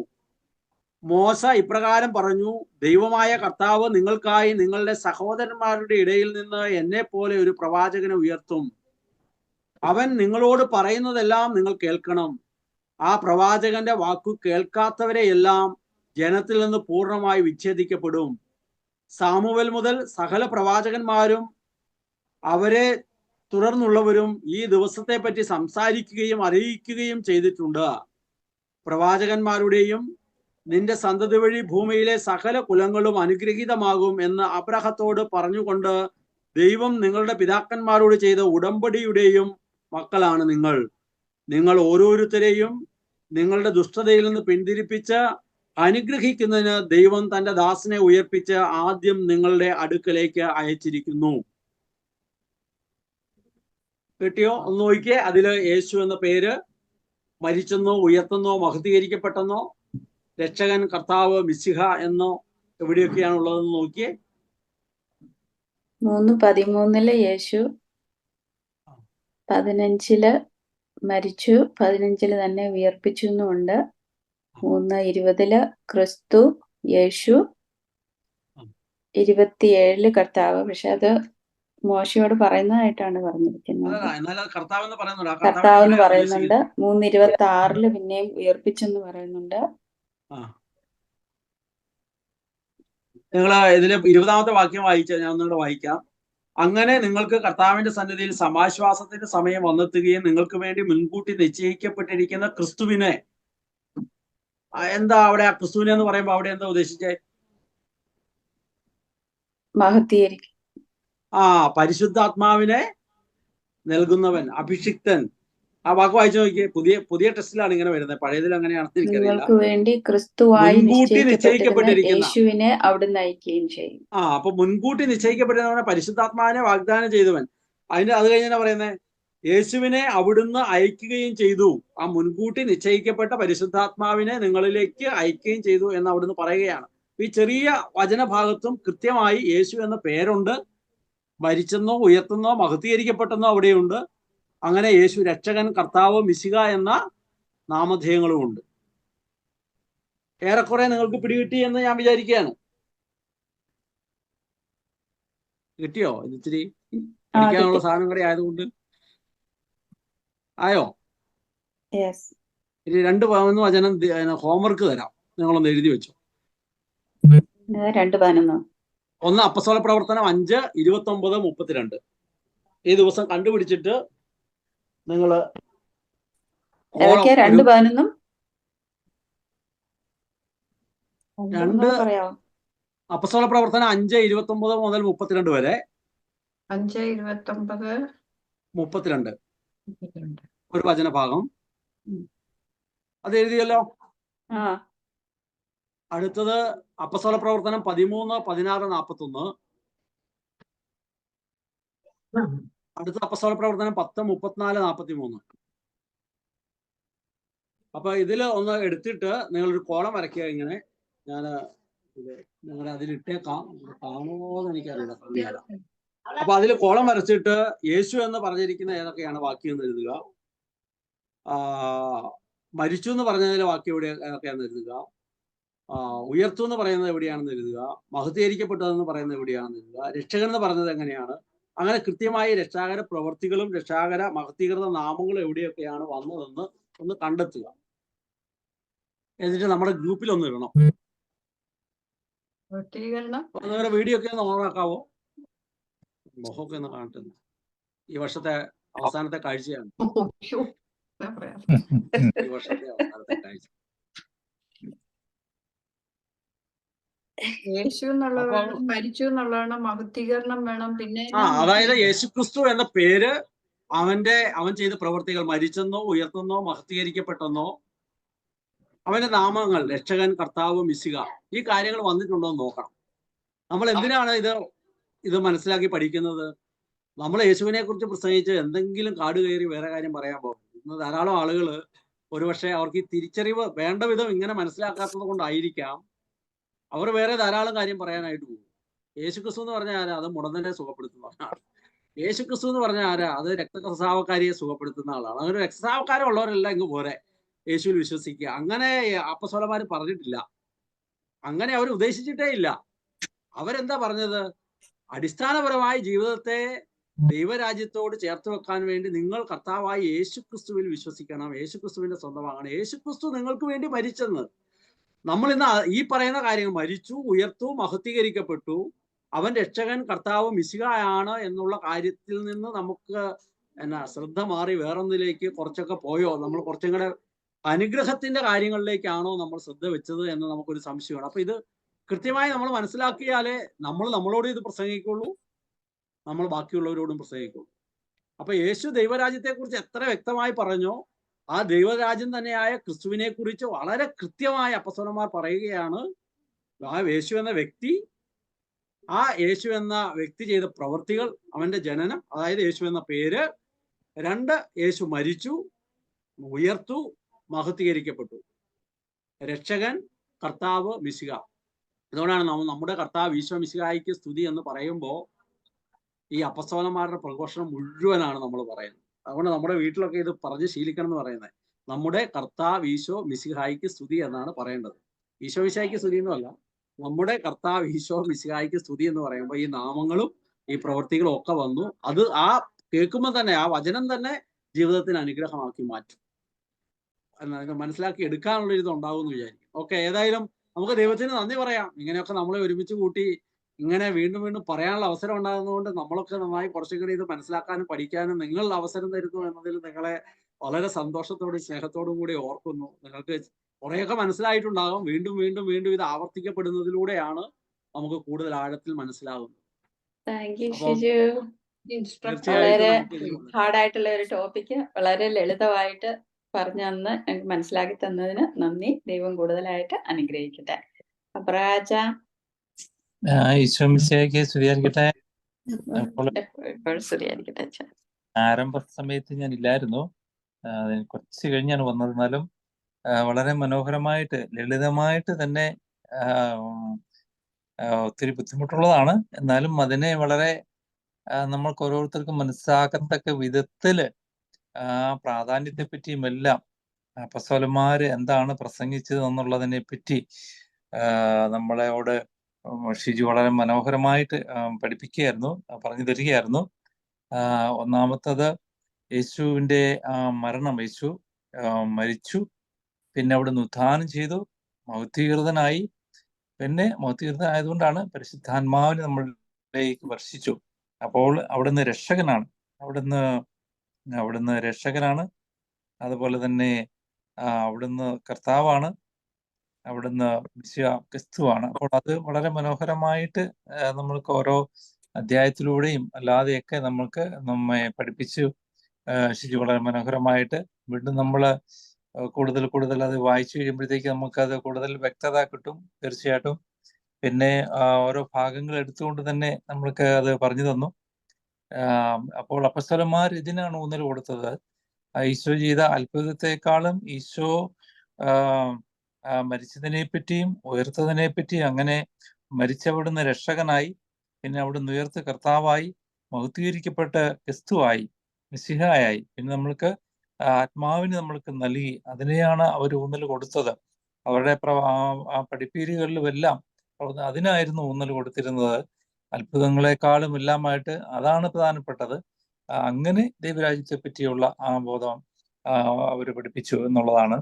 മോശ ഇപ്രകാരം പറഞ്ഞു: ദൈവമായ കർത്താവ് നിങ്ങൾക്കായി നിങ്ങളുടെ സഹോദരന്മാരുടെ ഇടയിൽ നിന്ന് എന്നെ പോലെ ഒരു പ്രവാചകനെ ഉയർത്തും. അവൻ നിങ്ങളോട് പറയുന്നതെല്ലാം നിങ്ങൾ കേൾക്കണം. ആ പ്രവാചകന്റെ വാക്കു കേൾക്കാത്തവരെയെല്ലാം ജനത്തിൽ നിന്ന് പൂർണ്ണമായി വിച്ഛേദിക്കപ്പെടും. സാമുവേൽ മുതൽ സകല പ്രവാചകന്മാരും അവരെ തുടർന്നുള്ളവരും ഈ ദിവസത്തെ പറ്റി സംസാരിക്കുകയും അറിയിക്കുകയും ചെയ്തിട്ടുണ്ട്. പ്രവാചകന്മാരുടെയും നിന്റെ സന്തതി വഴി ഭൂമിയിലെ സകല കുലങ്ങളും അനുഗ്രഹീതമാകും എന്ന് അബ്രാഹത്തോട് പറഞ്ഞുകൊണ്ട് ദൈവം നിങ്ങളുടെ പിതാക്കന്മാരോട് ചെയ്ത ഉടമ്പടിയുടെയും മക്കളാണ് നിങ്ങൾ. നിങ്ങൾ ഓരോരുത്തരെയും നിങ്ങളുടെ ദുഷ്ടതയിൽ നിന്ന് പിന്തിരിപ്പിച്ച് അനുഗ്രഹിക്കുന്നതിന് ദൈവം തന്റെ ദാസനെ ഉയർപ്പിച്ച് ആദ്യം നിങ്ങളുടെ അടുക്കലേക്ക് അയച്ചിരിക്കുന്നു. കിട്ടിയോ? ഒന്ന് നോക്കിയേ. അതില് യേശു എന്ന പേര് മരിച്ചെന്നോ ഉയർത്തുന്നോ മഹത്വീകരിക്കപ്പെട്ടെന്നോ രക്ഷകൻ, കർത്താവ്, മിശിഹ എന്നോ എവിടെയൊക്കെയാണ് ഉള്ളതെന്ന് നോക്കിയേ. 3:13 യേശു, 15 മരിച്ചു, 15 തന്നെ ഉയർപ്പിച്ചു എന്നുണ്ട്. 3:20 ക്രിസ്തു, യേശു, 27 കർത്താവ്. പക്ഷെ അത് മോശയോട് പറയുന്നതായിട്ടാണ് പറഞ്ഞിരിക്കുന്നത്. കർത്താവ് എന്ന് പറയുന്നുണ്ട്. 3:26 പിന്നെയും ഉയർപ്പിച്ചെന്ന് പറയുന്നുണ്ട്. നിങ്ങൾ ഇതില് 20ാമത്തെ വാക്യം വായിച്ച ഞാൻ ഒന്നുകൂടെ വായിക്കാം. അങ്ങനെ നിങ്ങൾക്ക് കർത്താവിന്റെ സന്നിധിയിൽ സമാശ്വാസത്തിന്റെ സമയം വന്നെത്തുകയും നിങ്ങൾക്ക് വേണ്ടി മുൻകൂട്ടി നിശ്ചയിക്കപ്പെട്ടിരിക്കുന്ന ക്രിസ്തുവിനെ, എന്താ അവിടെ ആ ക്രിസ്തുവിനെ എന്ന് പറയുമ്പോ അവിടെ എന്താ ഉദ്ദേശിച്ചേ? മഹത്വീകരിക്കും. പരിശുദ്ധാത്മാവിനെ നൽകുന്നവൻ, അഭിഷിക്തൻ. ആ വാക്ക് വായിച്ചു നോക്കിയേ. പുതിയ ടെസ്റ്റിലാണ് ഇങ്ങനെ വരുന്നത്, പഴയതിൽ അങ്ങനെയാണെന്ന് എനിക്കറിയില്ല. നിങ്ങൾക്ക് വേണ്ടി ക്രിസ്തുവായി മുൻകൂട്ടി നിശ്ചയിക്കപ്പെട്ടിരിക്കുന്ന യേശുവിനെ അവിടുന്ന് അയക്കുകയും ചെയ്യും. അപ്പൊ മുൻകൂട്ടി നിശ്ചയിക്കപ്പെട്ടിരുന്നവനെ പരിശുദ്ധാത്മാവിനെ വാഗ്ദാനം ചെയ്തവൻ. അത് കഴിഞ്ഞാ പറയുന്നത് യേശുവിനെ അവിടുന്ന് അയക്കുകയും ചെയ്തു. ആ മുൻകൂട്ടി നിശ്ചയിക്കപ്പെട്ട പരിശുദ്ധാത്മാവിനെ നിങ്ങളിലേക്ക് അയക്കുകയും ചെയ്തു എന്ന് അവിടുന്ന് പറയുകയാണ്. ഈ ചെറിയ വചനഭാഗത്തും കൃത്യമായി യേശു എന്ന പേരുണ്ട്. മരിച്ചെന്നോ ഉയർത്തുന്നോ മഹത്വീകരിക്കപ്പെട്ടെന്നോ അവിടെയുണ്ട്. അങ്ങനെ യേശു രക്ഷകൻ, കർത്താവ്, മിശിഹ എന്ന നാമധേയങ്ങളും ഉണ്ട്. ഏറെക്കുറെ നിങ്ങൾക്ക് പിടികിട്ടി എന്ന് ഞാൻ വിചാരിക്കുകയാണ്. കിട്ടിയോ? ഇത്തിരി പഠിക്കാനുള്ള സാധനം കൂടെ ആയതുകൊണ്ട് ആയോ? ഇനി 2 വചനം ഹോംവർക്ക് തരാം, നിങ്ങളൊന്ന് എഴുതി വെച്ചോ. 2:11 ഒന്ന് അപ്പസ്തോല പ്രവർത്തനം 5:29-32. ഈ ദിവസം കണ്ടുപിടിച്ചിട്ട് നിങ്ങള് 2:11 2 പറയാമോ? അപ്പസ്തോല പ്രവർത്തനം 5:29 മുതൽ 32 വരെ. 5:29, 32 32. ഒരു വചനഭാഗം. അത് എഴുതിയല്ലോ. ആ അടുത്തത് അപ്പസ്തോല പ്രവർത്തനം 13, 16, 41. അടുത്ത അപ്പസ്തോല പ്രവർത്തനം 10, 34, 43. അപ്പൊ ഇതിൽ ഒന്ന് എടുത്തിട്ട് നിങ്ങളൊരു കോളം വരയ്ക്കുക. ഇങ്ങനെ ഞാൻ നിങ്ങളെ അതിലിട്ടേക്കാം, കാണുമോന്ന് എനിക്കറിയില്ല, കണ്ടില്ല. അപ്പൊ അതിൽ കോളം വരച്ചിട്ട് യേശു എന്ന് പറഞ്ഞിരിക്കുന്ന ഏതൊക്കെയാണ് വാക്യം എന്ന് എഴുതുക. മരിച്ചു എന്ന് പറഞ്ഞതിലെ വാക്യം ഏതൊക്കെയാണെന്ന് എഴുതുക. ഉയർത്തു എന്ന് പറയുന്നത് എവിടെയാണെന്ന് എഴുതുക. മഹത്വീകരിക്കപ്പെട്ടതെന്ന് പറയുന്നത് എവിടെയാണെന്ന് എഴുതുക. രക്ഷകൻ എന്ന് പറഞ്ഞത് എങ്ങനെയാണ്. അങ്ങനെ കൃത്യമായി രക്ഷാകര പ്രവൃത്തികളും രക്ഷാകര മഹത്വീകൃത നാമങ്ങളും എവിടെയൊക്കെയാണ് വന്നതെന്ന് ഒന്ന് കണ്ടെത്തുക. എന്നിട്ട് നമ്മുടെ ഗ്രൂപ്പിൽ ഒന്ന് ഇടണം. നിങ്ങളുടെ വീഡിയോ ഒക്കെ ഒന്ന് ഓണാക്കാവോ? മുഖമൊക്കെ ഒന്ന് കാണട്ടെ. ഈ വർഷത്തെ അവസാനത്തെ കാഴ്ചയാണ്. ഈ വർഷത്തെ അവസാനത്തെ കാഴ്ച. യേശു എന്നുള്ളതാണ്, മരിച്ചു എന്നുള്ളതാണ്, മഹത്വീകരണം വേണം. പിന്നെ അതായത് യേശുക്രിസ്തു എന്ന പേര് അവൻ ചെയ്ത പ്രവൃത്തികൾ, മരിച്ചെന്നോ ഉയർത്തുന്നോ മഹത്വീകരിക്കപ്പെട്ടെന്നോ, അവന്റെ നാമങ്ങൾ രക്ഷകൻ, കർത്താവ്, മിശിഹ, ഈ കാര്യങ്ങൾ വന്നിട്ടുണ്ടോ എന്ന് നോക്കണം. നമ്മൾ എന്തിനാണ് ഇത് മനസ്സിലാക്കി പഠിക്കുന്നത്? നമ്മൾ യേശുവിനെ കുറിച്ച് പ്രസംഗിച്ച് എന്തെങ്കിലും കാട് കയറി വേറെ കാര്യം പറയാൻ പോകും. ഇന്ന് ധാരാളം ആളുകൾ ഒരുപക്ഷെ അവർക്ക് ഈ തിരിച്ചറിവ് വേണ്ട വിധം ഇങ്ങനെ മനസ്സിലാക്കാത്തത് കൊണ്ടായിരിക്കാം അവർ വേറെ ധാരാളം കാര്യം പറയാനായിട്ട് പോകും. യേശുക്രിസ്തു എന്ന് പറഞ്ഞാൽ ആരാ? അത് മുടന്തനെ സുഖപ്പെടുത്തുന്ന ആളാണ്. യേശുക്രിസ്തു എന്ന് പറഞ്ഞാൽ ആരാ? അത് രക്തസ്രാവക്കാരിയെ സുഖപ്പെടുത്തുന്ന ആളാണ്. അങ്ങനെ രക്തസ്രാവക്കാരുള്ളവരെല്ലാം ഇങ്ങ് പോരെ യേശുവിൽ വിശ്വസിക്കുക. അങ്ങനെ അപ്പസ്തോലന്മാർ പറഞ്ഞിട്ടില്ല, അങ്ങനെ അവർ ഉദ്ദേശിച്ചിട്ടേ ഇല്ല. അവരെന്താ പറഞ്ഞത്? അടിസ്ഥാനപരമായി ജീവിതത്തെ ദൈവരാജ്യത്തോട് ചേർത്ത് വെക്കാൻ വേണ്ടി നിങ്ങൾ കർത്താവായ യേശുക്രിസ്തുവിൽ വിശ്വസിക്കണം, യേശുക്രിസ്തുവിന്റെ സ്വന്തമാകണം, യേശുക്രിസ്തു നിങ്ങൾക്ക് വേണ്ടി മരിച്ചെന്ന്. നമ്മൾ ഇന്ന് ഈ പറയുന്ന കാര്യങ്ങൾ, മരിച്ചു, ഉയർത്തു, മഹത്വീകരിക്കപ്പെട്ടു, അവൻ രക്ഷകൻ, കർത്താവ്, മിശിഹായാണ് എന്നുള്ള കാര്യത്തിൽ നിന്ന് നമുക്ക് ശ്രദ്ധ മാറി വേറൊന്നിലേക്ക് കുറച്ചൊക്കെ പോയോ? നമ്മൾ കുറച്ചും കൂടെ അനുഗ്രഹത്തിന്റെ കാര്യങ്ങളിലേക്കാണോ നമ്മൾ ശ്രദ്ധ വെച്ചത് എന്ന് നമുക്കൊരു സംശയമാണ്. അപ്പൊ ഇത് കൃത്യമായി നമ്മൾ മനസ്സിലാക്കിയാലേ നമ്മൾ നമ്മളോട് ഇത് പ്രസംഗിക്കുള്ളൂ, നമ്മൾ ബാക്കിയുള്ളവരോടും പ്രസംഗിക്കുള്ളൂ. അപ്പൊ യേശു ദൈവരാജ്യത്തെ കുറിച്ച് എത്ര വ്യക്തമായി പറഞ്ഞോ, ആ ദൈവരാജ്യം തന്നെയായ ക്രിസ്തുവിനെ കുറിച്ച് വളരെ കൃത്യമായി അപ്പസ്തോലന്മാർ പറയുകയാണ്. ആ യേശു എന്ന വ്യക്തി, ആ യേശു എന്ന വ്യക്തി ചെയ്ത പ്രവൃത്തികൾ, അവന്റെ ജനനം, അതായത് യേശു എന്ന പേര്, 2 യേശു മരിച്ചു, ഉയർത്തു, മഹത്വീകരിക്കപ്പെട്ടു, രക്ഷകൻ, കർത്താവ്, മിശിഹ. അതുകൊണ്ടാണ് നമ്മുടെ കർത്താവ് ഈശോ മിശിഹായിക്ക് സ്തുതി എന്ന് പറയുമ്പോൾ ഈ അപ്പസ്തോലന്മാരുടെ പ്രഘോഷണം മുഴുവനാണ് നമ്മൾ പറയുന്നത്. അതുകൊണ്ട് നമ്മുടെ വീട്ടിലൊക്കെ ഇത് പറഞ്ഞ് ശീലിക്കണം എന്ന് പറയുന്നത്. നമ്മുടെ കർത്താവ് ഈശോ മിശിഹായിക്ക് സ്തുതി എന്നാണ് പറയേണ്ടത്. ഈശോ മിശിഹായിക്ക് സ്തുതി എന്നല്ല, നമ്മുടെ കർത്താവ് ഈശോ മിശിഹായിക്ക് സ്തുതി എന്ന് പറയുമ്പോൾ ഈ നാമങ്ങളും ഈ പ്രവൃത്തികളും ഒക്കെ വന്നു. അത് ആ കേൾക്കുമ്പോൾ തന്നെ ആ വചനം തന്നെ ജീവിതത്തിന് അനുഗ്രഹമാക്കി മാറ്റും. മനസ്സിലാക്കി എടുക്കാനുള്ള ഇത് ഉണ്ടാവും എന്ന് വിചാരിക്കും. ഓക്കെ, ഏതായാലും നമുക്ക് ദൈവത്തിന് നന്ദി പറയാം. ഇങ്ങനെയൊക്കെ നമ്മളെ ഒരുമിച്ച് കൂട്ടി ഇങ്ങനെ വീണ്ടും വീണ്ടും പറയാനുള്ള അവസരം ഉണ്ടാകുന്നതുകൊണ്ട് നമ്മളൊക്കെ നന്നായി കുറച്ചും കൂടി ഇത് മനസ്സിലാക്കാനും പഠിക്കാനും നിങ്ങൾ അവസരം തരുന്നു എന്നതിൽ നിങ്ങളെ വളരെ സന്തോഷത്തോടും സ്നേഹത്തോടും കൂടി ഓർക്കുന്നു. നിങ്ങൾക്ക് കുറേയൊക്കെ മനസ്സിലായിട്ടുണ്ടാകും. വീണ്ടും വീണ്ടും വീണ്ടും ഇത് ആവർത്തിക്കപ്പെടുന്നതിലൂടെയാണ് നമുക്ക് കൂടുതൽ ആഴത്തിൽ മനസ്സിലാകുന്നത്. വളരെ ഹാർഡായിട്ടുള്ള ഒരു ടോപ്പിക്ക് വളരെ ലളിതമായിട്ട് പറഞ്ഞു തന്ന് ഞങ്ങൾക്ക് മനസ്സിലാക്കി തന്നതിന് നന്ദി. ദൈവം കൂടുതലായിട്ട് അനുഗ്രഹിക്കട്ടെ. അബ്രഹാച്ച, ആരംഭ സമയത്ത് ഞാൻ ഇല്ലായിരുന്നു, കുറച്ച് കഴിഞ്ഞാണ് വന്നത്. എന്നാലും വളരെ മനോഹരമായിട്ട് ലളിതമായിട്ട് തന്നെ, ഒത്തിരി ബുദ്ധിമുട്ടുള്ളതാണ്, എന്നാലും അതിനെ വളരെ നമ്മൾക്ക് ഓരോരുത്തർക്കും മനസ്സിലാക്കത്തക്ക വിധത്തില് പ്രാധാന്യത്തെ പറ്റിയും എല്ലാം അപ്പസ്തോലന്മാര് എന്താണ് പ്രസംഗിച്ചത് എന്നുള്ളതിനെ പറ്റി നമ്മളോട് ഷിജു വളരെ മനോഹരമായിട്ട് പഠിപ്പിക്കുകയായിരുന്നു, പറഞ്ഞു തരികയായിരുന്നു. ഒന്നാമത്തത് യേശുവിൻ്റെ മരണം, യേശു മരിച്ചു, പിന്നെ അവിടുന്ന് ഉത്ഥാനം ചെയ്തു, മഹത്വീകൃതനായി. പിന്നെ മഹത്വീകൃതനായതുകൊണ്ടാണ് പരിശുദ്ധാത്മാവിനെ നമ്മളിലേക്ക് വർഷിച്ചു. അപ്പോൾ അവിടുന്ന് രക്ഷകനാണ്, അവിടുന്ന് രക്ഷകനാണ്. അതുപോലെ തന്നെ അവിടുന്ന് കർത്താവാണ്. അവിടുന്ന് മിശിഹ ക്രിസ്തുവാണ്. അപ്പോൾ അത് വളരെ മനോഹരമായിട്ട് നമ്മൾക്ക് ഓരോ അധ്യായത്തിലൂടെയും അല്ലാതെയൊക്കെ നമ്മെ പഠിപ്പിച്ചു ഷിജു വളരെ മനോഹരമായിട്ട്. വീണ്ടും നമ്മൾ കൂടുതൽ കൂടുതൽ അത് വായിച്ചു കഴിയുമ്പോഴത്തേക്ക് നമുക്കത് കൂടുതൽ വ്യക്തത കിട്ടും തീർച്ചയായിട്ടും. പിന്നെ ഓരോ ഭാഗങ്ങൾ എടുത്തുകൊണ്ട് തന്നെ നമ്മൾക്ക് അത് പറഞ്ഞു തന്നു. അപ്പോൾ അപ്പസ്തലന്മാർ ഇതിനാണ് ഊന്നൽ കൊടുത്തത്. ഈശോ ചെയ്ത അത്ഭുതത്തെക്കാളും ഈശോ മരിച്ചതിനെ പറ്റിയും ഉയർത്തതിനെ പറ്റിയും, അങ്ങനെ മരിച്ചവിടുന്ന് രക്ഷകനായി, പിന്നെ അവിടുന്ന് ഉയർത്ത് കർത്താവായി, മഹത്വീകരിക്കപ്പെട്ട് ക്രിസ്തുവായി, മിശിഹായായി, പിന്നെ നമ്മൾക്ക് ആത്മാവിന് നമ്മൾക്ക് നൽകി. അതിനെയാണ് അവർ ഊന്നൽ കൊടുത്തത്. അവരുടെ പഠിപ്പീരുകളിലുമെല്ലാം അതിനായിരുന്നു ഊന്നൽ കൊടുത്തിരുന്നത്. അത്ഭുതങ്ങളെക്കാളും എല്ലാമായിട്ട് അതാണ് പ്രധാനപ്പെട്ടത്. അങ്ങനെ ദൈവരാജ്യത്തെ പറ്റിയുള്ള ആ ബോധം അവർ പഠിപ്പിച്ചു എന്നുള്ളതാണ്.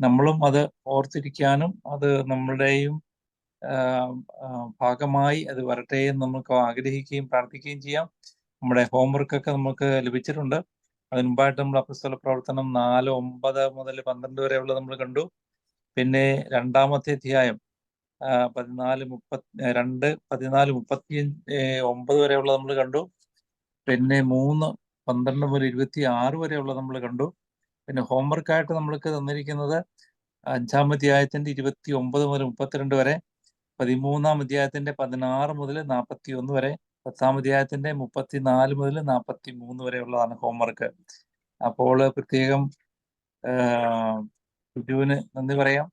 നമ്മളും അത് ഓർത്തിരിക്കാനും അത് നമ്മളുടെയും ഭാഗമായി അത് വരട്ടെ എന്ന് നമുക്ക് ആഗ്രഹിക്കുകയും പ്രാർത്ഥിക്കുകയും ചെയ്യാം. നമ്മുടെ ഹോംവർക്കൊക്കെ നമുക്ക് ലഭിച്ചിട്ടുണ്ട്. അതിന് മുമ്പായിട്ട് നമ്മൾ അപ്പസ്തല പ്രവർത്തനം 4:9 മുതൽ 12 വരെയുള്ള നമ്മൾ കണ്ടു. പിന്നെ രണ്ടാമത്തെ അധ്യായം 14:35 വരെയുള്ള നമ്മൾ കണ്ടു. പിന്നെ 3:12 മുതൽ 26 വരെയുള്ള നമ്മൾ കണ്ടു. പിന്നെ ഹോംവർക്കായിട്ട് നമ്മൾക്ക് തന്നിരിക്കുന്നത് 5-ാം അധ്യായത്തിന്റെ 29 മുതൽ 32 വരെ, 13-ാം അധ്യായത്തിന്റെ 16 മുതൽ 41 വരെ, 10-ാം അധ്യായത്തിന്റെ 34 മുതൽ 43 വരെയുള്ളതാണ് ഹോംവർക്ക്. അപ്പോൾ പ്രത്യേകം ഷിജുവിന് നന്ദി പറയാം.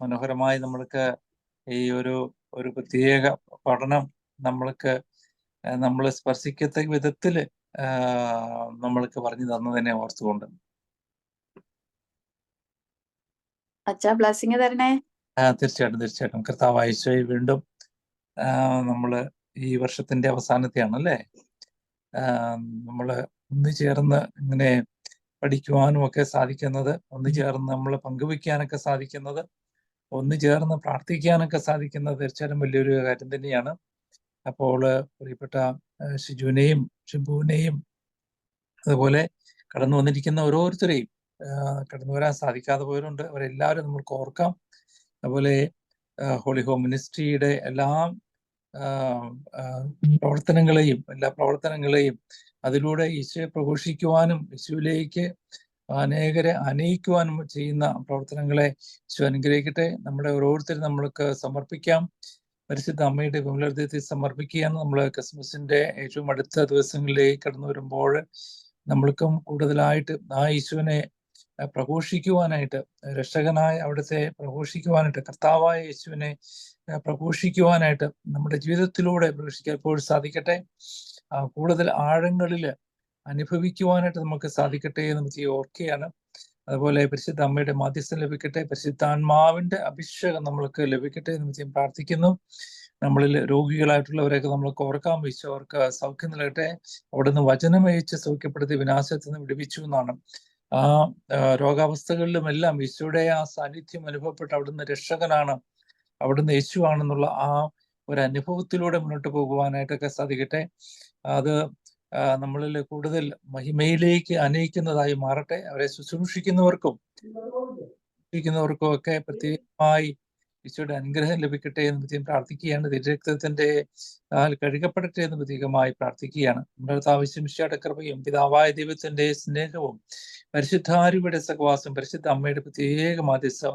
മനോഹരമായി നമ്മൾക്ക് ഈ ഒരു പ്രത്യേക പഠനം നമ്മൾ സ്പർശിക്കത്തക്ക വിധത്തില് നമ്മൾക്ക് പറഞ്ഞു തന്നതിനെ ഓർത്തുകൊണ്ട്. അച്ഛാ ബ്ലെസ്സിങ് തരണേ. തീർച്ചയായിട്ടും കർത്താവായ ഈശോയെ വീണ്ടും നമ്മള് ഈ വർഷത്തിന്റെ അവസാനത്തെയാണ് അല്ലേ, നമ്മള് ഒന്നു ചേർന്ന് ഇങ്ങനെ പഠിക്കുവാനും ഒക്കെ സാധിക്കുന്നത്, ഒന്നു ചേർന്ന് നമ്മൾ പങ്കുവെക്കാനൊക്കെ സാധിക്കുന്നത്, ഒന്നു ചേർന്ന് പ്രാർത്ഥിക്കാനൊക്കെ സാധിക്കുന്നത് തീർച്ചയായിട്ടും വലിയൊരു കാര്യം തന്നെയാണ്. അപ്പോൾ പ്രിയപ്പെട്ട ഷിജുവിനെയും ഷിബുവിനെയും അതുപോലെ കടന്നു വന്നിരിക്കുന്ന ഓരോരുത്തരെയും, കടന്നു വരാൻ സാധിക്കാതെ പോയവരുണ്ട്, അവരെല്ലാവരും നമ്മൾക്ക് ഓർക്കാം. അതുപോലെ ഹോളി ഹോം മിനിസ്ട്രിയുടെ എല്ലാ പ്രവർത്തനങ്ങളെയും അതിലൂടെ ഈശോയെ പ്രഘോഷിക്കുവാനും യേശുവിലേക്ക് അനേകരെ അനയിക്കുവാനും ചെയ്യുന്ന പ്രവർത്തനങ്ങളെ ഈശോ അനുഗ്രഹിക്കട്ടെ. നമ്മുടെ ഓരോരുത്തരും നമ്മൾക്ക് സമർപ്പിക്കാം. പരിശുദ്ധ അമ്മയുടെ വിമലഹൃദയത്തിൽ സമർപ്പിക്കുകയാണ്. നമ്മൾ ക്രിസ്മസിന്റെ ഏറ്റവും അടുത്ത ദിവസങ്ങളിലേക്ക് കടന്നു വരുമ്പോൾ നമ്മൾക്കും കൂടുതലായിട്ട് ആ ഈശോനെ പ്രഘോഷിക്കുവാനായിട്ട്, രക്ഷകനായ അവിടുത്തെ പ്രഘോഷിക്കുവാനായിട്ട്, കർത്താവായ യേശുവിനെ പ്രഘോഷിക്കുവാനായിട്ട് നമ്മുടെ ജീവിതത്തിലൂടെ പ്രഘോഷിക്കാൻ എപ്പോഴും സാധിക്കട്ടെ. കൂടുതൽ ആഴങ്ങളിൽ അനുഭവിക്കുവാനായിട്ട് നമുക്ക് സാധിക്കട്ടെ എന്ന് നമുക്ക് ഓർക്കുകയാണ്. അതുപോലെ പരിശുദ്ധ അമ്മയുടെ മാധ്യസ്ഥം ലഭിക്കട്ടെ, പരിശുദ്ധാത്മാവിന്റെ അഭിഷേകം നമ്മൾക്ക് ലഭിക്കട്ടെ എന്ന് നമുക്ക് പ്രാർത്ഥിക്കുന്നു. നമ്മളിൽ രോഗികളായിട്ടുള്ളവരെയൊക്കെ നമ്മൾക്ക് ഓർക്കാം. ഈശോ അവർക്ക് സൗഖ്യം നൽകട്ടെ. അവിടുന്ന് വചനമയച്ച് സൗഖ്യപ്പെടുത്തി വിനാശത്തിൽ നിന്ന് വിടുവിച്ചു എന്നാണ്. ആ രോഗാവസ്ഥകളിലുമെല്ലാം ഈശോയുടെ ആ സാന്നിധ്യം അനുഭവപ്പെട്ട് അവിടുന്ന് രക്ഷകനാണ്, അവിടുന്ന് യേശുവാണെന്നുള്ള ആ ഒരു അനുഭവത്തിലൂടെ മുന്നോട്ട് പോകുവാനായിട്ടൊക്കെ സാധിക്കട്ടെ. അത് നമ്മളിൽ കൂടുതൽ മഹിമയിലേക്ക് അനയിക്കുന്നതായി മാറട്ടെ. അവരെ ശുശ്രൂഷിക്കുന്നവർക്കും ഒക്കെ പ്രത്യേകമായി ഈശോയുടെ അനുഗ്രഹം ലഭിക്കട്ടെ എന്ന് പ്രത്യേകം പ്രാർത്ഥിക്കുകയാണ്. തിരുരക്തത്തിന്റെ കഴുകപ്പെടട്ടെ എന്ന് പ്രത്യേകമായി പ്രാർത്ഥിക്കുകയാണ്. നമ്മുടെ ആവശ്യമിഷയുടെ കൃപയും പിതാവായ ദൈവത്തിന്റെ സ്നേഹവും പരിശുദ്ധാരൂപിയുടെ സഹവാസം പരിശുദ്ധ അമ്മയുടെ പ്രത്യേക മാധ്യസ്ഥം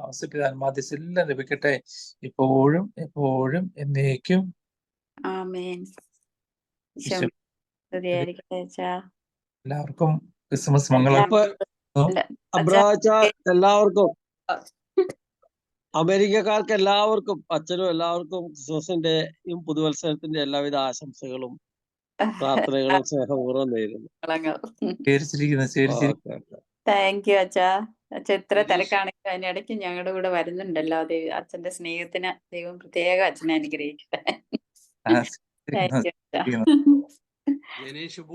എല്ലാം ലഭിക്കട്ടെ, ഇപ്പോഴും എപ്പോഴും എന്നേക്കും. എല്ലാവർക്കും ക്രിസ്മസ് മംഗളം. എല്ലാവർക്കും അമേരിക്കക്കാർക്ക് എല്ലാവർക്കും അച്ഛനും എല്ലാവർക്കും ക്രിസ്മസിന്റെയും പുതുവത്സരത്തിന്റെ എല്ലാവിധ ആശംസകളും പ്രാർത്ഥനകളും സ്നേഹപൂർവ്വം നേരുന്നു. താങ്ക് യു അച്ഛാ. അച്ഛ എത്ര തിരക്കാണെങ്കിലും അതിനിടയ്ക്ക് ഞങ്ങളുടെ കൂടെ വരുന്നുണ്ടല്ലോ. അച്ഛന്റെ സ്നേഹത്തിന് ദൈവം പ്രത്യേക അച്ഛനെ അനുഗ്രഹിക്കട്ടെ. താങ്ക് യു അച്ഛാ.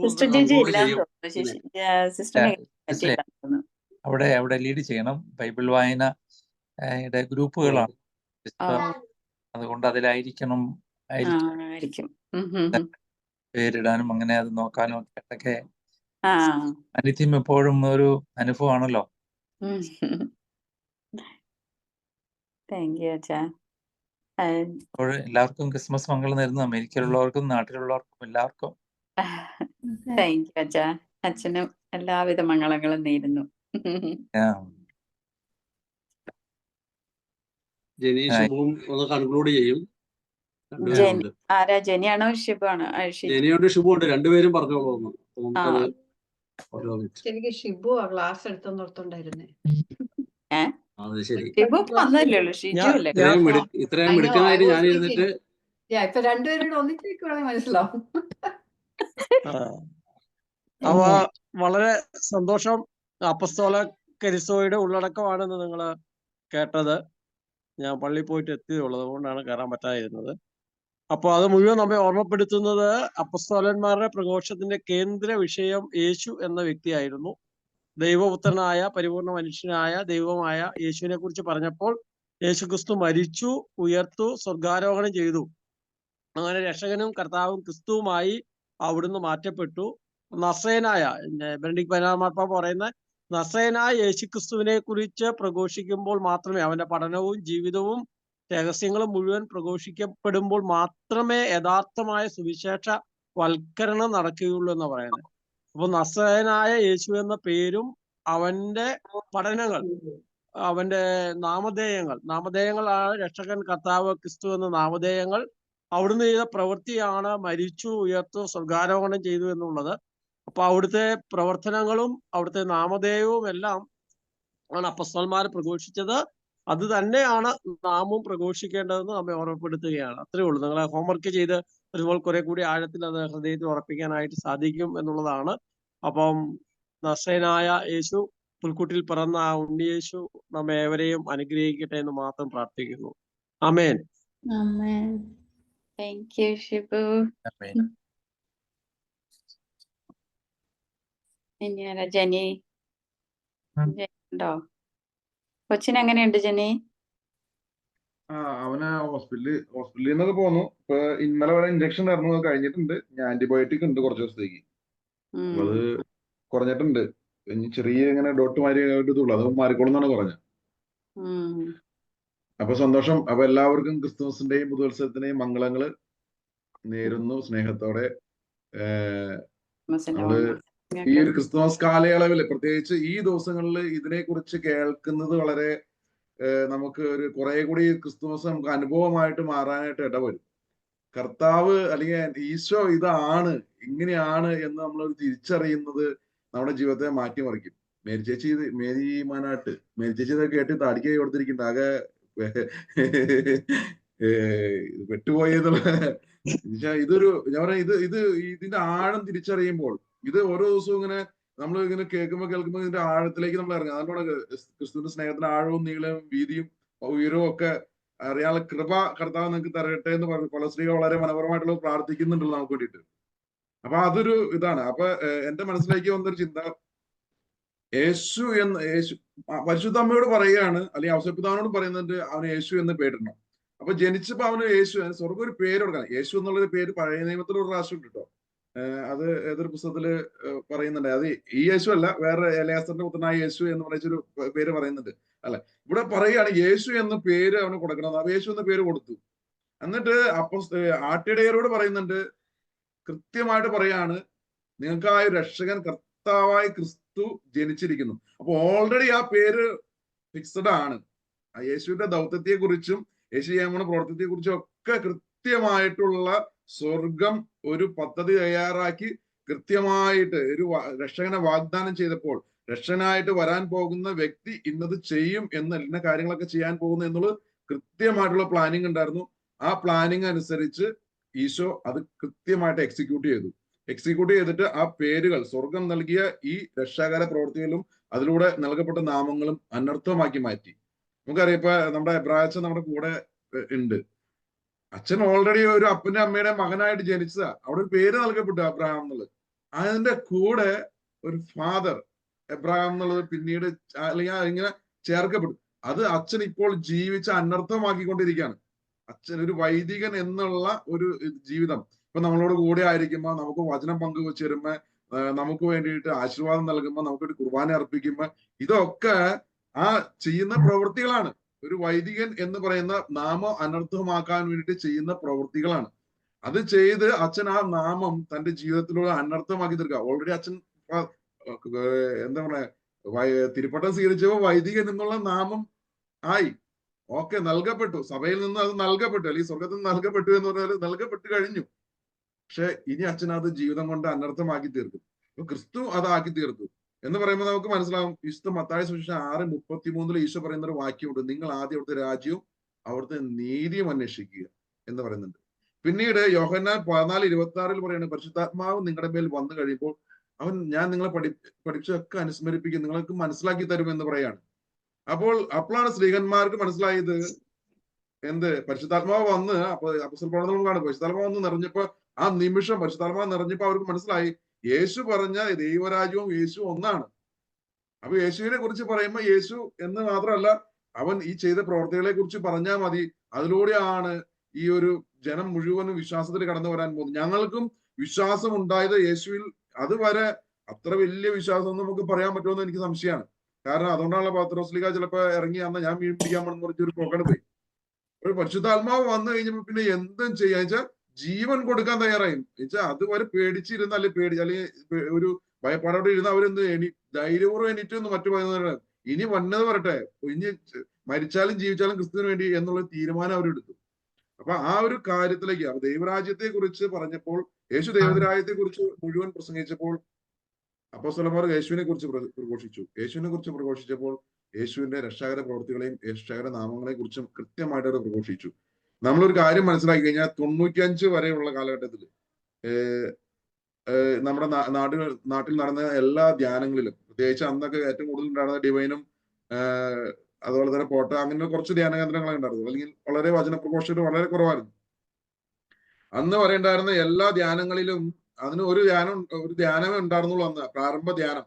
സിസ്റ്റർ ജിജി ഇല്ലാന്ന് തോന്നുന്നു. സിസ്റ്ററിനെ പറ്റിയില്ലാന്ന്. അവിടെ ലീഡ് ചെയ്യണം. ബൈബിൾ വായന ഗ്രൂപ്പുകളാണ്, അതുകൊണ്ട് അതിലായിരിക്കണം പേരിടാനും അങ്ങനെ അത് നോക്കാനും ഒക്കെ സാന്നിധ്യം എപ്പോഴും ഒരു അനുഭവമാണല്ലോ. താങ്ക് യു അച്ഛാ. അപ്പോൾ എല്ലാവർക്കും ക്രിസ്മസ് മംഗളം നേരുന്നു. അമേരിക്കയിലുള്ളവർക്കും നാട്ടിലുള്ളവർക്കും എല്ലാവർക്കും. താങ്ക് യു അച്ഛാ. അച്ഛനും എല്ലാവിധ മംഗളങ്ങളും നേരുന്നു. ജെനി ശുഭവും ഒന്ന് കൺക്ലൂഡ് ചെയ്യും. ജെനി ആരാ? ജെനിയാണോ ഷിബാണോ? ജെനിയുണ്ട് ശുഭമുണ്ട്, രണ്ടുപേരും പറഞ്ഞോളൂ. നമുക്കത് ശരിക്കും ഷിബു ആ ക്ലാസ് എടുത്തെന്ന് ഓർത്തുണ്ടായിരുന്നേ. അത് ശരി. ഷിബു വന്നല്ലേ ഉള്ളൂ, ഷിജു അല്ലേ? ഇത്രയും മിടുക്കനായിട്ട് ഞാൻ ഇരുന്നിട്ട് ഇപ്പൊ രണ്ടുപേരും ഒന്നിച്ച് നിൽക്കുവാണെങ്കിൽ മനസ്സിലാവും. അവ വളരെ സന്തോഷം. അപ്പസ്തോല കരിസ്തോയുടെ ഉള്ളടക്കമാണെന്ന് നിങ്ങൾ കേട്ടത്. ഞാൻ പള്ളിയിൽ പോയിട്ട് എത്തിയുള്ളത് കൊണ്ടാണ് കയറാൻ പറ്റാതിരുന്നത്. അപ്പൊ അത് മുഴുവൻ നമ്മെ ഓർമ്മപ്പെടുത്തുന്നത് അപ്പസ്തോലന്മാരുടെ പ്രഘോഷത്തിന്റെ കേന്ദ്ര വിഷയം യേശു എന്ന വ്യക്തിയായിരുന്നു. ദൈവപുത്രനായ പരിപൂർണ മനുഷ്യനായ ദൈവമായ യേശുവിനെ കുറിച്ച് പറഞ്ഞപ്പോൾ യേശുക്രിസ്തു മരിച്ചു, ഉയർത്തു, സ്വർഗാരോഹണം ചെയ്തു. അങ്ങനെ രക്ഷകനും കർത്താവും ക്രിസ്തുവുമായി അവിടുന്ന് മാറ്റപ്പെട്ടു. നസ്രയനായ ബെനഡിക്ട് 16 മാർപ്പാപ്പ പറയുന്ന നസ്രയനായ യേശുക്രിസ്തുവിനെ കുറിച്ച് പ്രഘോഷിക്കുമ്പോൾ മാത്രമേ, അവന്റെ പഠനവും ജീവിതവും രഹസ്യങ്ങളും മുഴുവൻ പ്രഘോഷിക്കപ്പെടുമ്പോൾ മാത്രമേ യഥാർത്ഥമായ സുവിശേഷ വൽക്കരണം നടക്കുകയുള്ളൂ എന്ന് പറയുന്നത്. അപ്പൊ നസ്രയനായ യേശു എന്ന പേരും അവന്റെ പഠനങ്ങൾ, അവന്റെ നാമധേയങ്ങളാണ് രക്ഷകൻ, കർത്താവ്, ക്രിസ്തു എന്ന നാമധേയങ്ങൾ. അവിടുന്ന് ചെയ്ത പ്രവൃത്തിയാണ് മരിച്ചു, ഉയർത്തു, സ്വർഗാരോഹണം ചെയ്തു എന്നുള്ളത്. അപ്പൊ അവിടുത്തെ പ്രവർത്തനങ്ങളും അവിടുത്തെ നാമധേയവും എല്ലാം ആണ് അപ്പസ്തോലന്മാർ പ്രഘോഷിച്ചത്. അത് തന്നെയാണ് നാമും പ്രഘോഷിക്കേണ്ടതെന്ന് നമ്മെ ഓർമ്മപ്പെടുത്തുകയാണ്. അത്രേ ഉള്ളൂ. നിങ്ങളെ ഹോംവർക്ക് ചെയ്ത് വരുമ്പോൾ കുറെ കൂടി ആഴത്തിൽ അത് ഹൃദയത്തിൽ ഉറപ്പിക്കാനായിട്ട് സാധിക്കും എന്നുള്ളതാണ്. അപ്പം നസ്രയനായ യേശു, പുൽക്കുട്ടിൽ പിറന്ന ആ ഉണ്ണിയേശു നമ്മെ ഏവരെയും അനുഗ്രഹിക്കട്ടെ എന്ന് മാത്രം പ്രാർത്ഥിക്കുന്നു. ആമേൻ. Thank you Shibu. ഇനി ആരാ? ജെനി ഉണ്ടോ? കൊച്ചിനെങ്ങനെയുണ്ട് ജെനി? അവന് ഹോസ്പിറ്റലിൽ നിന്നൊക്കെ പോന്നു. ഇപ്പൊ ഇന്നലെ വരെ ഇഞ്ചക്ഷൻ ആയിരുന്നു, അത് കഴിഞ്ഞിട്ടുണ്ട്. ഞാൻ ആന്റിബയോട്ടിക് ഉണ്ട് കുറച്ച് ദിവസത്തേക്ക്. അപ്പൊ അത് കുറഞ്ഞിട്ടുണ്ട്. ഇനി ചെറിയ ഇങ്ങനെ ഡോട്ട് മാറിയിട്ടുള്ളൂ, അത് മാറിക്കോളും എന്നാണ് പറഞ്ഞത്. അപ്പൊ സന്തോഷം. അപ്പൊ എല്ലാവർക്കും ക്രിസ്തുമസിന്റെയും പുതുവത്സരത്തിന്റെയും മംഗളങ്ങള് നേരുന്നു സ്നേഹത്തോടെ. നമ്മള് ഈ ഒരു ക്രിസ്തുമസ് കാലയളവില്, പ്രത്യേകിച്ച് ഈ ദിവസങ്ങളിൽ ഇതിനെക്കുറിച്ച് കേൾക്കുന്നത് വളരെ നമുക്ക് ഒരു കുറെ കൂടി ക്രിസ്തുമസ് നമുക്ക് അനുഭവമായിട്ട് മാറാനായിട്ട് ഇടവരും. കർത്താവ് അല്ലെങ്കിൽ ഈശോ ഇതാണ്, ഇങ്ങനെയാണ് എന്ന് നമ്മളൊരു തിരിച്ചറിയുന്നത് നമ്മുടെ ജീവിതത്തെ മാറ്റിമറിക്കും. മേരി ചേച്ചി ഇതൊക്കെ കേട്ട് തടിക്കായി കൊടുത്തിരിക്കുന്നുണ്ട്. ആകെ വെട്ടുപോയെന്നുള്ള ഇതൊരു ഞാൻ പറയാം, ഇതിന്റെ ആഴം തിരിച്ചറിയുമ്പോൾ, ഇത് ഓരോ ദിവസവും ഇങ്ങനെ നമ്മൾ ഇങ്ങനെ കേൾക്കുമ്പോൾ ഇതിന്റെ ആഴത്തിലേക്ക് നമ്മൾ ഇറങ്ങും. അതുകൊണ്ടാണ് ക്രിസ്തുവിന്റെ സ്നേഹത്തിന്റെ ആഴവും നീളവും വീതിയും ഉയരവും ഒക്കെ അറിയാനുള്ള കൃപ കർത്താവ് നിങ്ങൾക്ക് തരട്ടെ എന്ന് പറഞ്ഞു പൗലോസ്ലീഹ വളരെ മനോഹരമായിട്ടുള്ള പ്രാർത്ഥിക്കുന്നുണ്ടല്ലോ നമുക്ക് വേണ്ടിയിട്ട്. അപ്പൊ അതൊരു ഇതാണ്. അപ്പൊ എന്റെ മനസ്സിലേക്ക് വന്നൊരു ചിന്ത, യേശു പരിശുദ്ധ അമ്മയോട് പറയുകയാണ്, അല്ലെങ്കിൽ ഔസേപ്പിതാവിനോട് പറയുന്നുണ്ട് അവന് യേശു എന്ന് പേരിടണം. അപ്പൊ ജനിച്ചപ്പോ അവന് യേശു, സ്വർഗ്ഗം ഒരു പേര് കൊടുക്കണം. യേശു എന്നുള്ളൊരു പേര് പഴയ നിയമത്തിൽ ഒരു പ്രാവശ്യം ഉണ്ട് കേട്ടോ. അത് ഏതൊരു പുസ്തകത്തില് പറയുന്നുണ്ട്. അത് ഈ യേശു അല്ല, വേറെ എലയാസറിന്റെ പുത്രനായ യേശു എന്ന് പറയുന്നൊരു പേര് പറയുന്നുണ്ട്. അല്ലെ, ഇവിടെ പറയുകയാണ് യേശു എന്ന പേര് അവന് കൊടുക്കണം. അപ്പൊ യേശു എന്ന പേര് കൊടുത്തു. എന്നിട്ട് ആട്ടിടയരോട് പറയുന്നുണ്ട്, കൃത്യമായിട്ട് പറയാണ്, നിങ്ങൾക്കായ രക്ഷകൻ കർത്താവായ ക്രിസ്തു ജനിച്ചിരിക്കുന്നു. അപ്പൊ ഓൾറെഡി ആ പേര് ഫിക്സഡ് ആണ്. ആ യേശുവിന്റെ ദൗത്യത്തെ കുറിച്ചും യേശു ചെയ്യാൻ പോണ പ്രവർത്തനത്തെ കുറിച്ചും ഒക്കെ കൃത്യമായിട്ടുള്ള സ്വർഗം ഒരു പദ്ധതി തയ്യാറാക്കി കൃത്യമായിട്ട് ഒരു രക്ഷകനെ വാഗ്ദാനം ചെയ്തപ്പോൾ, രക്ഷകനായിട്ട് വരാൻ പോകുന്ന വ്യക്തി ഇന്നത് ചെയ്യും എന്ന്, ഇന്ന കാര്യങ്ങളൊക്കെ ചെയ്യാൻ പോകുന്നു എന്നുള്ളത് കൃത്യമായിട്ടുള്ള പ്ലാനിങ് ഉണ്ടായിരുന്നു. ആ പ്ലാനിങ് അനുസരിച്ച് ഈശോ അത് കൃത്യമായിട്ട് എക്സിക്യൂട്ട് ചെയ്തിട്ട് ആ പേരുകൾ, സ്വർഗം നൽകിയ ഈ രക്ഷാകര പ്രവൃത്തികളും അതിലൂടെ നൽകപ്പെട്ട നാമങ്ങളും അനർത്ഥമാക്കി മാറ്റി. നമുക്കറിയാം, ഇപ്പൊ നമ്മുടെ എബ്രായച്ചൻ നമ്മുടെ കൂടെ ഉണ്ട്. അച്ഛൻ ഓൾറെഡി ഒരു അപ്പന്റെ അമ്മയുടെ മകനായിട്ട് ജനിച്ചതാ. അവിടെ ഒരു പേര് നൽകപ്പെട്ടു അബ്രഹാം എന്നുള്ളത്. അതിന്റെ കൂടെ ഒരു ഫാദർ എബ്രഹാം എന്നുള്ളത് പിന്നീട് അല്ലെങ്കിൽ ഇങ്ങനെ ചേർക്കപ്പെട്ടു. അത് അച്ഛൻ ഇപ്പോൾ ജീവിച്ച് അനർത്ഥമാക്കിക്കൊണ്ടിരിക്കുകയാണ്. അച്ഛൻ ഒരു വൈദികൻ എന്നുള്ള ഒരു ജീവിതം ഇപ്പൊ നമ്മളോട് കൂടെ ആയിരിക്കുമ്പോ, നമുക്ക് വചനം പങ്കുവെച്ച് തരുമ്പോ, നമുക്ക് വേണ്ടിയിട്ട് ആശീർവാദം നൽകുമ്പോ, നമുക്കൊരു കുർബാന അർപ്പിക്കുമ്പോ, ഇതൊക്കെ ആ ചെയ്യുന്ന പ്രവൃത്തികളാണ്. ഒരു വൈദികൻ എന്ന് പറയുന്ന നാമം അനർത്ഥമാക്കാൻ വേണ്ടിയിട്ട് ചെയ്യുന്ന പ്രവൃത്തികളാണ്. അത് ചെയ്ത് അച്ഛൻ ആ നാമം തന്റെ ജീവിതത്തിലൂടെ അനർത്ഥമാക്കി തീർക്കുക. ഓൾറെഡി അച്ഛൻ എന്താ പറയാ തിരുപ്പട്ടം സ്വീകരിച്ചപ്പോൾ വൈദികൻ എന്നുള്ള നാമം ആയി, ഓക്കെ, നൽകപ്പെട്ടു, സഭയിൽ നിന്ന് അത് നൽകപ്പെട്ടു, അല്ലെങ്കിൽ സ്വർഗത്തിൽ നിന്ന് നൽകപ്പെട്ടു എന്ന് പറഞ്ഞാൽ നൽകപ്പെട്ടു കഴിഞ്ഞു. പക്ഷെ ഇനി അച്ഛൻ അത് ജീവിതം കൊണ്ട് അനർത്ഥമാക്കി തീർക്കും. അപ്പൊ ക്രിസ്തു അതാക്കി തീർത്തു എന്ന് പറയുമ്പോൾ നമുക്ക് മനസ്സിലാവും. വിശുദ്ധ മത്തായി സുവിശേഷം 6:33 ഈശോ പറയുന്ന ഒരു വാക്യമുണ്ട്, നിങ്ങൾ ആദ്യം അവിടുത്തെ രാജ്യവും അവിടുത്തെ നീതിയും അന്വേഷിക്കുക എന്ന് പറയുന്നുണ്ട്. പിന്നീട് യോഹന്നാൻ 14:26 പറയുന്നത്, പരിശുദ്ധാത്മാവ് നിങ്ങളുടെ മേൽ വന്നു കഴിയുമ്പോൾ ഞാൻ നിങ്ങളെ പഠിപ്പിച്ചൊക്കെ അനുസ്മരിപ്പിക്കും, നിങ്ങൾക്ക് മനസ്സിലാക്കി തരുമെന്ന് പറയാണ്. അപ്പോഴാണ് സ്ത്രീകന്മാർക്ക് മനസ്സിലായത് പരിശുദ്ധാത്മാവ് വന്ന്, അപ്പൊ അപ്പോസ്തല പ്രവർത്തനം കാണും, പരിശുദ്ധാത്മാവ് വന്ന് നിറഞ്ഞപ്പോ ആ നിമിഷം പരിശുദ്ധാത്മാവ് നിറഞ്ഞപ്പോ അവർക്ക് മനസ്സിലായി യേശു പറഞ്ഞ ദൈവരാജ്യവും യേശു ഒന്നാണ്. അപ്പൊ യേശുവിനെ കുറിച്ച് പറയുമ്പോൾ യേശു എന്ന് മാത്രമല്ല, അവൻ ഈ ചെയ്ത പ്രവർത്തികളെ കുറിച്ച് പറഞ്ഞാൽ മതി. അതിലൂടെയാണ് ഈ ഒരു ജനം മുഴുവനും വിശ്വാസത്തിൽ കടന്നു വരാൻ പോകുന്നത്. ഞങ്ങൾക്കും വിശ്വാസം ഉണ്ടായത് യേശുവിൽ. അതുവരെ അത്ര വലിയ വിശ്വാസം നമുക്ക് പറയാൻ പറ്റുമെന്ന് എനിക്ക് സംശയമാണ്. കാരണം അതുകൊണ്ടാണല്ലോ പത്രോസ്ലീഹ ചിലപ്പോ ഇറങ്ങി അന്ന് ഞാൻ മീൻ പിടിക്കാൻ പോണെന്ന് പറഞ്ഞൊരു പോകണം പോയി. ഒരു പരിശുദ്ധാത്മാവ് വന്നു കഴിഞ്ഞപ്പോ പിന്നെ എന്തും ചെയ്യാന്ന് വെച്ചാൽ ജീവൻ കൊടുക്കാൻ തയ്യാറായി. വെച്ചാൽ അതുവരെ പേടിച്ചിരുന്ന അല്ലെങ്കിൽ ഒരു ഭയപ്പാടോടെ ഇരുന്ന അവരെന്ത് ധൈര്യപൂർവ്വം എണീറ്റ് മറ്റു പറയുന്നത് ഇനി വന്നത് വരട്ടെ, ഇനി മരിച്ചാലും ജീവിച്ചാലും ക്രിസ്തുവിന് വേണ്ടി എന്നുള്ള തീരുമാനം അവരെടുത്തു. അപ്പൊ ആ ഒരു കാര്യത്തിലേക്ക്, ദൈവരാജ്യത്തെ കുറിച്ച് പറഞ്ഞപ്പോൾ, യേശു ദൈവരാജ്യത്തെ കുറിച്ച് മുഴുവൻ പ്രസംഗിച്ചപ്പോൾ അപ്പോസ്തലന്മാർ യേശുവിനെ കുറിച്ച് പ്രഘോഷിച്ചു. യേശുവിനെ കുറിച്ച് പ്രഘോഷിച്ചപ്പോൾ യേശുവിന്റെ രക്ഷാകര പ്രവൃത്തികളെയും രക്ഷാകര നാമങ്ങളെയും കുറിച്ചും കൃത്യമായിട്ട് അവർ പ്രഘോഷിച്ചു. നമ്മളൊരു കാര്യം മനസ്സിലാക്കി കഴിഞ്ഞാൽ 95 വരെയുള്ള കാലഘട്ടത്തിൽ നമ്മുടെ നാട്ടിൽ നടന്ന എല്ലാ ധ്യാനങ്ങളിലും, പ്രത്യേകിച്ച് അന്നൊക്കെ ഏറ്റവും കൂടുതൽ ഉണ്ടായിരുന്ന ഡിവൈനും അതുപോലെ തന്നെ പോട്ട, അങ്ങനെ കുറച്ച് ധ്യാന കേന്ദ്രങ്ങളെ ഉണ്ടായിരുന്നു. അല്ലെങ്കിൽ വളരെ വചന പ്രഘോഷകർ വളരെ കുറവായിരുന്നു. അന്ന് പറയണ്ടായിരുന്ന എല്ലാ ധ്യാനങ്ങളിലും അതിന് ഒരു ധ്യാനമേ ഉണ്ടായിരുന്നുള്ളൂ അന്ന്, പ്രാരംഭ ധ്യാനം.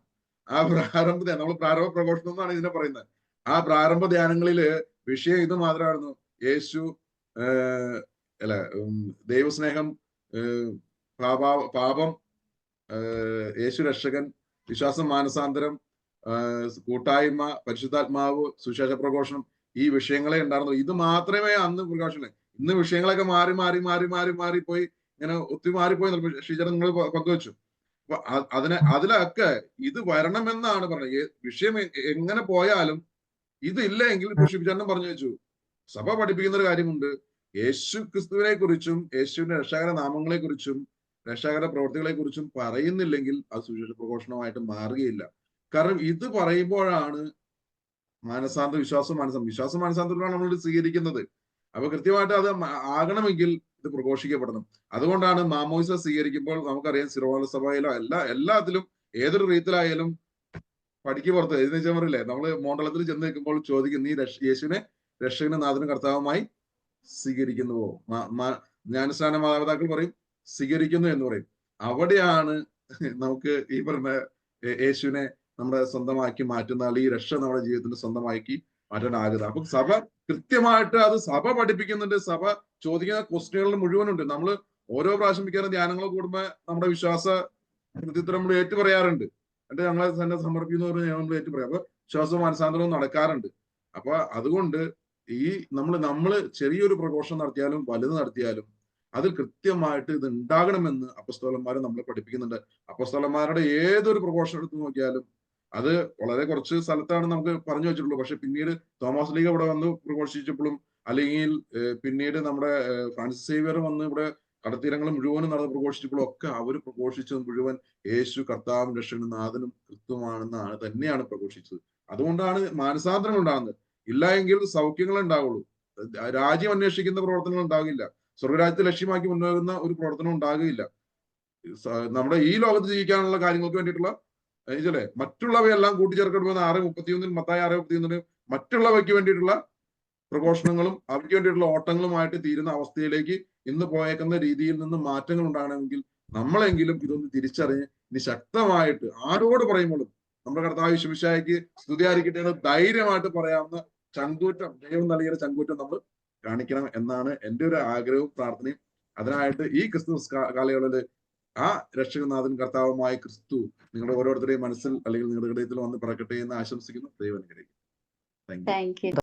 ആ പ്രാരംഭ ധ്യാനം, നമ്മൾ പ്രാരംഭ പ്രഘോഷണം എന്നാണ് ഇതിനെ പറയുന്നത്. ആ പ്രാരംഭ ധ്യാനങ്ങളില് വിഷയം ഇത് മാത്രമായിരുന്നു: യേശു ദൈവസ്നേഹം, പാപം, യേശു രക്ഷകൻ, വിശ്വാസം, മാനസാന്തരം, കൂട്ടായ്മ, പരിശുദ്ധാത്മാവ്, സുവിശേഷ പ്രഘോഷണം, ഈ വിഷയങ്ങളെ ഉണ്ടായിരുന്നു. ഇത് മാത്രമേ അന്ന് പ്രഘോഷണം. ഇന്ന് വിഷയങ്ങളൊക്കെ മാറിപ്പോയി, ഇങ്ങനെ ഒത്തിരി മാറിപ്പോയി. ഷീജർ നിങ്ങൾ പങ്കുവച്ചു. അപ്പൊ അതിലൊക്കെ ഇത് വരണമെന്നാണ് പറഞ്ഞത്. വിഷയം എങ്ങനെ പോയാലും ഇതില്ല എങ്കിൽ ഇപ്പൊ ഷിബിചാരനും പറഞ്ഞു വെച്ചു, സഭ പഠിപ്പിക്കുന്ന ഒരു കാര്യമുണ്ട്, യേശു ക്രിസ്തുവിനെ കുറിച്ചും യേശുവിന്റെ രക്ഷാകര നാമങ്ങളെ കുറിച്ചും രക്ഷാകര പ്രവർത്തികളെ കുറിച്ചും പറയുന്നില്ലെങ്കിൽ അത് സുവിശേഷ പ്രഘോഷണമായിട്ട് മാറുകയില്ല. കാരണം ഇത് പറയുമ്പോഴാണ് വിശ്വാസം മാനസാന്തരമാണ് നമ്മൾ സ്വീകരിക്കുന്നത്. അപ്പൊ കൃത്യമായിട്ട് അത് ആകണമെങ്കിൽ ഇത് പ്രഘോഷിക്കപ്പെടണം. അതുകൊണ്ടാണ് മാമോയിസ സ്വീകരിക്കുമ്പോൾ നമുക്കറിയാം, സിറോമല സഭയിലോ എല്ലാത്തിലും ഏതൊരു റീത്തിലായാലും പടിക്ക് പുറത്ത് എഴുന്നേച്ചവരില്ലേ, നമ്മള് മോണ്ടലത്തിൽ ചെന്ന് നിൽക്കുമ്പോൾ ചോദിക്കും, നീ യേശുവിനെ രക്ഷകനും നാഥനും കർത്താവുമായി സ്വീകരിക്കുന്നുവോ? ജ്ഞാനസ്നാന മാതാപിതാക്കൾ പറയും സ്വീകരിക്കുന്നു എന്ന് പറയും. അവിടെയാണ് നമുക്ക് ഈ പറഞ്ഞ യേശുവിനെ നമ്മുടെ സ്വന്തമാക്കി മാറ്റുന്ന, അല്ലെങ്കിൽ ഈ രക്ഷ നമ്മുടെ ജീവിതത്തിന്റെ സ്വന്തമാക്കി മാറ്റാനാകുന്നത്. അപ്പൊ സഭ കൃത്യമായിട്ട് അത് സഭ പഠിപ്പിക്കുന്നുണ്ട്. സഭ ചോദിക്കുന്ന ക്വസ്റ്റ്യനുകൾ മുഴുവനുണ്ട്. നമ്മൾ ഓരോ പ്രാവശ്യം മിക്കാറും ധ്യാനങ്ങൾ കൂടുമ്പോൾ നമ്മുടെ വിശ്വാസ കൃത്യത്തിൽ നമ്മൾ ഏറ്റു പറയാറുണ്ട്. എന്നിട്ട് ഞങ്ങളെ തന്നെ സമർപ്പിക്കുന്ന നമ്മൾ ഏറ്റു പറയാം. അപ്പൊ വിശ്വാസവും മാനസാന്തരവും നടക്കാറുണ്ട്. അപ്പൊ അതുകൊണ്ട് ഈ നമ്മള് ചെറിയൊരു പ്രഘോഷണം നടത്തിയാലും വലുത് നടത്തിയാലും അതിൽ കൃത്യമായിട്ട് ഇത് ഉണ്ടാകണമെന്ന് അപ്പോസ്തലന്മാർ നമ്മളെ പഠിപ്പിക്കുന്നുണ്ട്. അപ്പോസ്തലന്മാരുടെ ഏതൊരു പ്രഘോഷണം എടുത്ത് നോക്കിയാലും അത് വളരെ കുറച്ച് സ്ഥലത്താണ് നമുക്ക് പറഞ്ഞു വെച്ചിട്ടുള്ളൂ. പക്ഷെ പിന്നീട് തോമസ് ലീഗ ഇവിടെ വന്ന് പ്രഘോഷിച്ചപ്പോഴും, അല്ലെങ്കിൽ പിന്നീട് നമ്മുടെ ഫ്രാൻസിസ് സേവ്യർ വന്ന് ഇവിടെ കടത്തീരങ്ങൾ മുഴുവനും നടന്ന് പ്രഘോഷിച്ചപ്പോഴും ഒക്കെ അവർ പ്രഘോഷിച്ചത് മുഴുവൻ യേശു കർത്താവും രക്ഷകനും നാഥനും ക്രിസ്തുവാണെന്നാണ് തന്നെയാണ് പ്രഘോഷിച്ചത്. അതുകൊണ്ടാണ് മാനസാന്തരങ്ങൾ ഉണ്ടാകുന്നത്. ഇല്ല എങ്കിൽ സൗഖ്യങ്ങൾ ഉണ്ടാവുള്ളൂ. രാജ്യം അന്വേഷിക്കുന്ന പ്രവർത്തനങ്ങൾ ഉണ്ടാകില്ല. സ്വർഗരാജ്യത്തെ ലക്ഷ്യമാക്കി മുന്നേറുന്ന ഒരു പ്രവർത്തനം ഉണ്ടാകുകയില്ല. നമ്മുടെ ഈ ലോകത്ത് ജീവിക്കാനുള്ള കാര്യങ്ങൾക്ക് വേണ്ടിയിട്ടുള്ള മറ്റുള്ളവയെല്ലാം കൂട്ടിച്ചേർക്കപ്പെടുന്ന 6:31 മത്തായി 6:31 മറ്റുള്ളവയ്ക്ക് വേണ്ടിയിട്ടുള്ള പ്രഘോഷണങ്ങളും അവയ്ക്ക് വേണ്ടിയിട്ടുള്ള ഓട്ടങ്ങളുമായിട്ട് തീരുന്ന അവസ്ഥയിലേക്ക് ഇന്ന് പോയേക്കുന്ന രീതിയിൽ നിന്ന് മാറ്റങ്ങൾ ഉണ്ടാകണമെങ്കിൽ നമ്മളെങ്കിലും ഇതൊന്ന് തിരിച്ചറിഞ്ഞ് ഇനി ശക്തമായിട്ട് ആരോട് പറയുമ്പോഴും നമ്മുടെ കർത്താവ് ശിവശായിക്ക് സ്തുതിയായിരിക്കട്ടെ എന്ന് ധൈര്യമായിട്ട് പറയാവുന്ന ചങ്കൂറ്റം, ദൈവം നൽകിയ ചങ്കൂറ്റം നമ്മൾ കാണിക്കണം എന്നാണ് എൻ്റെ ഒരു ആഗ്രഹവും പ്രാർത്ഥനയും. അതിനായിട്ട് ഈ ക്രിസ്തു കാലയളവിൽ ആ രക്ഷകനാഥൻ കർത്താവുമായ ക്രിസ്തു നിങ്ങളുടെ ഓരോരുത്തരുടെയും മനസ്സിൽ അല്ലെങ്കിൽ നിങ്ങളുടെ ഹൃദയത്തിൽ വന്ന് പിറക്കട്ടെ എന്ന് ആശംസിക്കുന്നു. ദൈവം അനുഗ്രഹിക്കട്ടെ. Thank you.